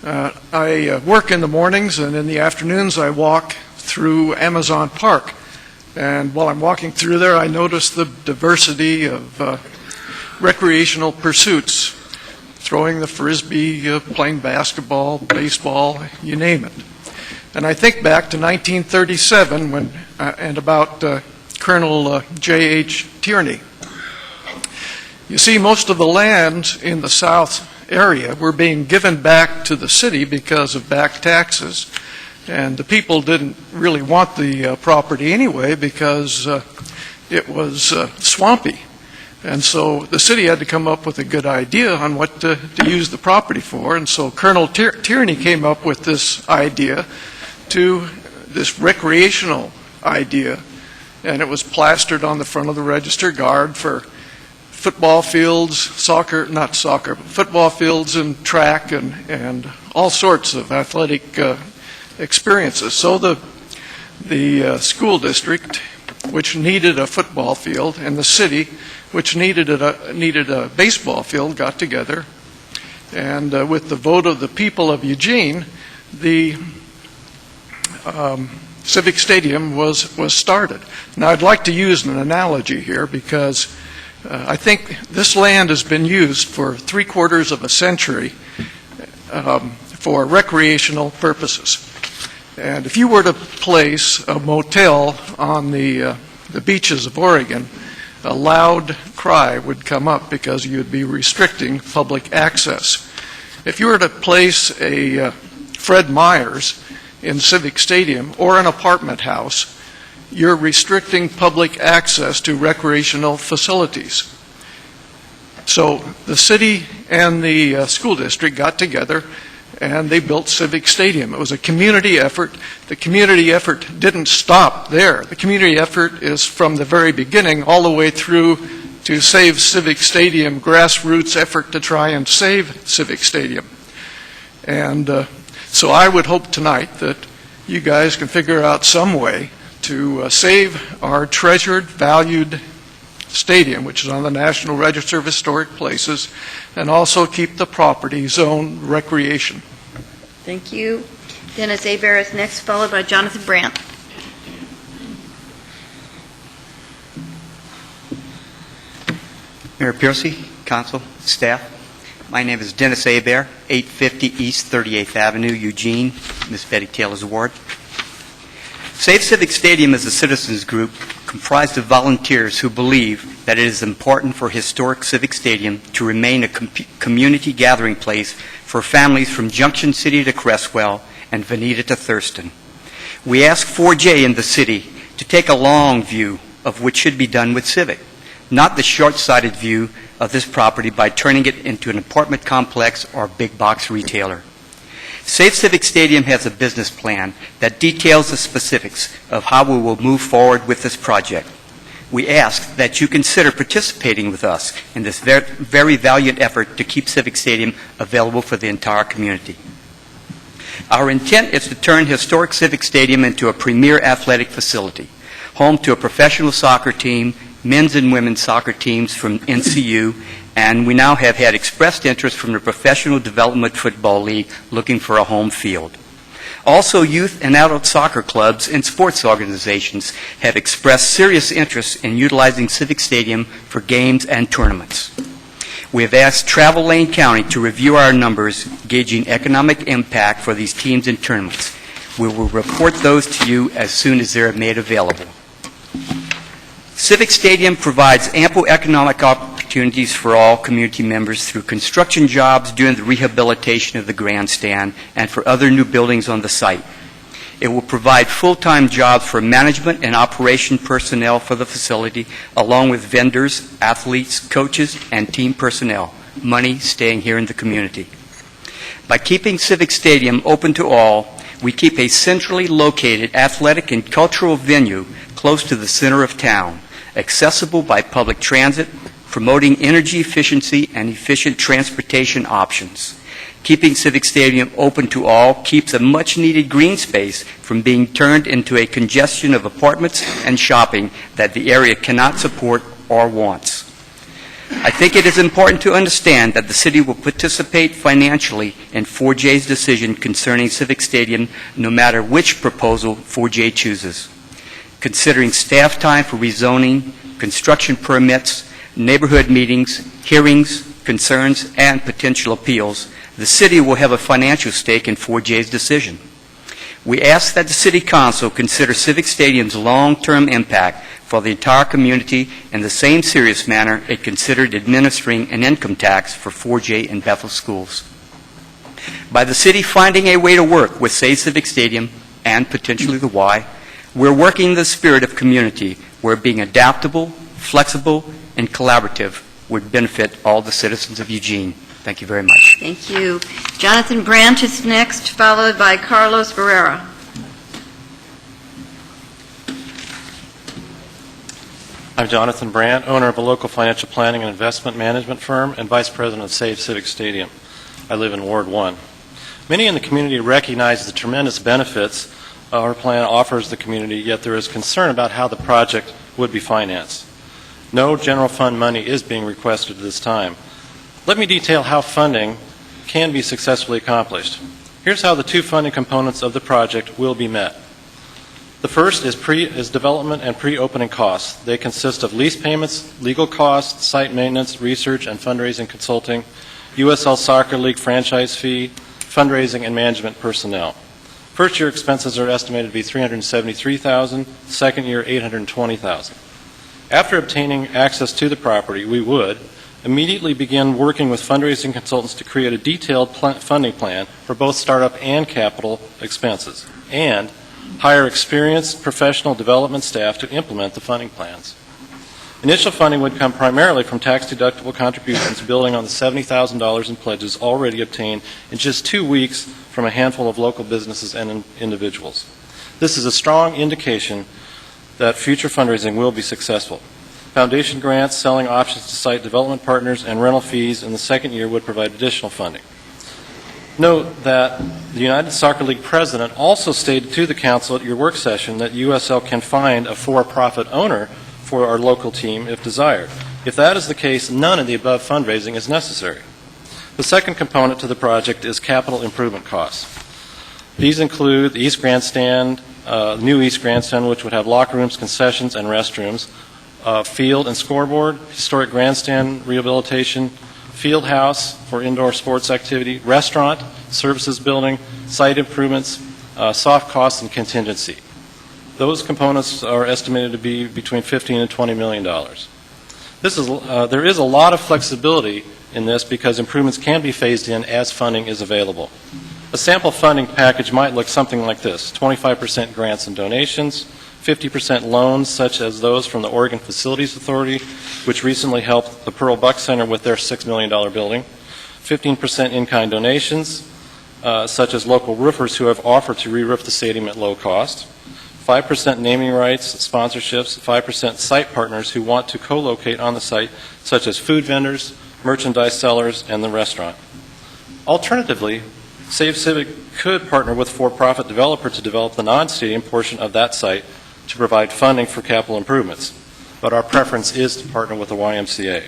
I work in the mornings, and in the afternoons I walk through Amazon Park. And while I'm walking through there, I notice the diversity of recreational pursuits, throwing the frisbee, playing basketball, baseball, you name it. And I think back to 1937 when, and about Colonel J.H. Tierney. You see, most of the land in the south area were being given back to the city because of back taxes. And the people didn't really want the property anyway because it was swampy. And so the city had to come up with a good idea on what to use the property for. And so Colonel Tierney came up with this idea this recreational idea. And it was plastered on the front of the Register Guard for football fields, football fields and track and all sorts of athletic experiences. So the school district, which needed a football field, and the city, which needed a baseball field, got together. And with the vote of the people of Eugene, the Civic Stadium was started. Now, I'd like to use an analogy here because I think this land has been used for 3/4 of a century for recreational purposes. And if you were to place a motel on the beaches of Oregon, a loud cry would come up because you would be restricting public access. If you were to place a Fred Meyer's in Civic Stadium or an apartment house, you're restricting public access to recreational facilities. So the city and the school district got together and they built Civic Stadium. It was a community effort. The community effort didn't stop there. The community effort is from the very beginning all the way through to Save Civic Stadium, grassroots effort to try and save Civic Stadium. And so I would hope tonight that you guys can figure out some way to save our treasured, valued stadium, which is on the National Register of Historic Places, and also keep the property zoned recreation. Thank you. Dennis Abear is next, followed by Jonathan Brandt. Mayor Piercy, council, staff. My name is Dennis Abear, 850 East 38th Avenue, Eugene, Miss Betty Taylor's ward. Save Civic Stadium is a citizens group comprised of volunteers who believe that it is important for historic Civic Stadium to remain a community gathering place for families from Junction City to Crestwell and Veneta to Thurston. We ask 4J in the city to take a long view of what should be done with Civic, not the short-sighted view of this property by turning it into an apartment complex or big box retailer. Save Civic Stadium has a business plan that details the specifics of how we will move forward with this project. We ask that you consider participating with us in this very valiant effort to keep Civic Stadium available for the entire community. Our intent is to turn historic Civic Stadium into a premier athletic facility, home to a professional soccer team, men's and women's soccer teams from NCU, and we now have had expressed interest from the Professional Development Football League looking for a home field. Also, youth and adult soccer clubs and sports organizations have expressed serious interest in utilizing Civic Stadium for games and tournaments. We have asked Travel Lane County to review our numbers gauging economic impact for these teams and tournaments. We will report those to you as soon as they are made available. Civic Stadium provides ample economic opportunities for all community members through construction jobs during the rehabilitation of the grandstand and for other new buildings on the site. It will provide full-time jobs for management and operation personnel for the facility, along with vendors, athletes, coaches, and team personnel, money staying here in the community. By keeping Civic Stadium open to all, we keep a centrally located athletic and cultural venue close to the center of town, accessible by public transit, promoting energy efficiency and efficient transportation options. Keeping Civic Stadium open to all keeps a much-needed green space from being turned into a congestion of apartments and shopping that the area cannot support or wants. I think it is important to understand that the city will participate financially in 4J's decision concerning Civic Stadium no matter which proposal 4J chooses. Considering staff time for rezoning, construction permits, neighborhood meetings, hearings, concerns, and potential appeals, the city will have a financial stake in 4J's decision. We ask that the City Council consider Civic Stadium's long-term impact for the entire community in the same serious manner it considered administering an income tax for 4J and Bethel schools. By the city finding a way to work with Save Civic Stadium and potentially the Y, we're working in the spirit of community where being adaptable, flexible, and collaborative would benefit all the citizens of Eugene. Thank you very much. Thank you. Jonathan Brandt is next, followed by Carlos Barrera. I'm Jonathan Brandt, owner of a local financial planning and investment management firm and vice president of Save Civic Stadium. I live in Ward 1. Many in the community recognize the tremendous benefits our plan offers the community, yet there is concern about how the project would be financed. No general fund money is being requested at this time. Let me detail how funding can be successfully accomplished. Here's how the two funding components of the project will be met. The first is development and pre-opening costs. They consist of lease payments, legal costs, site maintenance, research and fundraising consulting, USL Soccer League franchise fee, fundraising and management personnel. First year expenses are estimated to be $373,000, second year $820,000. After obtaining access to the property, we would immediately begin working with fundraising consultants to create a detailed funding plan for both startup and capital expenses, and hire experienced professional development staff to implement the funding plans. Initial funding would come primarily from tax-deductible contributions, building on the $70,000 in pledges already obtained in just 2 weeks from a handful of local businesses and individuals. This is a strong indication that future fundraising will be successful. Foundation grants, selling options to site development partners, and rental fees in the second year would provide additional funding. Note that the United Soccer League president also stated to the council at your work session that USL can find a for-profit owner for our local team if desired. If that is the case, none of the above fundraising is necessary. The second component to the project is capital improvement costs. These include the East Grandstand, new East Grandstand, which would have locker rooms, concessions, and restrooms, field and scoreboard, historic grandstand rehabilitation, field house for indoor sports activity, restaurant, services building, site improvements, soft costs, and contingency. Those components are estimated to be between $15 and $20 million. There is a lot of flexibility in this because improvements can be phased in as funding is available. A sample funding package might look something like this: 25% grants and donations, 50% loans, such as those from the Oregon Facilities Authority, which recently helped the Pearl Buck Center with their $6 million building, 15% in-kind donations, such as local roofers who have offered to re-roof the stadium at low cost, 5% naming rights, sponsorships, 5% site partners who want to co-locate on the site, such as food vendors, merchandise sellers, and the restaurant. Alternatively, Save Civic could partner with a for-profit developer to develop the non-stadium portion of that site to provide funding for capital improvements, but our preference is to partner with the YMCA.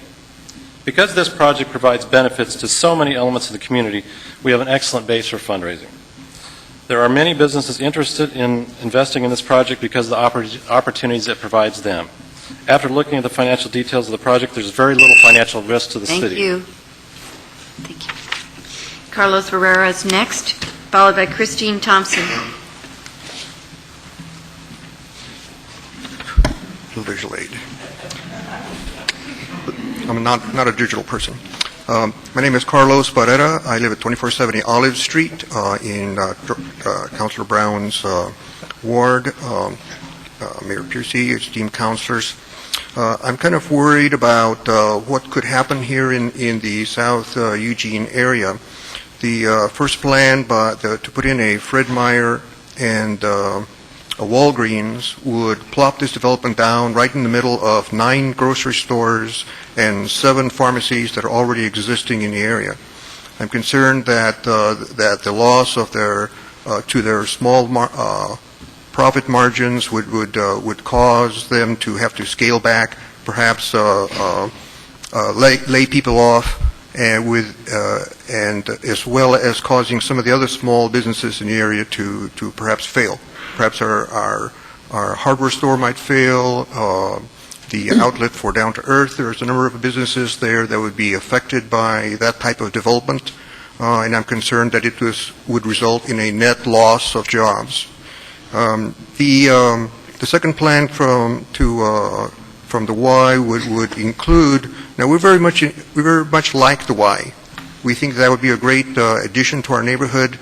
Because this project provides benefits to so many elements of the community, we have an excellent base for fundraising. There are many businesses interested in investing in this project because of the opportunities it provides them. After looking at the financial details of the project, there's very little financial risk to the city. Thank you. Thank you. Carlos Ferreira is next, followed by Christine Thompson. Visual aid. I'm not a digital person. My name is Carlos Barrera. I live at 2470 Olive Street in Councilor Brown's ward. Mayor Piercy, esteemed councilors. I'm kind of worried about what could happen here in the South Eugene area. The first plan to put in a Fred Meyer and a Walgreens would plop this development down right in the middle of 9 grocery stores and 7 pharmacies that are already existing in the area. I'm concerned that the loss of their small profit margins would cause them to have to scale back, perhaps lay people off, and as well as causing some of the other small businesses in the area to perhaps fail. Perhaps our hardware store might fail, the outlet for Down to Earth. There's a number of businesses there that would be affected by that type of development, and I'm concerned that it would result in a net loss of jobs. The second plan from the Y would include. Now we very much like the Y. We think that would be a great addition to our neighborhood.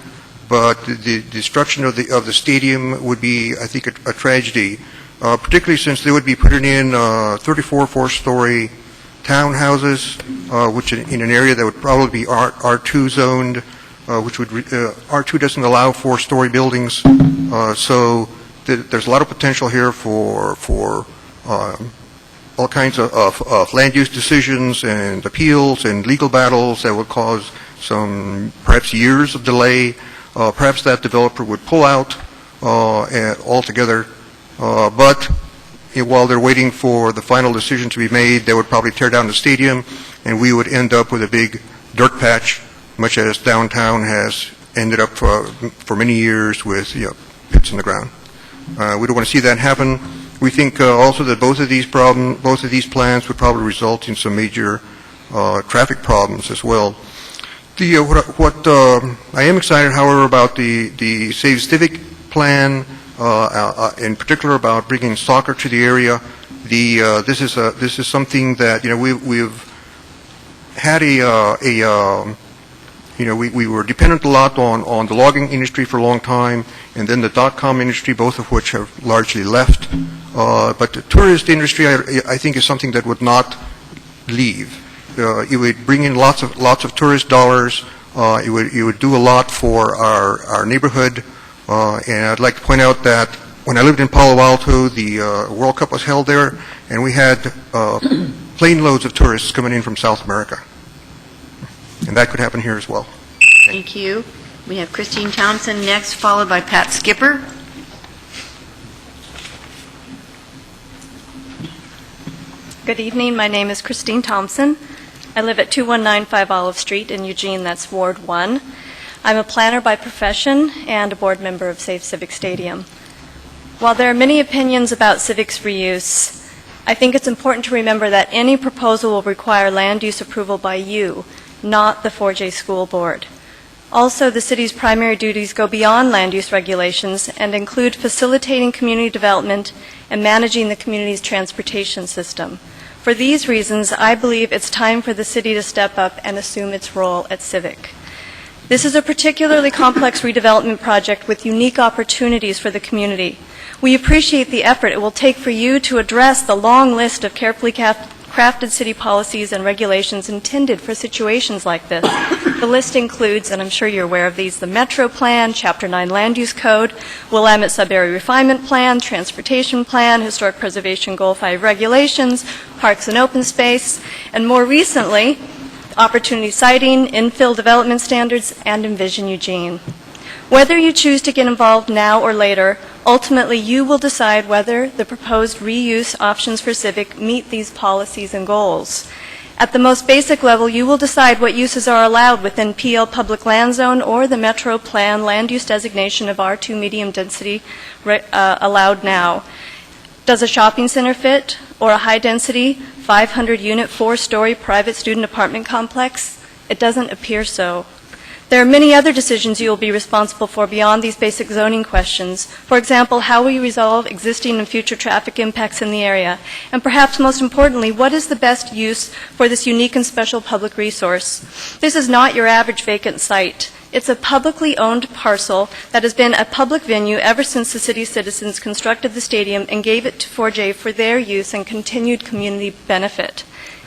But the destruction of the stadium would be, I think, a tragedy, particularly since they would be putting in 34 four-story townhouses, which in an area that would probably be R2 zoned, which would R2 doesn't allow four-story buildings, so there's a lot of potential here for all kinds of land use decisions and appeals and legal battles that would cause some perhaps years of delay. Perhaps that developer would pull out altogether, but while they're waiting for the final decision to be made, they would probably tear down the stadium, and we would end up with a big dirt patch, much as downtown has ended up for many years with pits in the ground. We don't want to see that happen. We think also that both of these plans would probably result in some major traffic problems as well. What I am excited, however, about the Save Civic plan, in particular about bringing soccer to the area. This is something that we've had we were dependent a lot on the logging industry for a long time, and then the .com industry, both of which have largely left. but the tourist industry, I think, is something that would not leave. It would bring in lots of tourist dollars. It would do a lot for our neighborhood. And I'd like to point out that when I lived in Palo Alto, the World Cup was held there, and we had plane loads of tourists coming in from South America. And that could happen here as well. Thank you. We have Christine Townsend next, followed by Pat Skipper. Good evening. My name is Christine Thompson. I live at 2195 Olive Street in Eugene, that's Ward 1. I'm a planner by profession and a board member of Safe Civic Stadium. While there are many opinions about civics reuse, I think it's important to remember that any proposal will require land use approval by you, not the 4J School Board. Also, the city's primary duties go beyond land use regulations and include facilitating community development and managing the community's transportation system. For these reasons, I believe it's time for the city to step up and assume its role at Civic. This is a particularly complex redevelopment project with unique opportunities for the community. We appreciate the effort it will take for you to address the long list of carefully crafted city policies and regulations intended for situations like this. The list includes, and I'm sure you're aware of these, the Metro Plan, Chapter 9 Land Use Code, Willamette Sub-Area Refinement Plan, Transportation Plan, Historic Preservation Goal 5 Regulations, Parks and Open Space, and more recently, Opportunity Siting, Infill Development Standards, and Envision Eugene. Whether you choose to get involved now or later, ultimately you will decide whether the proposed reuse options for Civic meet these policies and goals. At the most basic level, you will decide what uses are allowed within PL Public Land Zone or the Metro Plan land use designation of R2 medium density allowed now. Does a shopping center fit, or a high-density, 500-unit, 4-story private student apartment complex? It doesn't appear so. There are many other decisions you will be responsible for beyond these basic zoning questions. For example, how will you resolve existing and future traffic impacts in the area? And perhaps most importantly, what is the best use for this unique and special public resource? This is not your average vacant site. It's a publicly owned parcel that has been a public venue ever since the city's citizens constructed the stadium and gave it to 4J for their use and continued community benefit.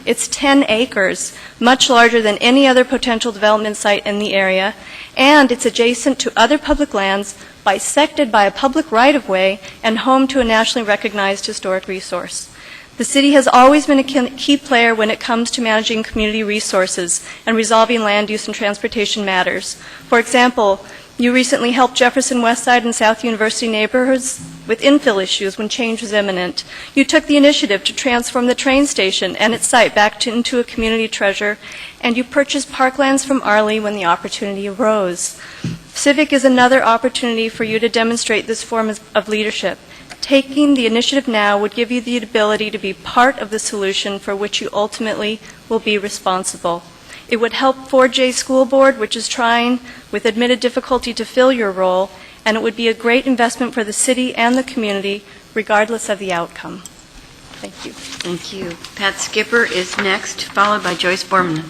It's 10 acres, much larger than any other potential development site in the area, and it's adjacent to other public lands, bisected by a public right-of-way, and home to a nationally recognized historic resource. The city has always been a key player when it comes to managing community resources and resolving land use and transportation matters. For example, you recently helped Jefferson Westside and South University neighborhoods with infill issues when change was imminent. You took the initiative to transform the train station and its site back into a community treasure, and you purchased parklands from Arley when the opportunity arose. Civic is another opportunity for you to demonstrate this form of leadership. Taking the initiative now would give you the ability to be part of the solution for which you ultimately will be responsible. It would help 4J School Board, which is trying with admitted difficulty to fill your role, and it would be a great investment for the city and the community, regardless of the outcome. Thank you. Thank you. Pat Skipper is next, followed by Joyce Borman.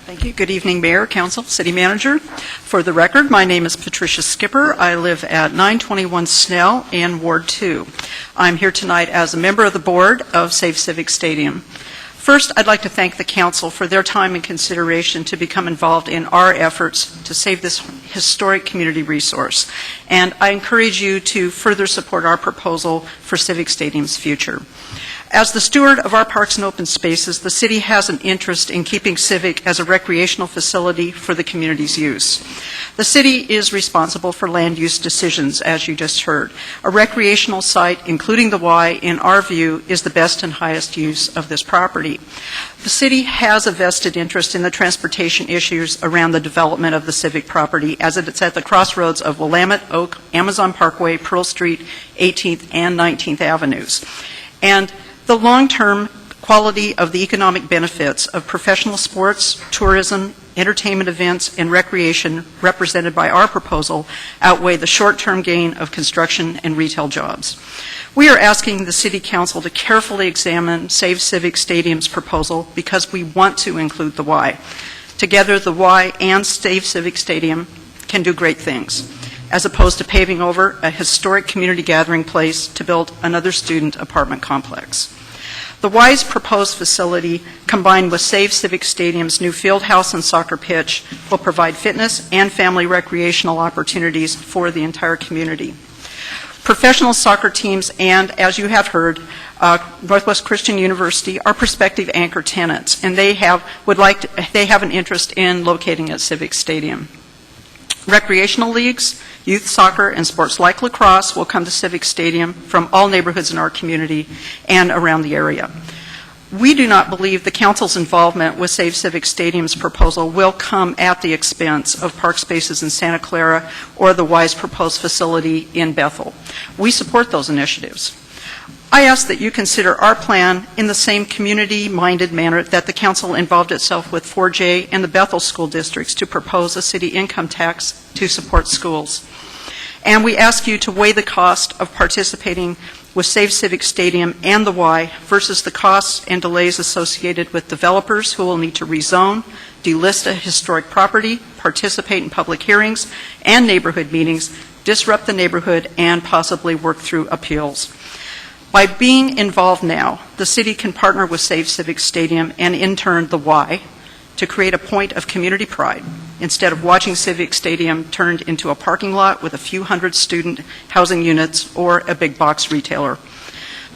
Thank you. Good evening, Mayor, Council, City Manager. For the record, my name is Patricia Skipper. I live at 921 Snell in Ward 2. I'm here tonight as a member of the board of Safe Civic Stadium. First, I'd like to thank the Council for their time and consideration to become involved in our efforts to save this historic community resource. And I encourage you to further support our proposal for Civic Stadium's future. As the steward of our parks and open spaces, the city has an interest in keeping Civic as a recreational facility for the community's use. The city is responsible for land use decisions, as you just heard. A recreational site, including the Y, in our view, is the best and highest use of this property. The city has a vested interest in the transportation issues around the development of the Civic property, as it's at the crossroads of Willamette, Oak, Amazon Parkway, Pearl Street, 18th, and 19th Avenues. And the long-term quality of the economic benefits of professional sports, tourism, entertainment events, and recreation represented by our proposal outweigh the short-term gain of construction and retail jobs. We are asking the City Council to carefully examine Save Civic Stadium's proposal because we want to include the Y. Together, the Y and Save Civic Stadium can do great things. as opposed to paving over a historic community gathering place to build another student apartment complex. The WISE proposed facility, combined with Save Civic Stadium's new field house and soccer pitch, will provide fitness and family recreational opportunities for the entire community. Professional soccer teams and, as you have heard, Northwest Christian University are prospective anchor tenants, and they have an interest in locating at Civic Stadium. Recreational leagues, youth soccer, and sports like lacrosse will come to Civic Stadium from all neighborhoods in our community and around the area. We do not believe the council's involvement with Save Civic Stadium's proposal will come at the expense of park spaces in Santa Clara or the WISE proposed facility in Bethel. We support those initiatives. I ask that you consider our plan in the same community-minded manner that the council involved itself with 4J and the Bethel school districts to propose a city income tax to support schools. And we ask you to weigh the cost of participating with Save Civic Stadium and the Y versus the costs and delays associated with developers who will need to rezone, delist a historic property, participate in public hearings and neighborhood meetings, disrupt the neighborhood, and possibly work through appeals. By being involved now, the city can partner with Save Civic Stadium and in turn the Y to create a point of community pride instead of watching Civic Stadium turned into a parking lot with a few hundred student housing units or a big box retailer.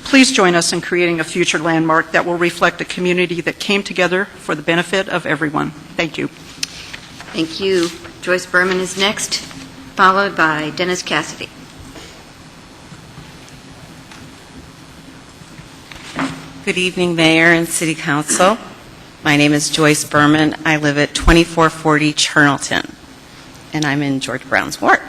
Please join us in creating a future landmark that will reflect a community that came together for the benefit of everyone. Thank you. Thank you. Joyce Berman is next, followed by Dennis Cassidy. Good evening, Mayor and City Council. My name is Joyce Berman. I live at 2440 Charlton, and I'm in George Brown's ward.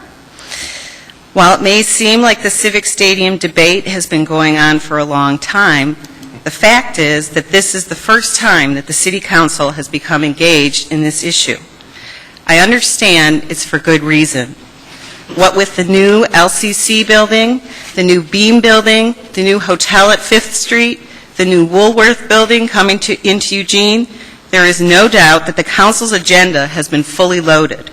While it may seem like the Civic Stadium debate has been going on for a long time, the fact is that this is the first time that the City Council has become engaged in this issue. I understand it's for good reason. What with the new LCC building, the new Beam building, the new hotel at 5th Street, the new Woolworth building coming into Eugene, there is no doubt that the Council's agenda has been fully loaded.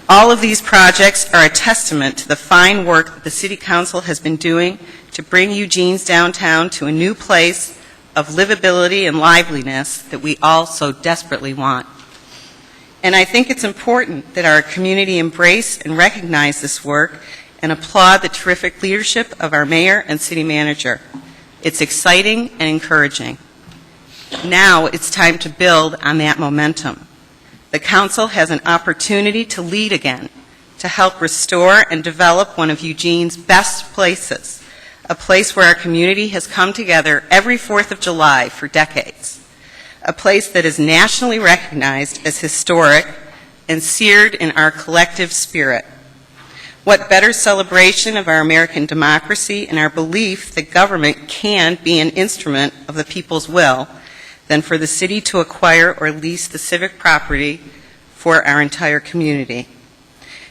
All of these projects are a testament to the fine work that the City Council has been doing to bring Eugene's downtown to a new place of livability and liveliness that we all so desperately want. And I think it's important that our community embrace and recognize this work and applaud the terrific leadership of our mayor and city manager. It's exciting and encouraging. Now it's time to build on that momentum. The Council has an opportunity to lead again, to help restore and develop one of Eugene's best places, a place where our community has come together every 4th of July for decades, a place that is nationally recognized as historic and seared in our collective spirit. What better celebration of our American democracy and our belief that government can be an instrument of the people's will than for the city to acquire or lease the civic property for our entire community.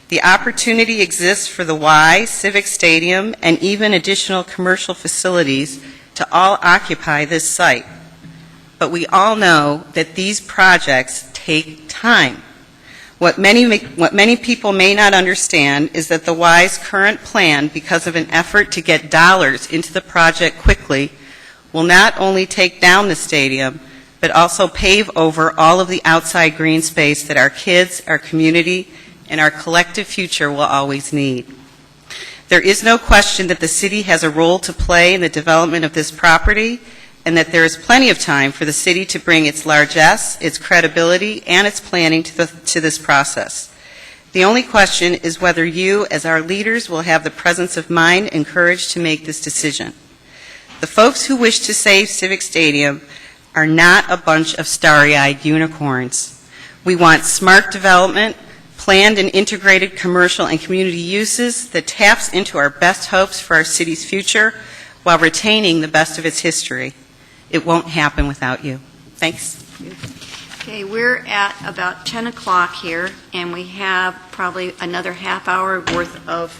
The opportunity exists for the Y, Civic Stadium, and even additional commercial facilities to all occupy this site. But we all know that these projects take time. What many people may not understand is that the Y's current plan, because of an effort to get dollars into the project quickly, will not only take down the stadium, but also pave over all of the outside green space that our kids, our community, and our collective future will always need. There is no question that the city has a role to play in the development of this property, and that there is plenty of time for the city to bring its largesse, its credibility, and its planning to this process. The only question is whether you, as our leaders, will have the presence of mind and courage to make this decision. The folks who wish to save Civic Stadium are not a bunch of starry-eyed unicorns. We want smart development, planned and integrated commercial and community uses that taps into our best hopes for our city's future while retaining the best of its history. It won't happen without you. Thanks. Okay, we're at about 10 o'clock here, and we have probably another half hour worth of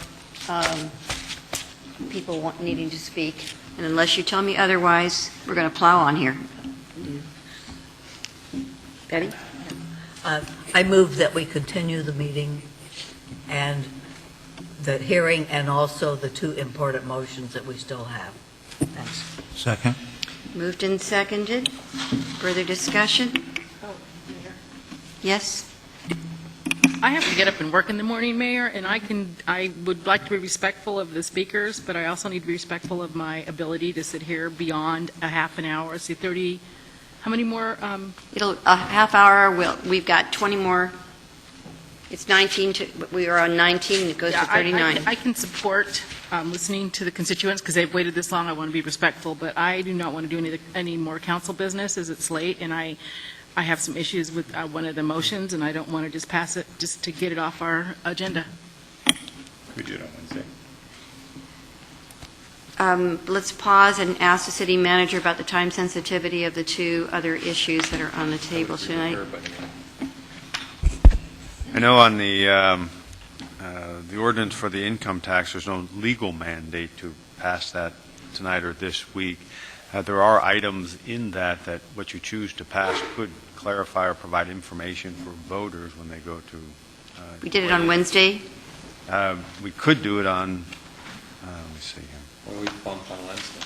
people needing to speak. And unless you tell me otherwise, we're going to plow on here. Betty? I move that we continue the meeting and the hearing and also the two important motions that we still have. Thanks. Second. Moved and seconded. Further discussion? Yes? I have to get up and work in the morning, Mayor, and I would like to be respectful of the speakers, but I also need to be respectful of my ability to sit here beyond a half an hour. See, 30, how many more? A half hour, we've got 20 more. It's 19, we are on 19, it goes to 39. I can support listening to the constituents because they've waited this long. I want to be respectful, but I do not want to do any more council business as it's late, and I have some issues with one of the motions, and I don't want to just pass it just to get it off our agenda. We do it on Wednesday. Let's pause and ask the city manager about the time sensitivity of the two other issues that are on the table tonight. I know on the ordinance for the income tax, there's no legal mandate to pass that tonight or this week. There are items in that what you choose to pass could clarify or provide information for voters when they go to. We did it on Wednesday. We could do it on. Let me see here. Or we bumped on Wednesday.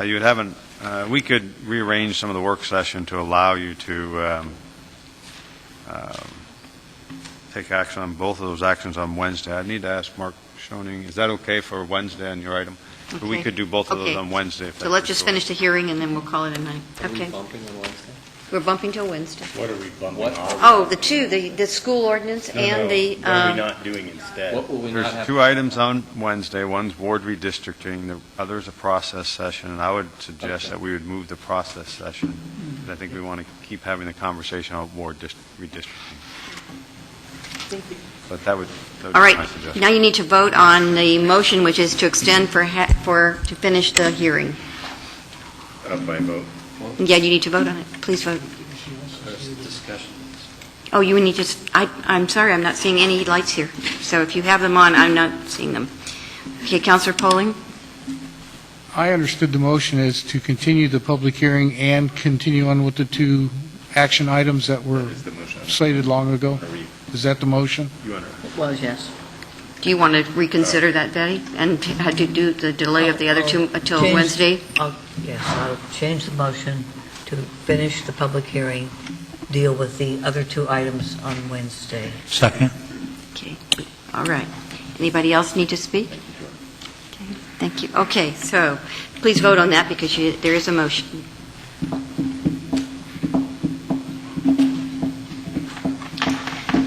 You would have we could rearrange some of the work session to allow you to take action on both of those actions on Wednesday. I need to ask Mark Schoening, is that okay for Wednesday on your item? Okay. But we could do both of those on Wednesday. So let's just finish the hearing and then we'll call it a night. Okay. Are we bumping on Wednesday? We're bumping till Wednesday. What are we bumping? The school ordinance and the... What are we not doing instead? What will we not There's have? two items on Wednesday. One's ward redistricting, the other is a process session, and I would suggest that we would move the process session. I think we want to keep having the conversation on ward redistricting. But that would All be right, my suggestion. now you need to vote on the motion, which is to extend to finish the hearing. By vote. Yeah, you need to vote on it. Please vote. Discussion. Oh, you need to, I'm sorry, I'm not seeing any lights here. So if you have them on, I'm not seeing them. Okay, Councilor Poling? I understood the motion is to continue the public hearing and continue on with the two action items that were slated long ago. Is that the motion? It was, yes. Do you want to reconsider that, Betty? And had to do the delay of the other two until Wednesday? Yes, I'll change the motion to finish the public hearing, deal with the other two items on Wednesday. Second. Okay, all right. Anybody else need to speak? Okay, thank you. Okay, so please vote on that because there is a motion.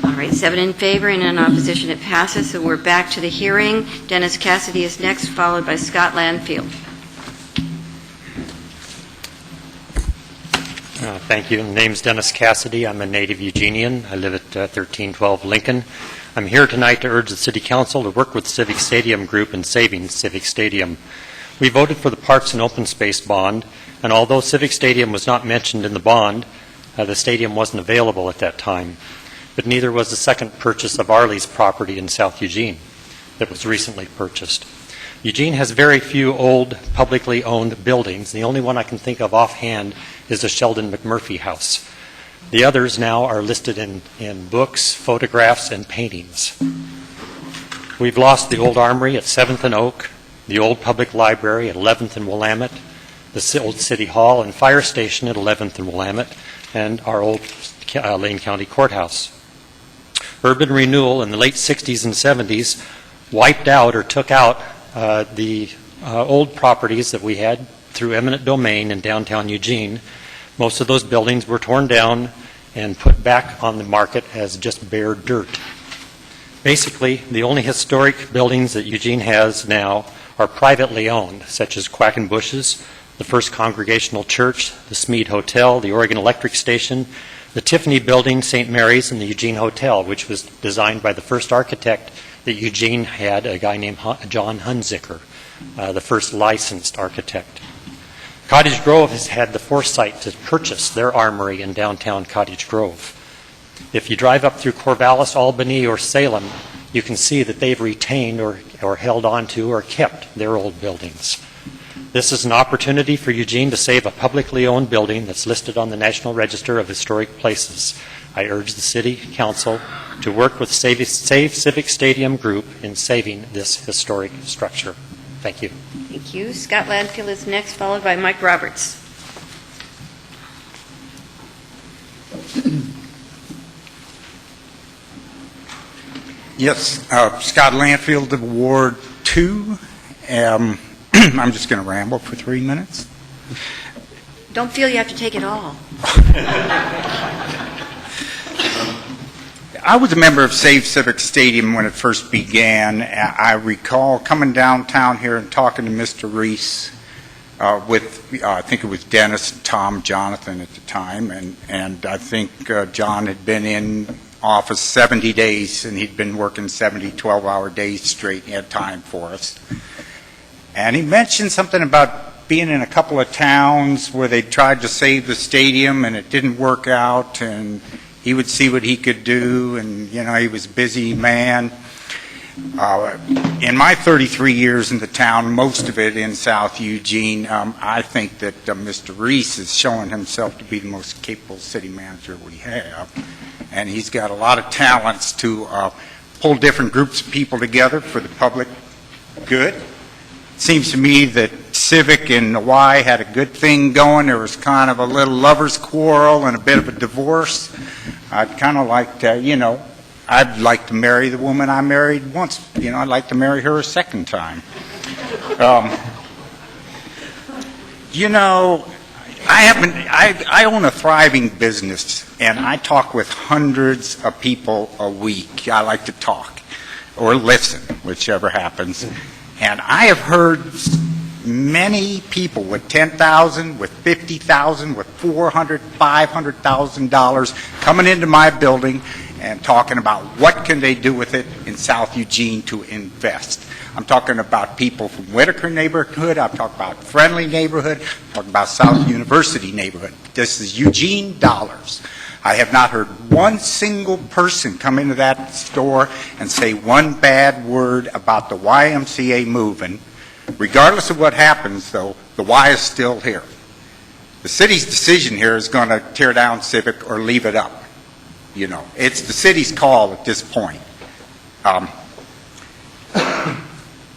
All right, 7 in favor and in opposition, it passes. So we're back to the hearing. Dennis Cassidy is next, followed by Scott Landfield. Thank you. My name's Dennis Cassidy. I'm a native Eugenian. I live at 1312 Lincoln. I'm here tonight to urge the City Council to work with Civic Stadium Group in saving Civic Stadium. We voted for the Parks and Open Space bond, and although Civic Stadium was not mentioned in the bond, the stadium wasn't available at that time. But neither was the second purchase of Arley's property in South Eugene that was recently purchased. Eugene has very few old, publicly owned buildings. The only one I can think of offhand is the Sheldon McMurphy House. The others now are listed in books, photographs, and paintings. We've lost the old armory at 7th and Oak, the old public library at 11th and Willamette, the old city hall and fire station at 11th and Willamette, and our old Lane County Courthouse. Urban renewal in the late 60s and 70s wiped out or took out the old properties that we had through eminent domain in downtown Eugene. Most of those buildings were torn down and put back on the market as just bare dirt. Basically, the only historic buildings that Eugene has now are privately owned, such as Quackenbush's, the First Congregational Church, the Smead Hotel, the Oregon Electric Station, the Tiffany Building, St. Mary's, and the Eugene Hotel, which was designed by the first architect that Eugene had, a guy named John Hunziker, the first licensed architect. Cottage Grove has had the foresight to purchase their armory in downtown Cottage Grove. If you drive up through Corvallis, Albany, or Salem, you can see that they've retained or held on to or kept their old buildings. This is an opportunity for Eugene to save a publicly owned building that's listed on the National Register of Historic Places. I urge the City Council to work with Save Civic Stadium Group in saving this historic structure. Thank you. Thank you. Scott Ladfield is next, followed by Mike Roberts. Yes, Scott Landfield of Ward 2. I'm just going to ramble for 3 minutes. Don't feel you have to take it all. I was a member of Save Civic Stadium when it first began. I recall coming downtown here and talking to Mr. Reese with, I think it was Dennis, Tom, Jonathan at the time, and I think John had been in office 70 days, and he'd been working 70 12-hour days straight. He had time for us. And he mentioned something about being in a couple of towns where they tried to save the stadium and it didn't work out, and he would see what he could do, and, you know, he was a busy man. In my 33 years in the town, most of it in South Eugene, I think that Mr. Reese is showing himself to be the most capable city manager we have. And he's got a lot of talents to pull different groups of people together for the public good. It seems to me that Civic and the Y had a good thing going. There was kind of a little lover's quarrel and a bit of a divorce. I'd kind of like to, you know, I'd like to marry the woman I married once. You know, I'd like to marry her a second time. You know, I own a thriving business, and I talk with hundreds of people a week. I like to talk or listen, whichever happens. And I have heard many people with $10,000, with $50,000, with $400,000, $500,000 coming into my building and talking about what can they do with it in South Eugene to invest. I'm talking about people from Whitaker neighborhood. I'm talking about Friendly neighborhood. I'm talking about South University neighborhood. This is Eugene dollars. I have not heard one single person come into that store and say one bad word about the YMCA moving. Regardless of what happens, though, the Y is still here. The city's decision here is going to tear down Civic or leave it up. You know, it's the city's call at this point. I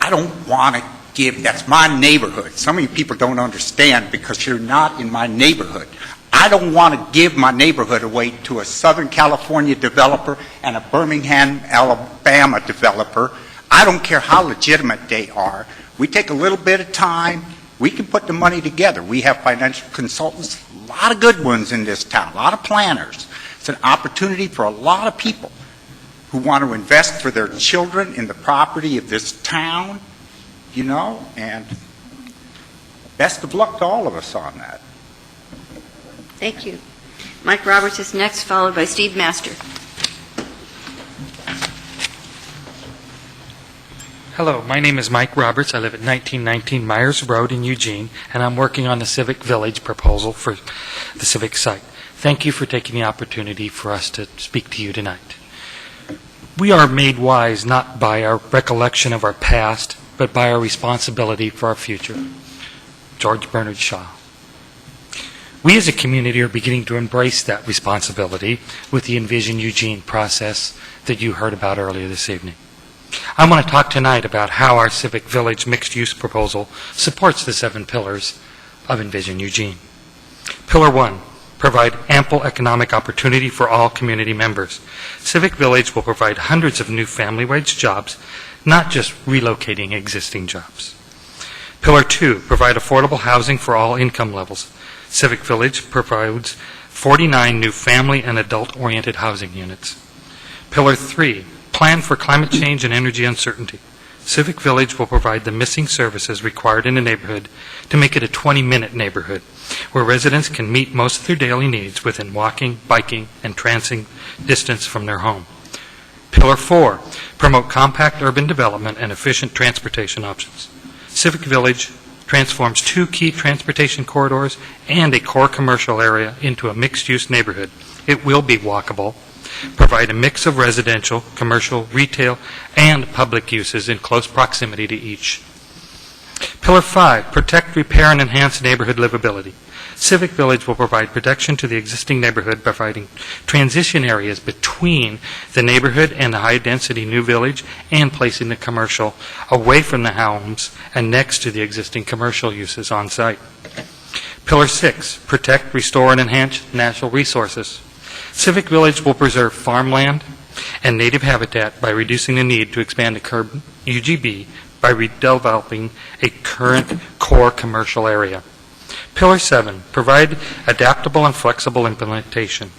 don't want to give, that's my neighborhood. Some of you people don't understand because you're not in my neighborhood. I don't want to give my neighborhood away to a Southern California developer and a Birmingham, Alabama developer. I don't care how legitimate they are. We take a little bit of time. We can put the money together. We have financial consultants, a lot of good ones in this town, a lot of planners. It's an opportunity for a lot of people who want to invest for their children in the property of this town, you know, and best of luck to all of us on that. Thank you. Mike Roberts is next, followed by Steve Master. Hello, my name is Mike Roberts. I live at 1919 Myers Road in Eugene, and I'm working on the Civic Village proposal for the Civic site. Thank you for taking the opportunity for us to speak to you tonight. We are made wise not by our recollection of our past, but by our responsibility for our future. George Bernard Shaw. We as a community are beginning to embrace that responsibility with the Envision Eugene process that you heard about earlier this evening. I want to talk tonight about how our Civic Village mixed-use proposal supports the 7 pillars of Envision Eugene. Pillar 1, provide ample economic opportunity for all community members. Civic Village will provide hundreds of new family-wage jobs, not just relocating existing jobs. Pillar 2, provide affordable housing for all income levels. Civic Village provides 49 new family and adult-oriented housing units. Pillar 3, plan for climate change and energy uncertainty. Civic Village will provide the missing services required in a neighborhood to make it a 20-minute neighborhood where residents can meet most of their daily needs within walking, biking, and transit distance from their home. Pillar 4, promote compact urban development and efficient transportation options. Civic Village transforms 2 key transportation corridors and a core commercial area into a mixed-use neighborhood. It will be walkable, provide a mix of residential, commercial, retail, and public uses in close proximity to each. Pillar 5, protect, repair, and enhance neighborhood livability. Civic Village will provide protection to the existing neighborhood, providing transition areas between the neighborhood and the high-density new village, and placing the commercial away from the homes and next to the existing commercial uses on site. Pillar 6, protect, restore, and enhance natural resources. Civic Village will preserve farmland and native habitat by reducing the need to expand the curb UGB by redeveloping a current core commercial area. Pillar 7, provide adaptable and flexible implementation.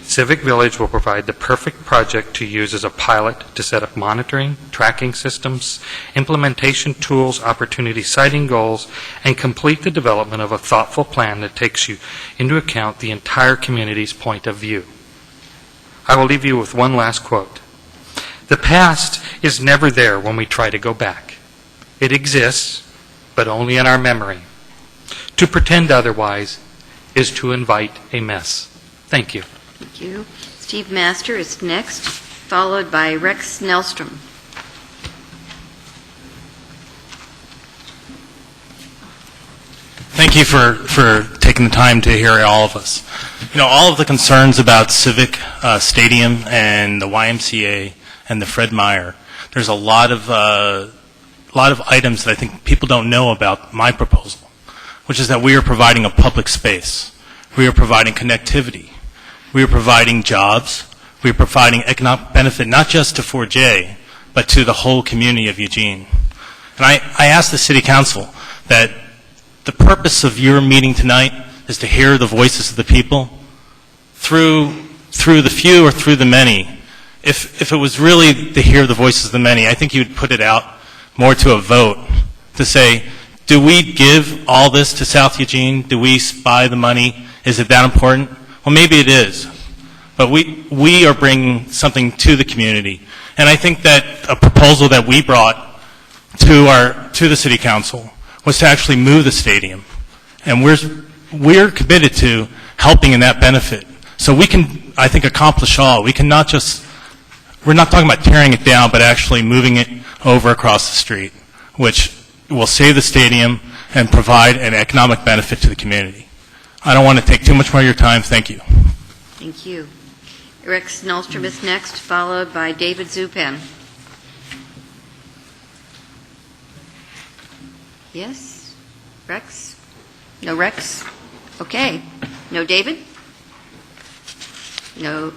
Civic Village will provide the perfect project to use as a pilot to set up monitoring, tracking systems, implementation tools, opportunity siting goals, and complete the development of a thoughtful plan that takes you into account the entire community's point of view. I will leave you with one last quote. The past is never there when we try to go back. It exists, but only in our memory. To pretend otherwise is to invite a mess. Thank you. Thank you. Steve Master is next, followed by Rex Nelstrom. Thank you for taking the time to hear all of us. You know, all of the concerns about Civic Stadium and the YMCA and the Fred Meyer, there's a lot of items that I think people don't know about my proposal, which is that we are providing a public space. We are providing connectivity. We are providing jobs. We are providing economic benefit not just to 4J, but to the whole community of Eugene. And I asked the City Council that the purpose of your meeting tonight is to hear the voices of the people through the few or through the many. If it was really to hear the voices of the many, I think you would put it out more to a vote to say, do we give all this to South Eugene? Do we spy the money? Is it that important? Well, maybe it is. But we are bringing something to the community. And I think that a proposal that we brought to the City Council was to actually move the stadium. And we're committed to helping in that benefit. So we can, I think, accomplish all. We can not just, we're not talking about tearing it down, but actually moving it over across the street, which will save the stadium and provide an economic benefit to the community. I don't want to take too much more of your time. Thank you. Thank you. Rex Nelstrom is next, followed by David Zupan. Yes? Rex? No Rex? Okay. No David? No.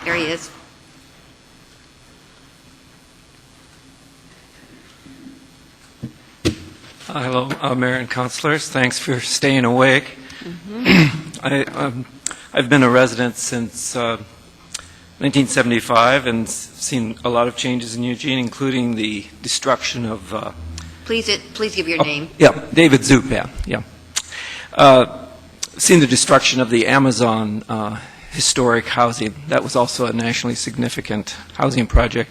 There he is. Hello, Mayor and councilors. Thanks for staying awake. I've been a resident since 1975 and seen a lot of changes in Eugene, including the destruction of... Please give your name. Yeah, David Zupan. Yeah. Seen the destruction of the Amazon historic housing. That was also a nationally significant housing project.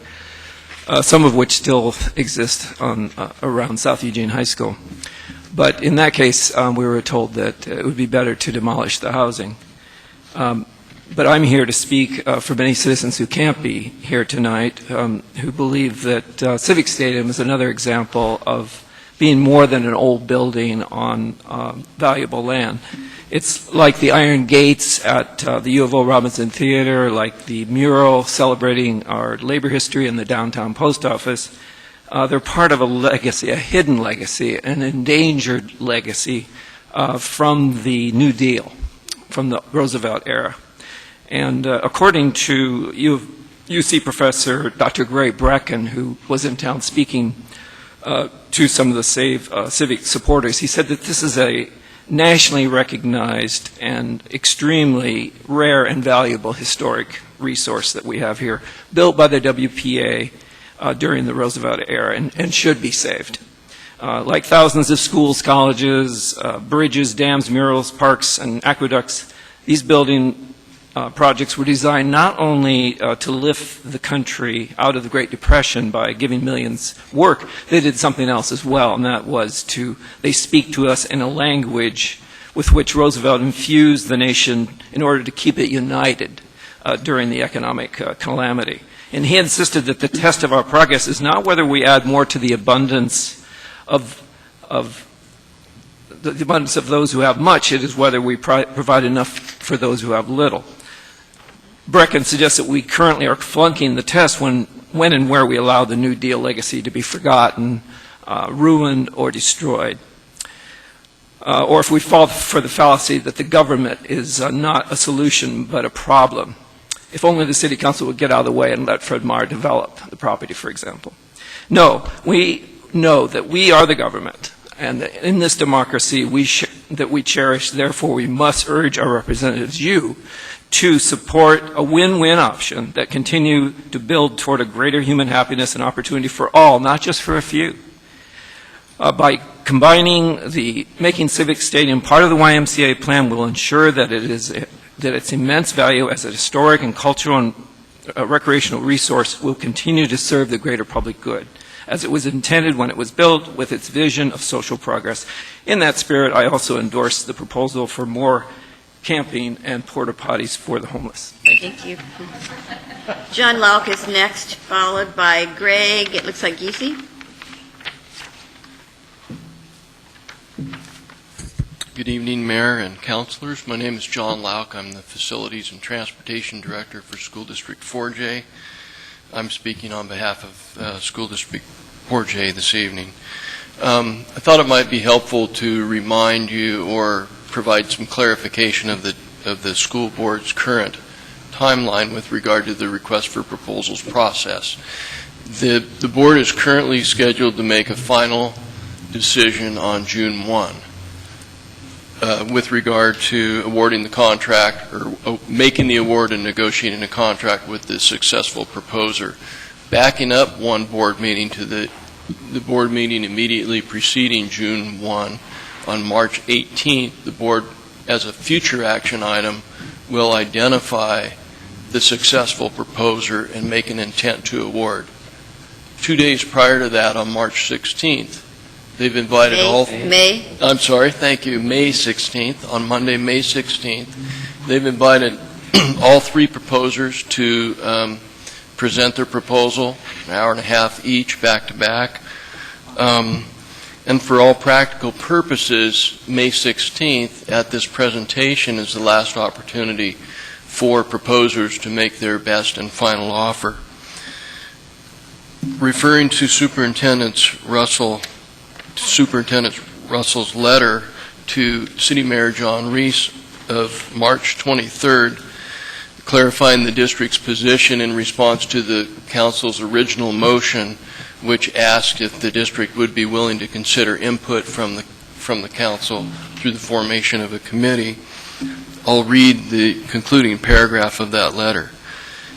Some of which still exist around South Eugene High School. But in that case, we were told that it would be better to demolish the housing. But I'm here to speak for many citizens who can't be here tonight, who believe that Civic Stadium is another example of being more than an old building on valuable land. It's like the Iron Gates at the U of O Robinson Theater, like the mural celebrating our labor history in the downtown post office. They're part of a legacy, a hidden legacy, an endangered legacy from the New Deal, from the Roosevelt era. And according to UC professor Dr. Gray Brecken, who was in town speaking to some of the Civic supporters, he said that this is a nationally recognized and extremely rare and valuable historic resource that we have here, built by the WPA during the Roosevelt era and should be saved. Like thousands of schools, colleges, bridges, dams, murals, parks, and aqueducts, these building projects were designed not only to lift the country out of the Great Depression by giving millions work, they did something else as well, and that was they speak to us in a language with which Roosevelt infused the nation in order to keep it united during the economic calamity. And he insisted that the test of our progress is not whether we add more to the abundance of the abundance of those who have much. It is whether we provide enough for those who have little. Brecken suggests that we currently are flunking the test when and where we allow the New Deal legacy to be forgotten, ruined, or destroyed. Or if we fall for the fallacy that the government is not a solution but a problem. If only the City Council would get out of the way and let Fred Meyer develop the property, for example. No, we know that we are the government, and that in this democracy that we cherish, therefore we must urge our representatives, you, to support a win-win option that continue to build toward a greater human happiness and opportunity for all, not just for a few. By making Civic Stadium part of the YMCA plan will ensure that its immense value as a historic and cultural and recreational resource will continue to serve the greater public good, as it was intended when it was built with its vision of social progress. In that spirit, I also endorse the proposal for more camping and porta potties for the homeless. Thank you. John Lauk is next, followed by Greg, it looks like Giese. Good evening, Mayor and Councilors. My name is John Lauk. I'm the Facilities and Transportation Director for School District 4J. I'm speaking on behalf of School District 4J this evening. I thought it might be helpful to remind you or provide some clarification of the school board's current timeline with regard to the request for proposals process. The board is currently scheduled to make a final decision on June 1 with regard to awarding the contract or making the award and negotiating a contract with the successful proposer. Backing up one board meeting to the board meeting immediately preceding June 1, on March 18th, the board, as a future action item, will identify the successful proposer and make an intent to award. 2 days prior to that, on March 16th, they've invited May 16th, on Monday, May 16th, they've invited all three proposers to present their proposal, an hour and a half each, back to back. And for all practical purposes, May 16th at this presentation is the last opportunity for proposers to make their best and final offer. Referring to Superintendent Russell's letter to City Mayor John Reese of March 23rd, clarifying the district's position in response to the council's original motion, which asked if the district would be willing to consider input from the council through the formation of a committee. I'll read the concluding paragraph of that letter.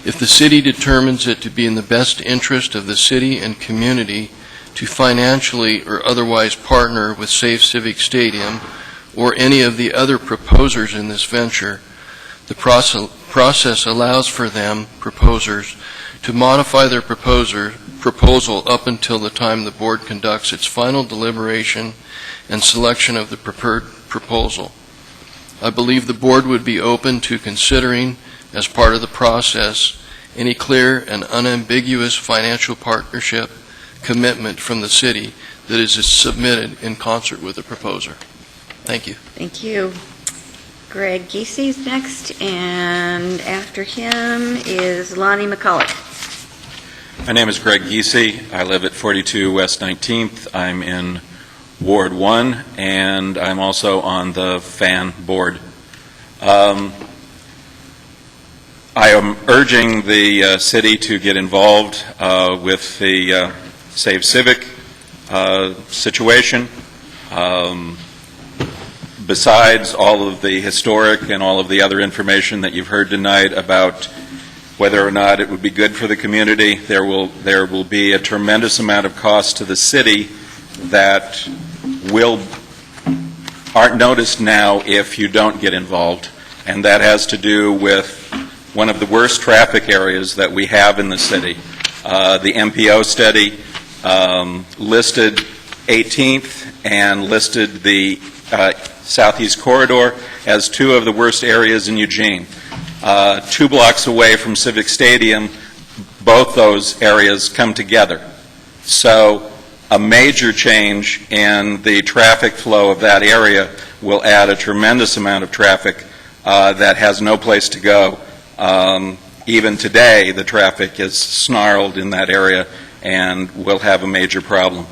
If the city determines it to be in the best interest of the city and community to financially or otherwise partner with Safe Civic Stadium or any of the other proposers in this venture, the process allows for them, proposers, to modify their proposal up until the time the board conducts its final deliberation and selection of the preferred proposal. I believe the board would be open to considering, as part of the process, any clear and unambiguous financial partnership commitment from the city that is submitted in concert with the proposer. Thank you. Thank you. Greg Giese's next, and after him is Lonnie McCulloch. My name is Greg Giese. I live at 42 West 19th. I'm in Ward 1, and I'm also on the FAN board. I am urging the city to get involved with the Save Civic situation. Besides all of the historic and all of the other information that you've heard tonight about whether or not it would be good for the community, there will be a tremendous amount of cost to the city that aren't noticed now if you don't get involved, and that has to do with one of the worst traffic areas that we have in the city. The MPO study listed 18th and listed the Southeast Corridor as two of the worst areas in Eugene. 2 blocks away from Civic Stadium, both those areas come together. So a major change in the traffic flow of that area will add a tremendous amount of traffic that has no place to go. Even today, the traffic is snarled in that area and will have a major problem.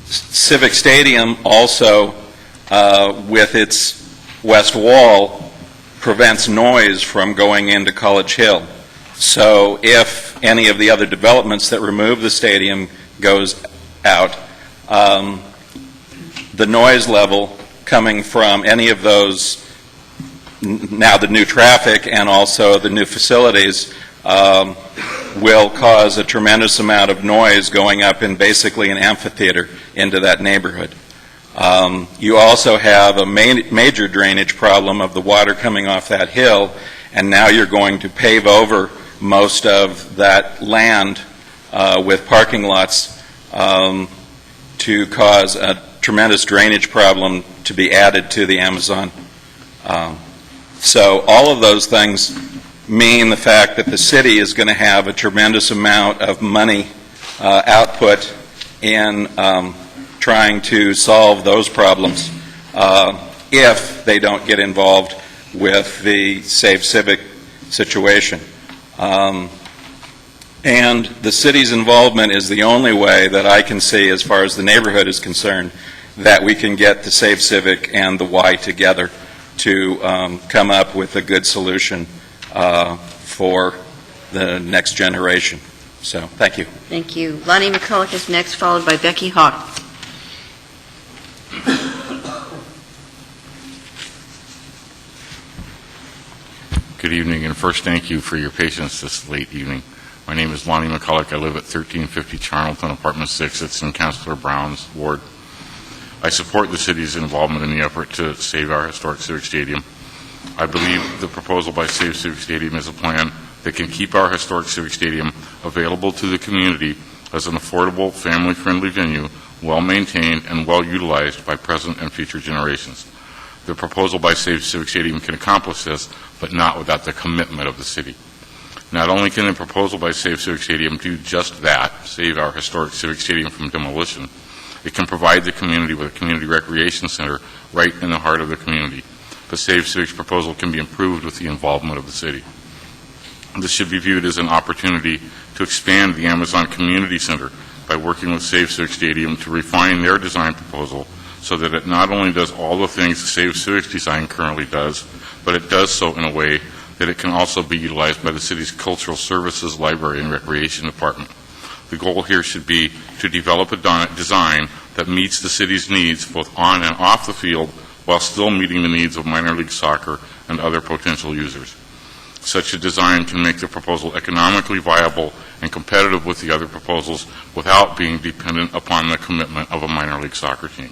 Civic Stadium also, with its west wall, prevents noise from going into College Hill. So if any of the other developments that remove the stadium goes out, the noise level coming from any of those, now the new traffic and also the new facilities, will cause a tremendous amount of noise going up in basically an amphitheater into that neighborhood. You also have a major drainage problem of the water coming off that hill, and now you're going to pave over most of that land with parking lots to cause a tremendous drainage problem to be added to the Amazon. So all of those things mean the fact that the city is going to have a tremendous amount of money output in trying to solve those problems if they don't get involved with the Safe Civic situation. And the city's involvement is the only way that I can see, as far as the neighborhood is concerned, that we can get the Safe Civic and the Y together to come up with a good solution for the next generation. So, thank you. Thank you. Lonnie McCulloch is next, followed by Becky Hawk. Good evening, and first, thank you for your patience this late evening. My name is Lonnie McCulloch. I live at 1350 Charlton, Apartment 6. It's in Councilor Brown's ward. I support the city's involvement in the effort to save our historic Civic Stadium. I believe the proposal by Save Civic Stadium is a plan that can keep our historic Civic Stadium available to the community as an affordable, family-friendly venue, well-maintained and well-utilized by present and future generations. The proposal by Save Civic Stadium can accomplish this, but not without the commitment of the city. Not only can the proposal by Save Civic Stadium do just that, save our historic Civic Stadium from demolition, it can provide the community with a community recreation center right in the heart of the community. The Save Civic's proposal can be improved with the involvement of the city. This should be viewed as an opportunity to expand the Amazon Community Center by working with Save Civic Stadium to refine their design proposal so that it not only does all the things the Save Civic design currently does, but it does so in a way that it can also be utilized by the city's Cultural Services, Library, and Recreation Department. The goal here should be to develop a design that meets the city's needs both on and off the field while still meeting the needs of minor league soccer and other potential users. Such a design can make the proposal economically viable and competitive with the other proposals without being dependent upon the commitment of a minor league soccer team.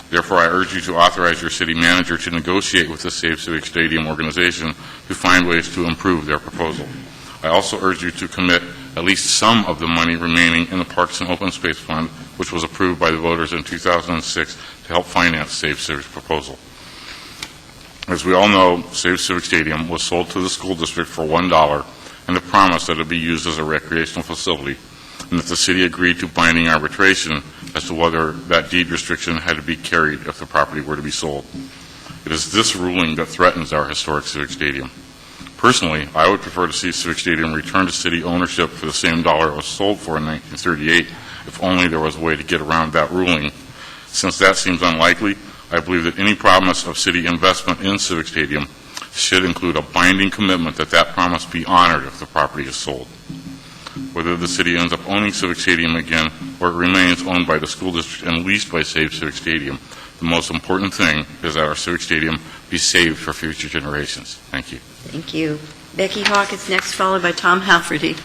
Therefore, I urge you to authorize your city manager to negotiate with the Save Civic Stadium organization to find ways to improve their proposal. I also urge you to commit at least some of the money remaining in the Parks and Open Space Fund, which was approved by the voters in 2006 to help finance Save Civic's proposal. As we all know, Save Civic Stadium was sold to the school district for $1 and the promise that it would be used as a recreational facility, and that the city agreed to binding arbitration as to whether that deed restriction had to be carried if the property were to be sold. It is this ruling that threatens our historic Civic Stadium. Personally, I would prefer to see Civic Stadium return to city ownership for the same dollar it was sold for in 1938, if only there was a way to get around that ruling. Since that seems unlikely, I believe that any promise of city investment in Civic Stadium should include a binding commitment that that promise be honored if the property is sold. Whether the city ends up owning Civic Stadium again or it remains owned by the school district and leased by Save Civic Stadium, the most important thing is that our Civic Stadium be saved for future generations. Thank you. Thank you. Becky Hawk is next, followed by Tom Halferty.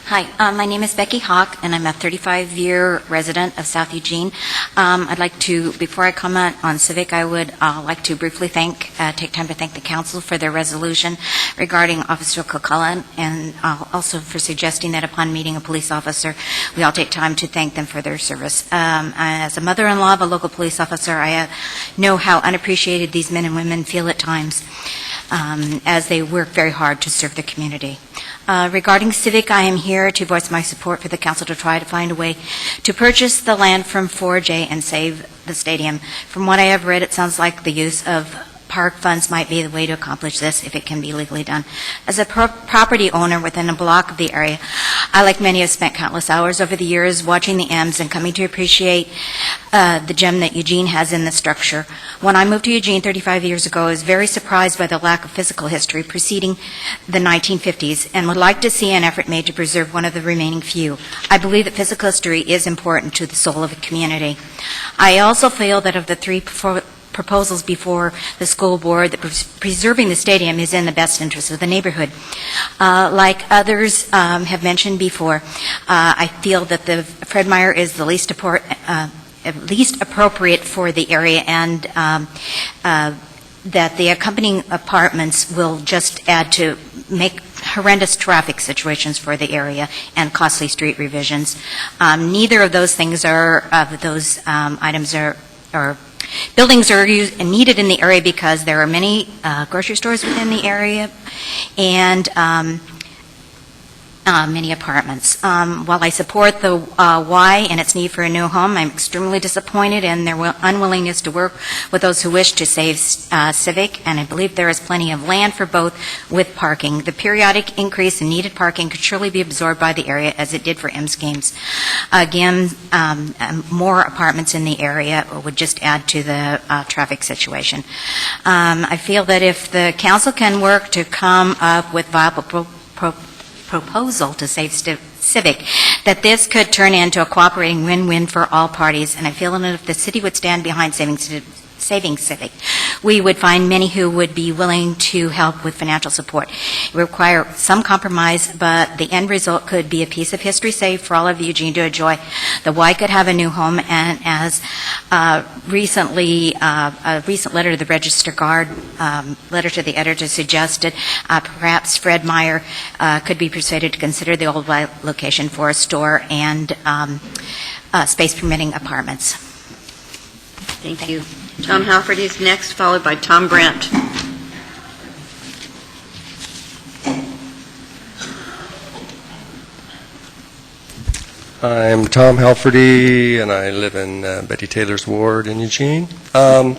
Hi, my name is Becky Hawk, and I'm a 35-year resident of South Eugene. I'd like to, before I comment on Civic, I would like to briefly take time to thank the council for their resolution regarding Officer Kilcullen, and also for suggesting that upon meeting a police officer, we all take time to thank them for their service. As a mother-in-law of a local police officer, I know how unappreciated these men and women feel at times. as they work very hard to serve the community. Regarding Civic, I am here to voice my support for the council to try to find a way to purchase the land from 4J and save the stadium. From what I have read, it sounds like the use of park funds might be the way to accomplish this if it can be legally done. As a property owner within a block of the area, I, like many, have spent countless hours over the years watching the M's and coming to appreciate the gem that Eugene has in the structure. When I moved to Eugene 35 years ago, I was very surprised by the lack of physical history preceding the 1950s and would like to see an effort made to preserve one of the remaining few. I believe that physical history is important to the soul of a community. I also feel that of the three proposals before the school board, that preserving the stadium is in the best interest of the neighborhood. Like others have mentioned before, I feel that the Fred Meyer is the least appropriate for the area, and that the accompanying apartments will just add to make horrendous traffic situations for the area and costly street revisions. Neither of those things items are buildings are needed in the area because there are many grocery stores within the area and many apartments. While I support the Y and its need for a new home, I'm extremely disappointed in their unwillingness to work with those who wish to save Civic, and I believe there is plenty of land for both with parking. The periodic increase in needed parking could surely be absorbed by the area as it did for M's Games. Again, more apartments in the area would just add to the traffic situation. I feel that if the council can work to come up with viable proposal to save Civic, that this could turn into a cooperating win-win for all parties, and I feel that if the city would stand behind saving Civic, we would find many who would be willing to help with financial support. It would require some compromise, but the end result could be a piece of history saved for all of Eugene to enjoy. The Y could have a new home, and as recently, a recent letter to the Register Guard, letter to the editor suggested, perhaps Fred Meyer could be persuaded to consider the old Y location for a store and space permitting apartments. Thank you. Tom Halford is next, followed by Tom Brandt. I'm Tom Halfordy, and I live in Betty Taylor's ward in Eugene. I'd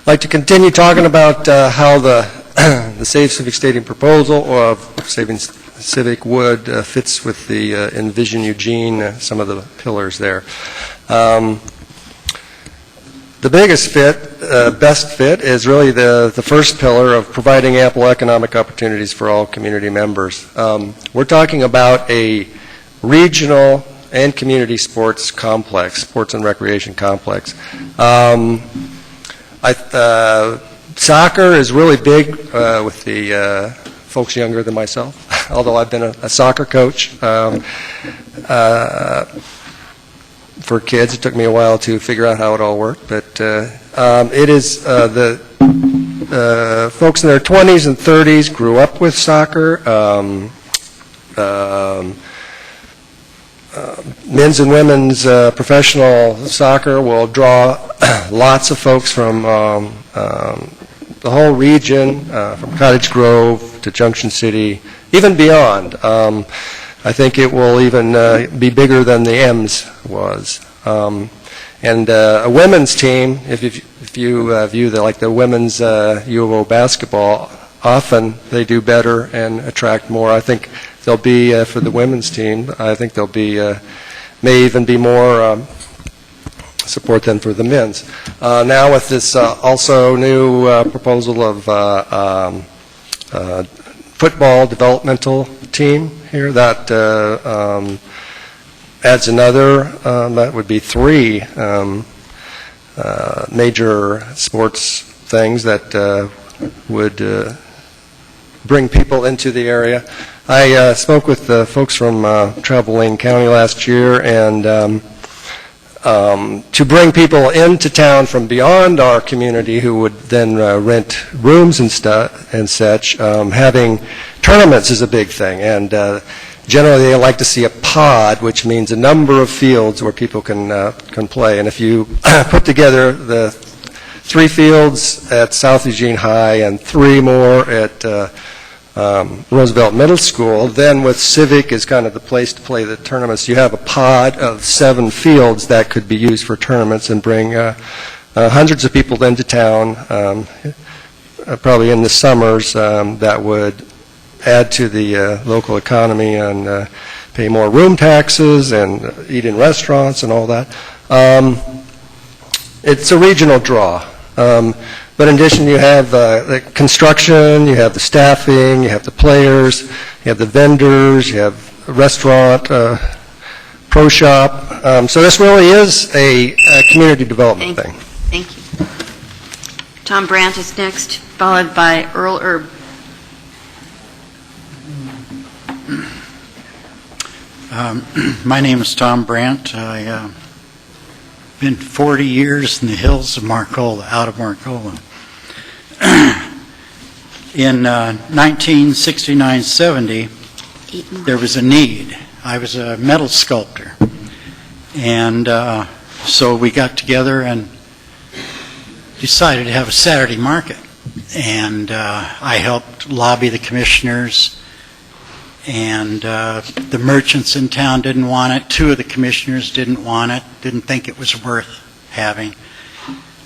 like to continue talking about how the Save Civic Stadium proposal of Saving Civic would fits with the Envision Eugene, some of the pillars there. The biggest fit, best fit, is really the first pillar of providing ample economic opportunities for all community members. We're talking about a regional and community sports complex, sports and recreation complex. Soccer is really big with the folks younger than myself, although I've been a soccer coach. For kids, it took me a while to figure out how it all worked, but it is the folks in their 20s and 30s grew up with soccer. Men's and women's professional soccer will draw lots of folks from the whole region, from Cottage Grove to Junction City, even beyond. I think it will even be bigger than the M's was. And a women's team, if you view the women's U of O basketball, often they do better and attract more. I think there'll be, for the women's team, I think there'll be, may even be more support than for the men's. Now with this also new proposal of football developmental team here, that adds another, that would be three major sports things that would bring people into the area. I spoke with the folks from Travel Lane County last year, and to bring people into town from beyond our community who would then rent rooms and such, having tournaments is a big thing, and generally they like to see a pod, which means a number of fields where people can play. And if you put together the 3 fields at South Eugene High and 3 more at Roosevelt Middle School. Then with Civic is kind of the place to play the tournaments. You have a pod of 7 fields that could be used for tournaments and bring hundreds of people into town, probably in the summers, that would add to the local economy and pay more room taxes and eat in restaurants and all that. It's a regional draw. But in addition, you have the construction, you have the staffing, you have the players, you have the vendors, you have a restaurant, pro shop. So this really is a community development thing. Thank you. Tom Brandt is next, followed by Earl Erb. My name is Tom Brandt. I've been 40 years in the hills of Marcola, out of Marcola. In 1969-70, there was a need. I was a metal sculptor. And so we got together and decided to have a Saturday market. And I helped lobby the commissioners. And the merchants in town didn't want it. 2 of the commissioners didn't want it, didn't think it was worth having.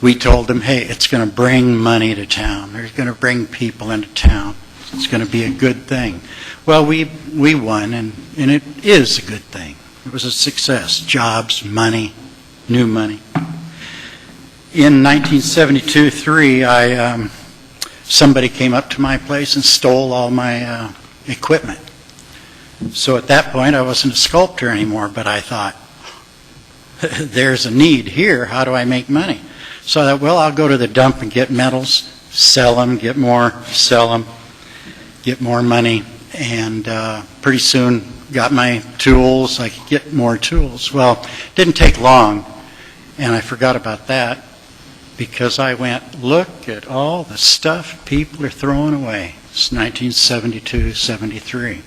We told them, hey, it's going to bring money to town. They're going to bring people into town. It's going to be a good thing. Well, we won, and it is a good thing. It was a success. Jobs, money, new money. In 1972-3, somebody came up to my place and stole all my equipment. So at that point, I wasn't a sculptor anymore, but I thought, there's a need here. How do I make money? So I thought, well, I'll go to the dump and get metals, sell them, get more, sell them, get more money, and pretty soon got my tools. I could get more tools. Well, it didn't take long, and I forgot about that because I went, look at all the stuff people are throwing away. It's 1972-73.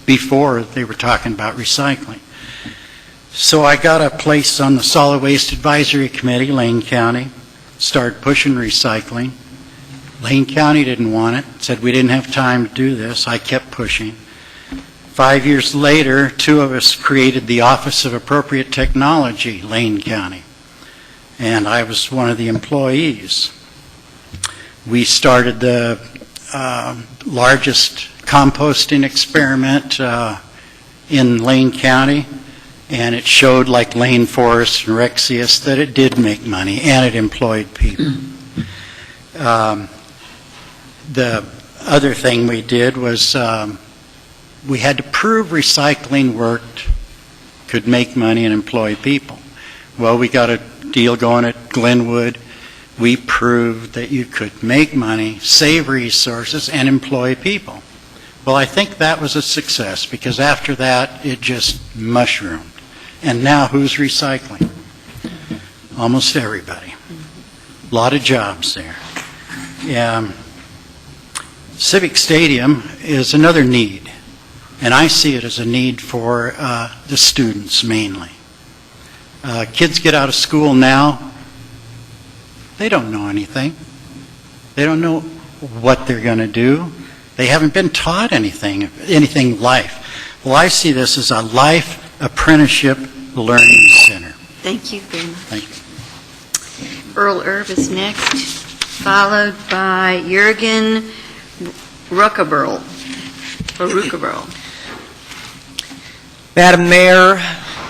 Before they were talking about recycling. So I got a place on the Solid Waste Advisory Committee, Lane County, started pushing recycling. Lane County didn't want it, said we didn't have time to do this. I kept pushing. 5 years later, 2 of us created the Office of Appropriate Technology, Lane County, and I was one of the employees. We started the largest composting experiment in Lane County, and it showed, like Lane Forest and Rexius, that it did make money and it employed people. The other thing we did was we had to prove recycling worked, could make money and employ people. Well, we got a deal going at Glenwood. We proved that you could make money, save resources, and employ people. Well, I think that was a success because after that, it just mushroomed. And now who's recycling? Almost everybody. A lot of jobs there. Civic Stadium is another need, and I see it as a need for the students mainly. Kids get out of school now, they don't know anything. They don't know what they're going to do. They haven't been taught anything life. Well, I see this as a life apprenticeship learning center. Thank you very much. Thank you. Earl Erb is next, followed by Jürgen Ruckaberl. Madam Mayor,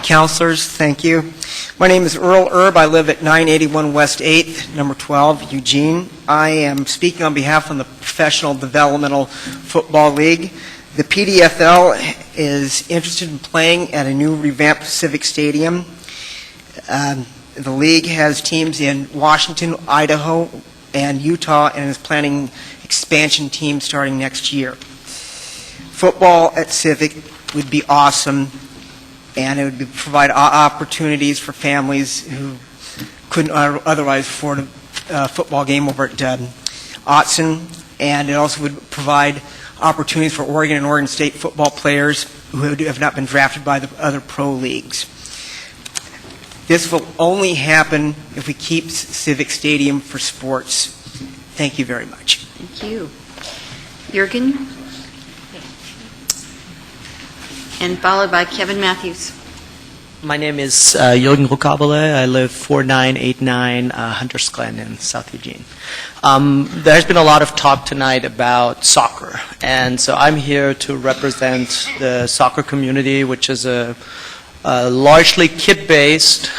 councilors, thank you. My name is Earl Erb. I live at 981 West 8th, number 12, Eugene. I am speaking on behalf of the Professional Developmental Football League. The PDFL is interested in playing at a new revamped Civic Stadium. The league has teams in Washington, Idaho, and Utah, and is planning expansion teams starting next year. Football at Civic would be awesome, and it would provide opportunities for families who couldn't otherwise afford a football game over at Autzen, and it also would provide opportunities for Oregon and Oregon State football players who have not been drafted by the other pro leagues. This will only happen if we keep Civic Stadium for sports. Thank you very much. Thank you. Jürgen? And followed by Kevin Matthews. My name is Jürgen Ruckabele. I live 4989 Hunters Glen in South Eugene. There's been a lot of talk tonight about soccer, and so I'm here to represent the soccer community, which is a largely kid-based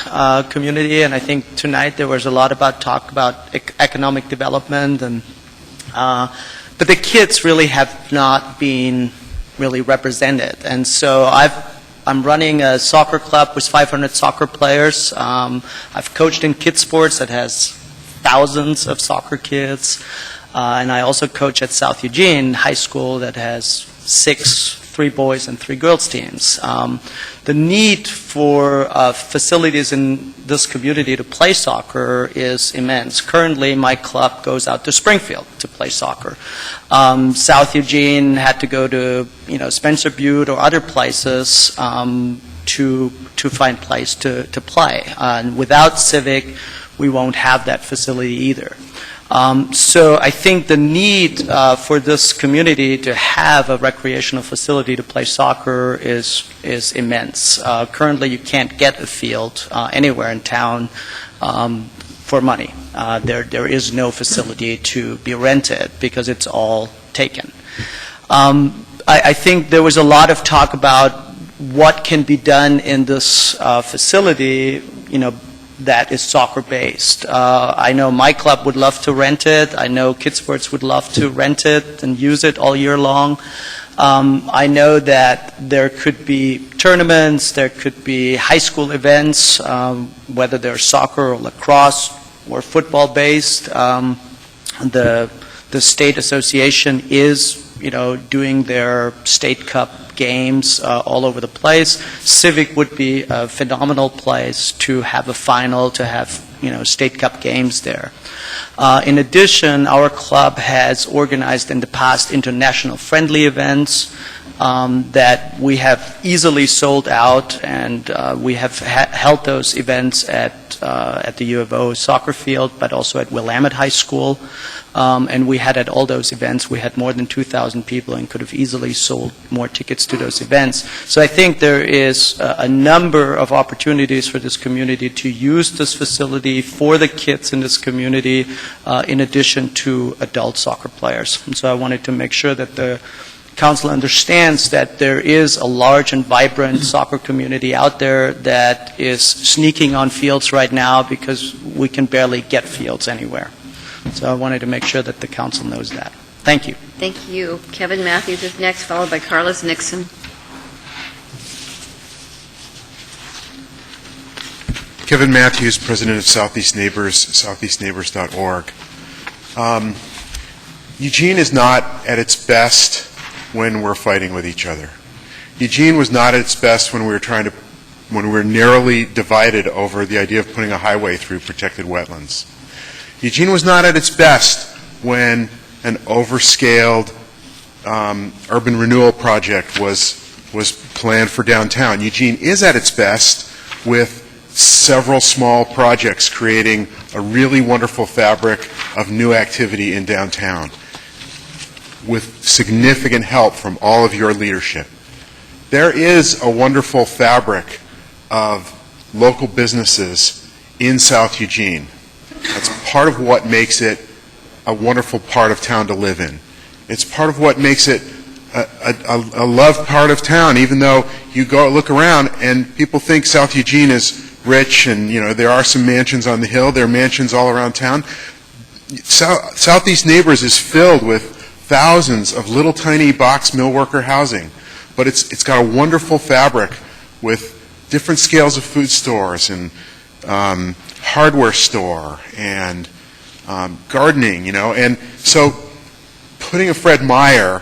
community, and I think tonight there was a lot about talk about economic development, and but the kids really have not been really represented, and so I'm running a soccer club with 500 soccer players. I've coached in kids sports that has thousands of soccer kids, and I also coach at South Eugene High School that has 3 boys and 3 girls teams. The need for facilities in this community to play soccer is immense. Currently, my club goes out to Springfield to play soccer. South Eugene had to go to Spencer Butte or other places to find place to play. And without Civic, we won't have that facility either. So I think the need for this community to have a recreational facility to play soccer is immense. Currently, you can't get a field anywhere in town for money. There is no facility to be rented because it's all taken. I think there was a lot of talk about what can be done in this facility, that is soccer-based. I know my club would love to rent it. I know Kids Sports would love to rent it and use it all year long. I know that there could be tournaments, there could be high school events, whether they're soccer or lacrosse or football-based. The state association is doing their state cup games all over the place. Civic would be a phenomenal place to have a final, to have state cup games there. In addition, our club has organized in the past international friendly events that we have easily sold out, and we have held those events at the U of O soccer field, but also at Willamette High School. And we had at all those events, we had more than 2,000 people and could have easily sold more tickets to those events. So I think there is a number of opportunities for this community to use this facility for the kids in this community, in addition to adult soccer players. And so I wanted to make sure that the Council understands that there is a large and vibrant soccer community out there that is sneaking on fields right now because we can barely get fields anywhere. So I wanted to make sure that the Council knows that. Thank you. Thank you. Kevin Matthews is next, followed by Carlos Nixon. Kevin Matthews, President of Southeast Neighbors, southeastneighbors.org. Eugene is not at its best when we're fighting with each other. Eugene was not at its best when we were narrowly divided over the idea of putting a highway through protected wetlands. Eugene was not at its best when an overscaled urban renewal project was planned for downtown. Eugene is at its best with several small projects creating a really wonderful fabric of new activity in downtown, with significant help from all of your leadership. There is a wonderful fabric of local businesses in South Eugene. That's part of what makes it a wonderful part of town to live in. It's part of what makes it a loved part of town, even though you go look around and people think South Eugene is rich and, there are some mansions on the hill. There are mansions all around town. Southeast Neighbors is filled with thousands of little tiny box millworker housing, but it's got a wonderful fabric with different scales of food stores and hardware store and gardening, and so putting a Fred Meyer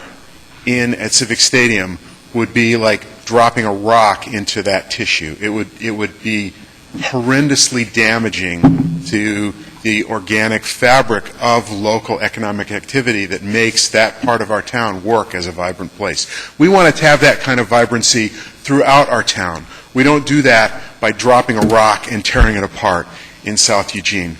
in at Civic Stadium would be like dropping a rock into that tissue. It would be horrendously damaging to the organic fabric of local economic activity that makes that part of our town work as a vibrant place. We want to have that kind of vibrancy throughout our town. We don't do that by dropping a rock and tearing it apart in South Eugene.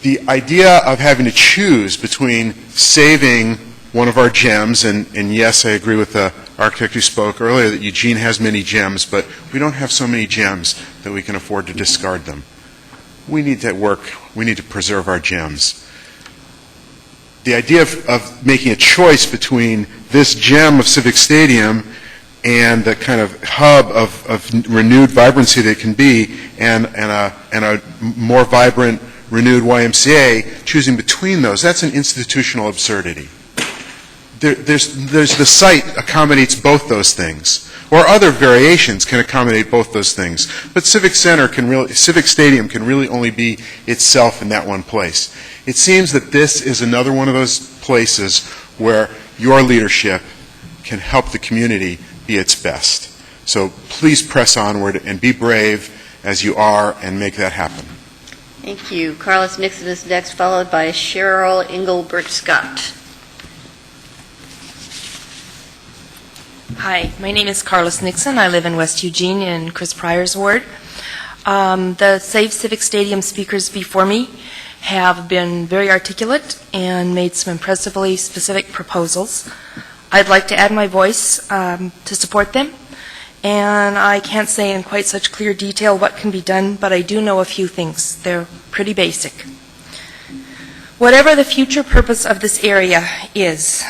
The idea of having to choose between saving one of our gems, and yes, I agree with the architect who spoke earlier that Eugene has many gems, but we don't have so many gems that we can afford to discard them. We need to preserve our gems. The idea of making a choice between this gem of Civic Stadium and the kind of hub of renewed vibrancy that it can be, and a more vibrant, renewed YMCA, choosing between those, that's an institutional absurdity. There's the site accommodates both those things, or other variations can accommodate both those things. But Civic Stadium can really only be itself in that one place. It seems that this is another one of those places where your leadership can help the community be its best. So please press onward and be brave as you are and make that happen. Thank you. Carlos Nixon is next, followed by Cheryl Engelbert Scott. Hi, my name is Carlos Nixon. I live in West Eugene in Chris Pryor's ward. The Save Civic Stadium speakers before me have been very articulate and made some impressively specific proposals. I'd like to add my voice to support them, and I can't say in quite such clear detail what can be done, but I do know a few things. They're pretty basic. Whatever the future purpose of this area is,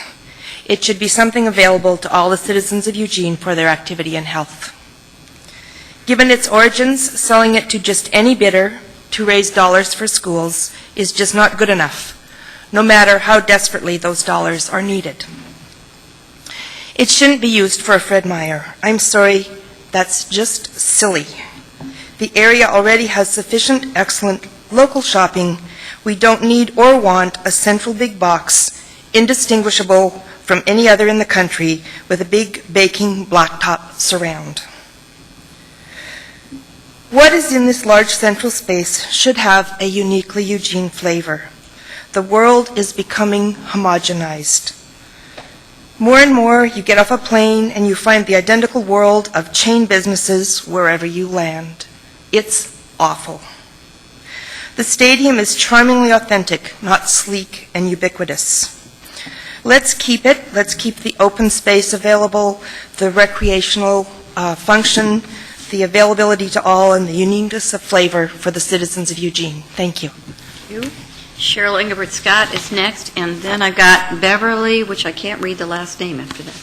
it should be something available to all the citizens of Eugene for their activity and health. Given its origins, selling it to just any bidder to raise dollars for schools is just not good enough, no matter how desperately those dollars are needed. It shouldn't be used for a Fred Meyer. I'm sorry, that's just silly. The area already has sufficient excellent local shopping. We don't need or want a central big box, indistinguishable from any other in the country, with a big baking blacktop surround. What is in this large central space should have a uniquely Eugene flavor. The world is becoming homogenized. More and more, you get off a plane and you find the identical world of chain businesses wherever you land. It's awful. The stadium is charmingly authentic, not sleek and ubiquitous. Let's keep it. Let's keep the open space available, the recreational function, the availability to all, and the uniqueness of flavor for the citizens of Eugene. Thank you. Thank you. Cheryl Engelbert Scott is next, and then I've got Beverly, which I can't read the last name after that.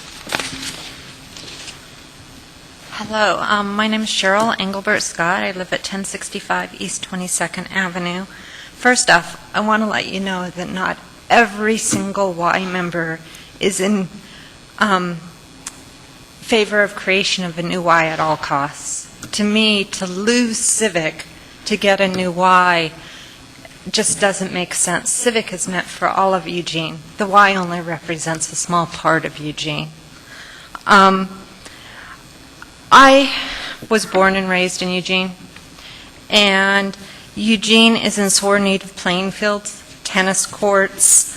Hello, my name is Cheryl Engelbert Scott. I live at 1065 East 22nd Avenue. First off, I want to let you know that not every single Y member is in favor of creation of a new Y at all costs. To me, to lose Civic to get a new Y just doesn't make sense. Civic is meant for all of Eugene. The Y only represents a small part of Eugene. I was born and raised in Eugene, and Eugene is in sore need of playing fields, tennis courts,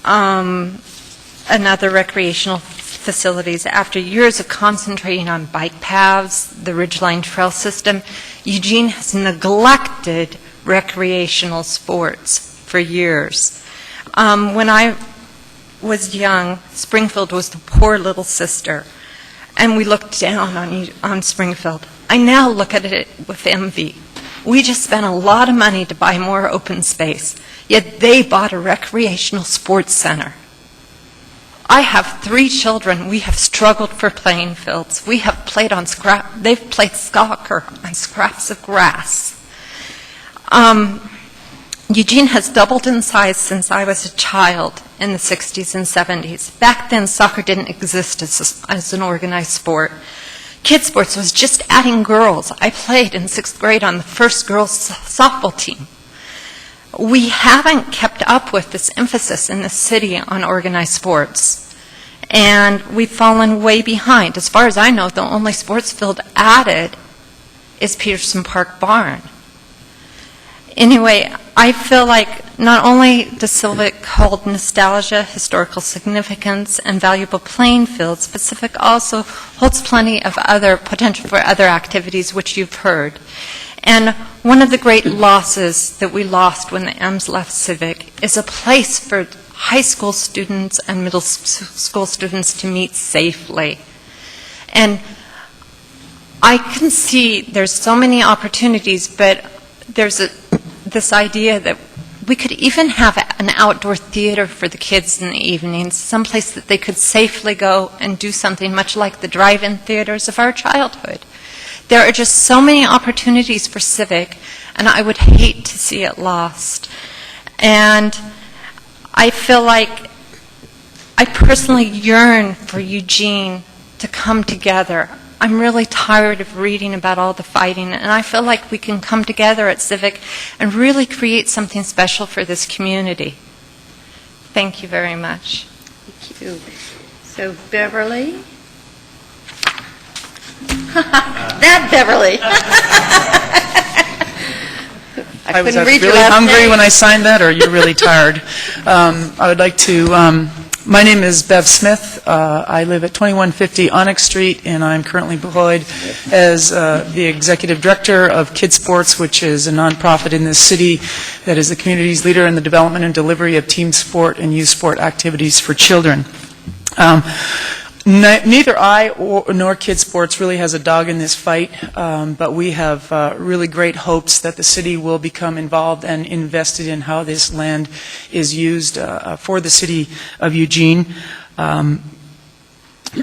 and other recreational facilities. After years of concentrating on bike paths, the Ridgeline Trail System, Eugene has neglected recreational sports for years. When I was young, Springfield was the poor little sister, and we looked down on Springfield. I now look at it with envy. We just spent a lot of money to buy more open space, yet they bought a recreational sports center. I have 3 children. We have struggled for playing fields. We have played on they've played soccer on scraps of grass. Eugene has doubled in size since I was a child in the 60s and 70s. Back then, soccer didn't exist as an organized sport. Kids sports was just adding girls. I played in 6th grade on the first girls softball team. We haven't kept up with this emphasis in the city on organized sports, and we've fallen way behind. As far as I know, the only sports field added is Peterson Park Barn. Anyway, I feel like not only does Civic hold nostalgia, historical significance, and valuable playing fields, but Civic also holds plenty of other potential for other activities, which you've heard. And one of the great losses that we lost when the M's left Civic is a place for high school students and middle school students to meet safely. And I can see there's so many opportunities, but there's this idea that we could even have an outdoor theater for the kids in the evenings, someplace that they could safely go and do something much like the drive-in theaters of our childhood. There are just so many opportunities for Civic, and I would hate to see it lost. And I feel like I personally yearn for Eugene to come together. I'm really tired of reading about all the fighting, and I feel like we can come together at Civic and really create something special for this community. Thank you very much. Thank you. So, Beverly? That Beverly. I was couldn't read your really last hungry name. when I signed that, or you're really tired. I would like to, my name is Bev Smith. I live at 2150 Onyx Street, and I'm currently employed as the Executive Director of Kids Sports, which is a nonprofit in this city that is the community's leader in the development and delivery of team sport and youth sport activities for children. Neither I nor Kids Sports really has a dog in this fight, but we have really great hopes that the city will become involved and invested in how this land is used for the city of Eugene.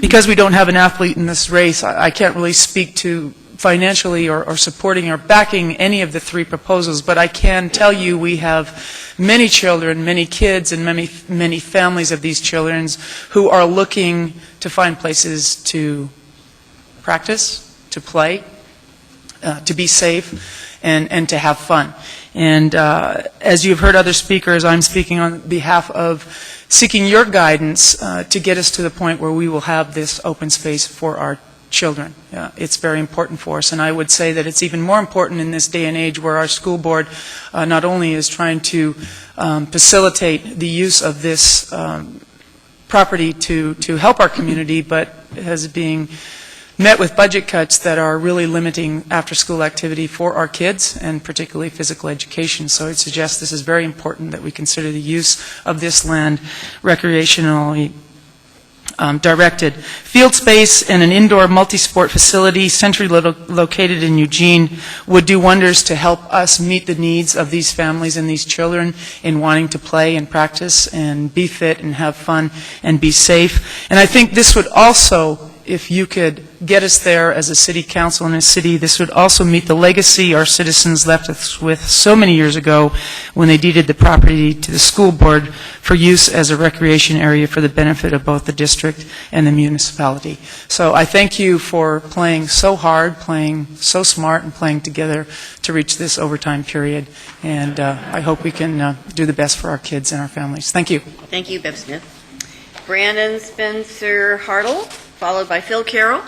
Because we don't have an athlete in this race, I can't really speak to financially or supporting or backing any of the three proposals, but I can tell you we have many children, many kids, and many families of these children who are looking to find places to practice, to play, to be safe, and to have fun. And as you've heard other speakers, I'm speaking on behalf of seeking your guidance to get us to the point where we will have this open space for our children. It's very important for us, and I would say that it's even more important in this day and age where our school board not only is trying to facilitate the use of this property to help our community, but has being met with budget cuts that are really limiting after-school activity for our kids, and particularly physical education. So I would suggest this is very important that we consider the use of this land recreationally directed. Field space and an indoor multi-sport facility centrally located in Eugene would do wonders to help us meet the needs of these families and these children in wanting to play and practice and be fit and have fun and be safe. And I think this would also, if you could get us there as a city council in a city, this would also meet the legacy our citizens left us with so many years ago when they deeded the property to the school board for use as a recreation area for the benefit of both the district and the municipality. So I thank you for playing so hard, playing so smart, and playing together to reach this overtime period. And I hope we can do the best for our kids and our families. Thank you. Thank you, Bev Smith. Brandon Spencer Hartle, followed by Phil Carroll.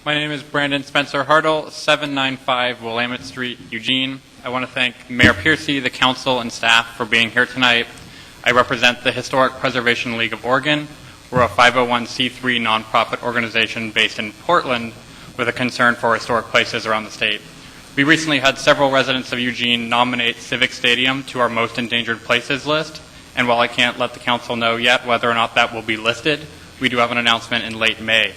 My name is Brandon Spencer Hartle, 795 Willamette Street, Eugene. I want to thank Mayor Piercy, the council, and staff for being here tonight. I represent the Historic Preservation League of Oregon. We're a 501c3 nonprofit organization based in Portland with a concern for historic places around the state. We recently had several residents of Eugene nominate Civic Stadium to our most endangered places list, and while I can't let the council know yet whether or not that will be listed, we do have an announcement in late May.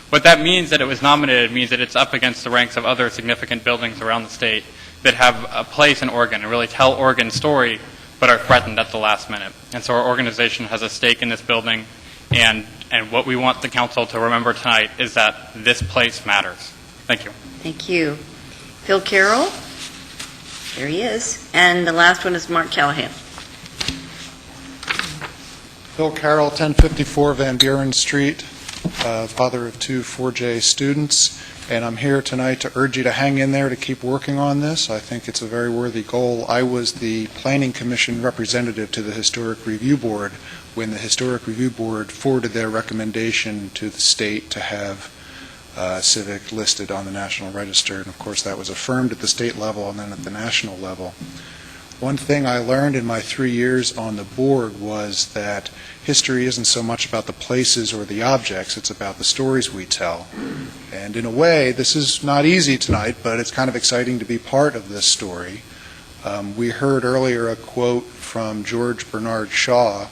What that means that it was nominated means that it's up against the ranks of other significant buildings around the state that have a place in Oregon and really tell Oregon's story, but are threatened at the last minute. And so our organization has a stake in this building, and what we want the council to remember tonight is that this place matters. Thank you. Thank you. Phil Carroll. There he is. And the last one is Mark Callahan. Phil Carroll, 1054 Van Buren Street, father of two 4J students, and I'm here tonight to urge you to hang in there to keep working on this. I think it's a very worthy goal. I was the Planning Commission representative to the Historic Review Board when the Historic Review Board forwarded their recommendation to the state to have Civic listed on the National Register, and of course that was affirmed at the state level and then at the national level. One thing I learned in my 3 years on the board was that history isn't so much about the places or the objects, it's about the stories we tell. And in a way, this is not easy tonight, but it's kind of exciting to be part of this story. We heard earlier a quote from George Bernard Shaw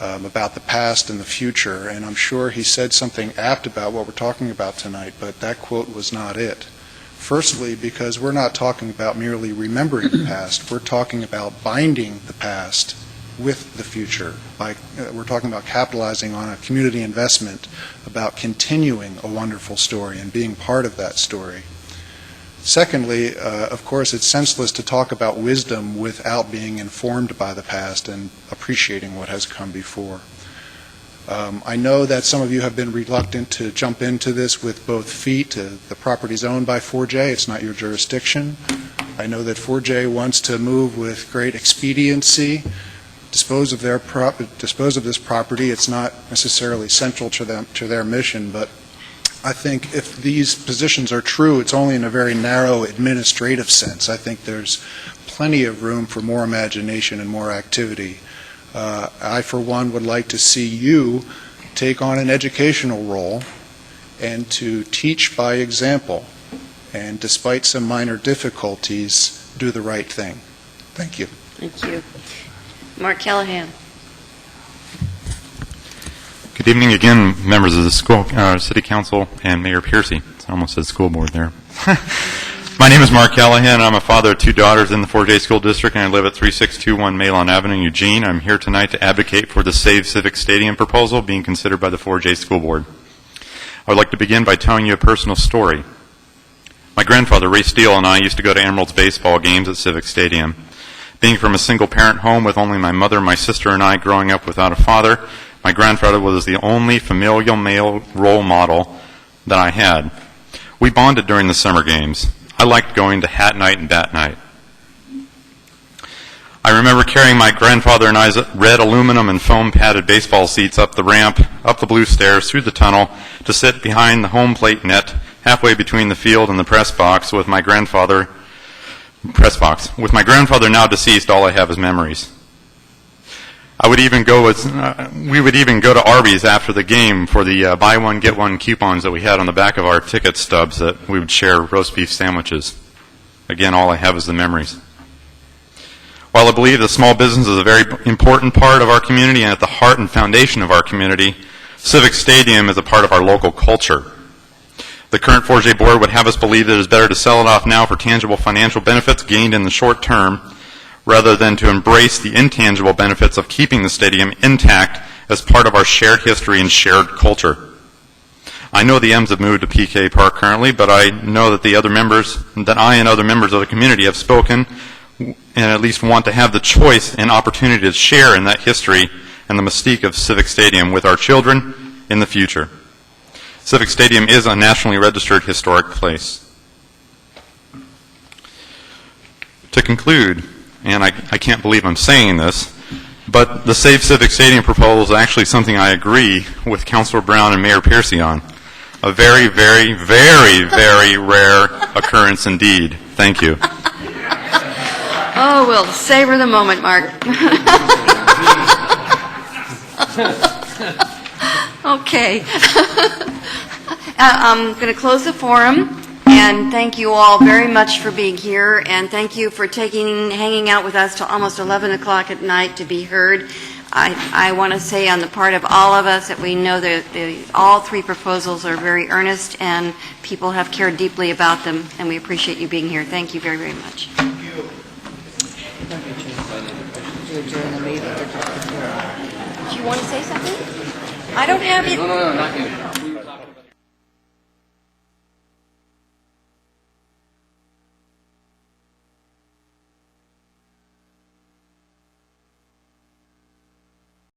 about the past and the future, and I'm sure he said something apt about what we're talking about tonight, but that quote was not it. Firstly, because we're not talking about merely remembering the past, we're talking about binding the past with the future. We're talking about capitalizing on a community investment, about continuing a wonderful story and being part of that story. Secondly, of course, it's senseless to talk about wisdom without being informed by the past and appreciating what has come before. I know that some of you have been reluctant to jump into this with both feet. The property is owned by 4J. It's not your jurisdiction. I know that 4J wants to move with great expediency, dispose of this property. It's not necessarily central to their mission, but I think if these positions are true, it's only in a very narrow administrative sense. I think there's plenty of room for more imagination and more activity. I, for one, would like to see you take on an educational role and to teach by example, and despite some minor difficulties, do the right thing. Thank you. Thank you. Mark Callahan. Good evening again, members of the City Council and Mayor Piercy. It almost says school board there. My name is Mark Callahan. I'm a father of 2 daughters in the 4J School District, and I live at 3621 Malon Avenue, Eugene. I'm here tonight to advocate for the Save Civic Stadium proposal being considered by the 4J School Board. I would like to begin by telling you a personal story. My grandfather, Ray Steele, and I used to go to Emeralds baseball games at Civic Stadium. Being from a single-parent home with only my mother, my sister, and I growing up without a father, my grandfather was the only familial male role model that I had. We bonded during the summer games. I liked going to hat night and bat night. I remember carrying my grandfather and I's red aluminum and foam padded baseball seats up the ramp, up the blue stairs, through the tunnel, to sit behind the home plate net, halfway between the field and the press box with my grandfather. With my grandfather now deceased, all I have is memories. We would even go to Arby's after the game for the buy one, get one coupons that we had on the back of our ticket stubs that we would share roast beef sandwiches. Again, all I have is the memories. While I believe that small business is a very important part of our community and at the heart and foundation of our community, Civic Stadium is a part of our local culture. The current 4J board would have us believe that it is better to sell it off now for tangible financial benefits gained in the short term, rather than to embrace the intangible benefits of keeping the stadium intact as part of our shared history and shared culture. I know the M's have moved to PK Park currently, but I know that I and other members of the community have spoken and at least want to have the choice and opportunity to share in that history and the mystique of Civic Stadium with our children in the future. Civic Stadium is a nationally registered historic place. To conclude, and I can't believe I'm saying this, but the Save Civic Stadium proposal is actually something I agree with Councilor Brown and Mayor Piercy on. A very, very, very, very rare occurrence indeed. Thank you. Oh, we'll savor the moment, Mark. Okay. I'm going to close the forum. And thank you all very much for being here, and thank you for hanging out with us till almost 11 o'clock at night to be heard. I want to say on the part of all of us that we know that all 3 proposals are very earnest, and people have cared deeply about them, and we appreciate you being here. Thank you very, very much. Thank you. Do you want to say something? I don't have it. No, not you.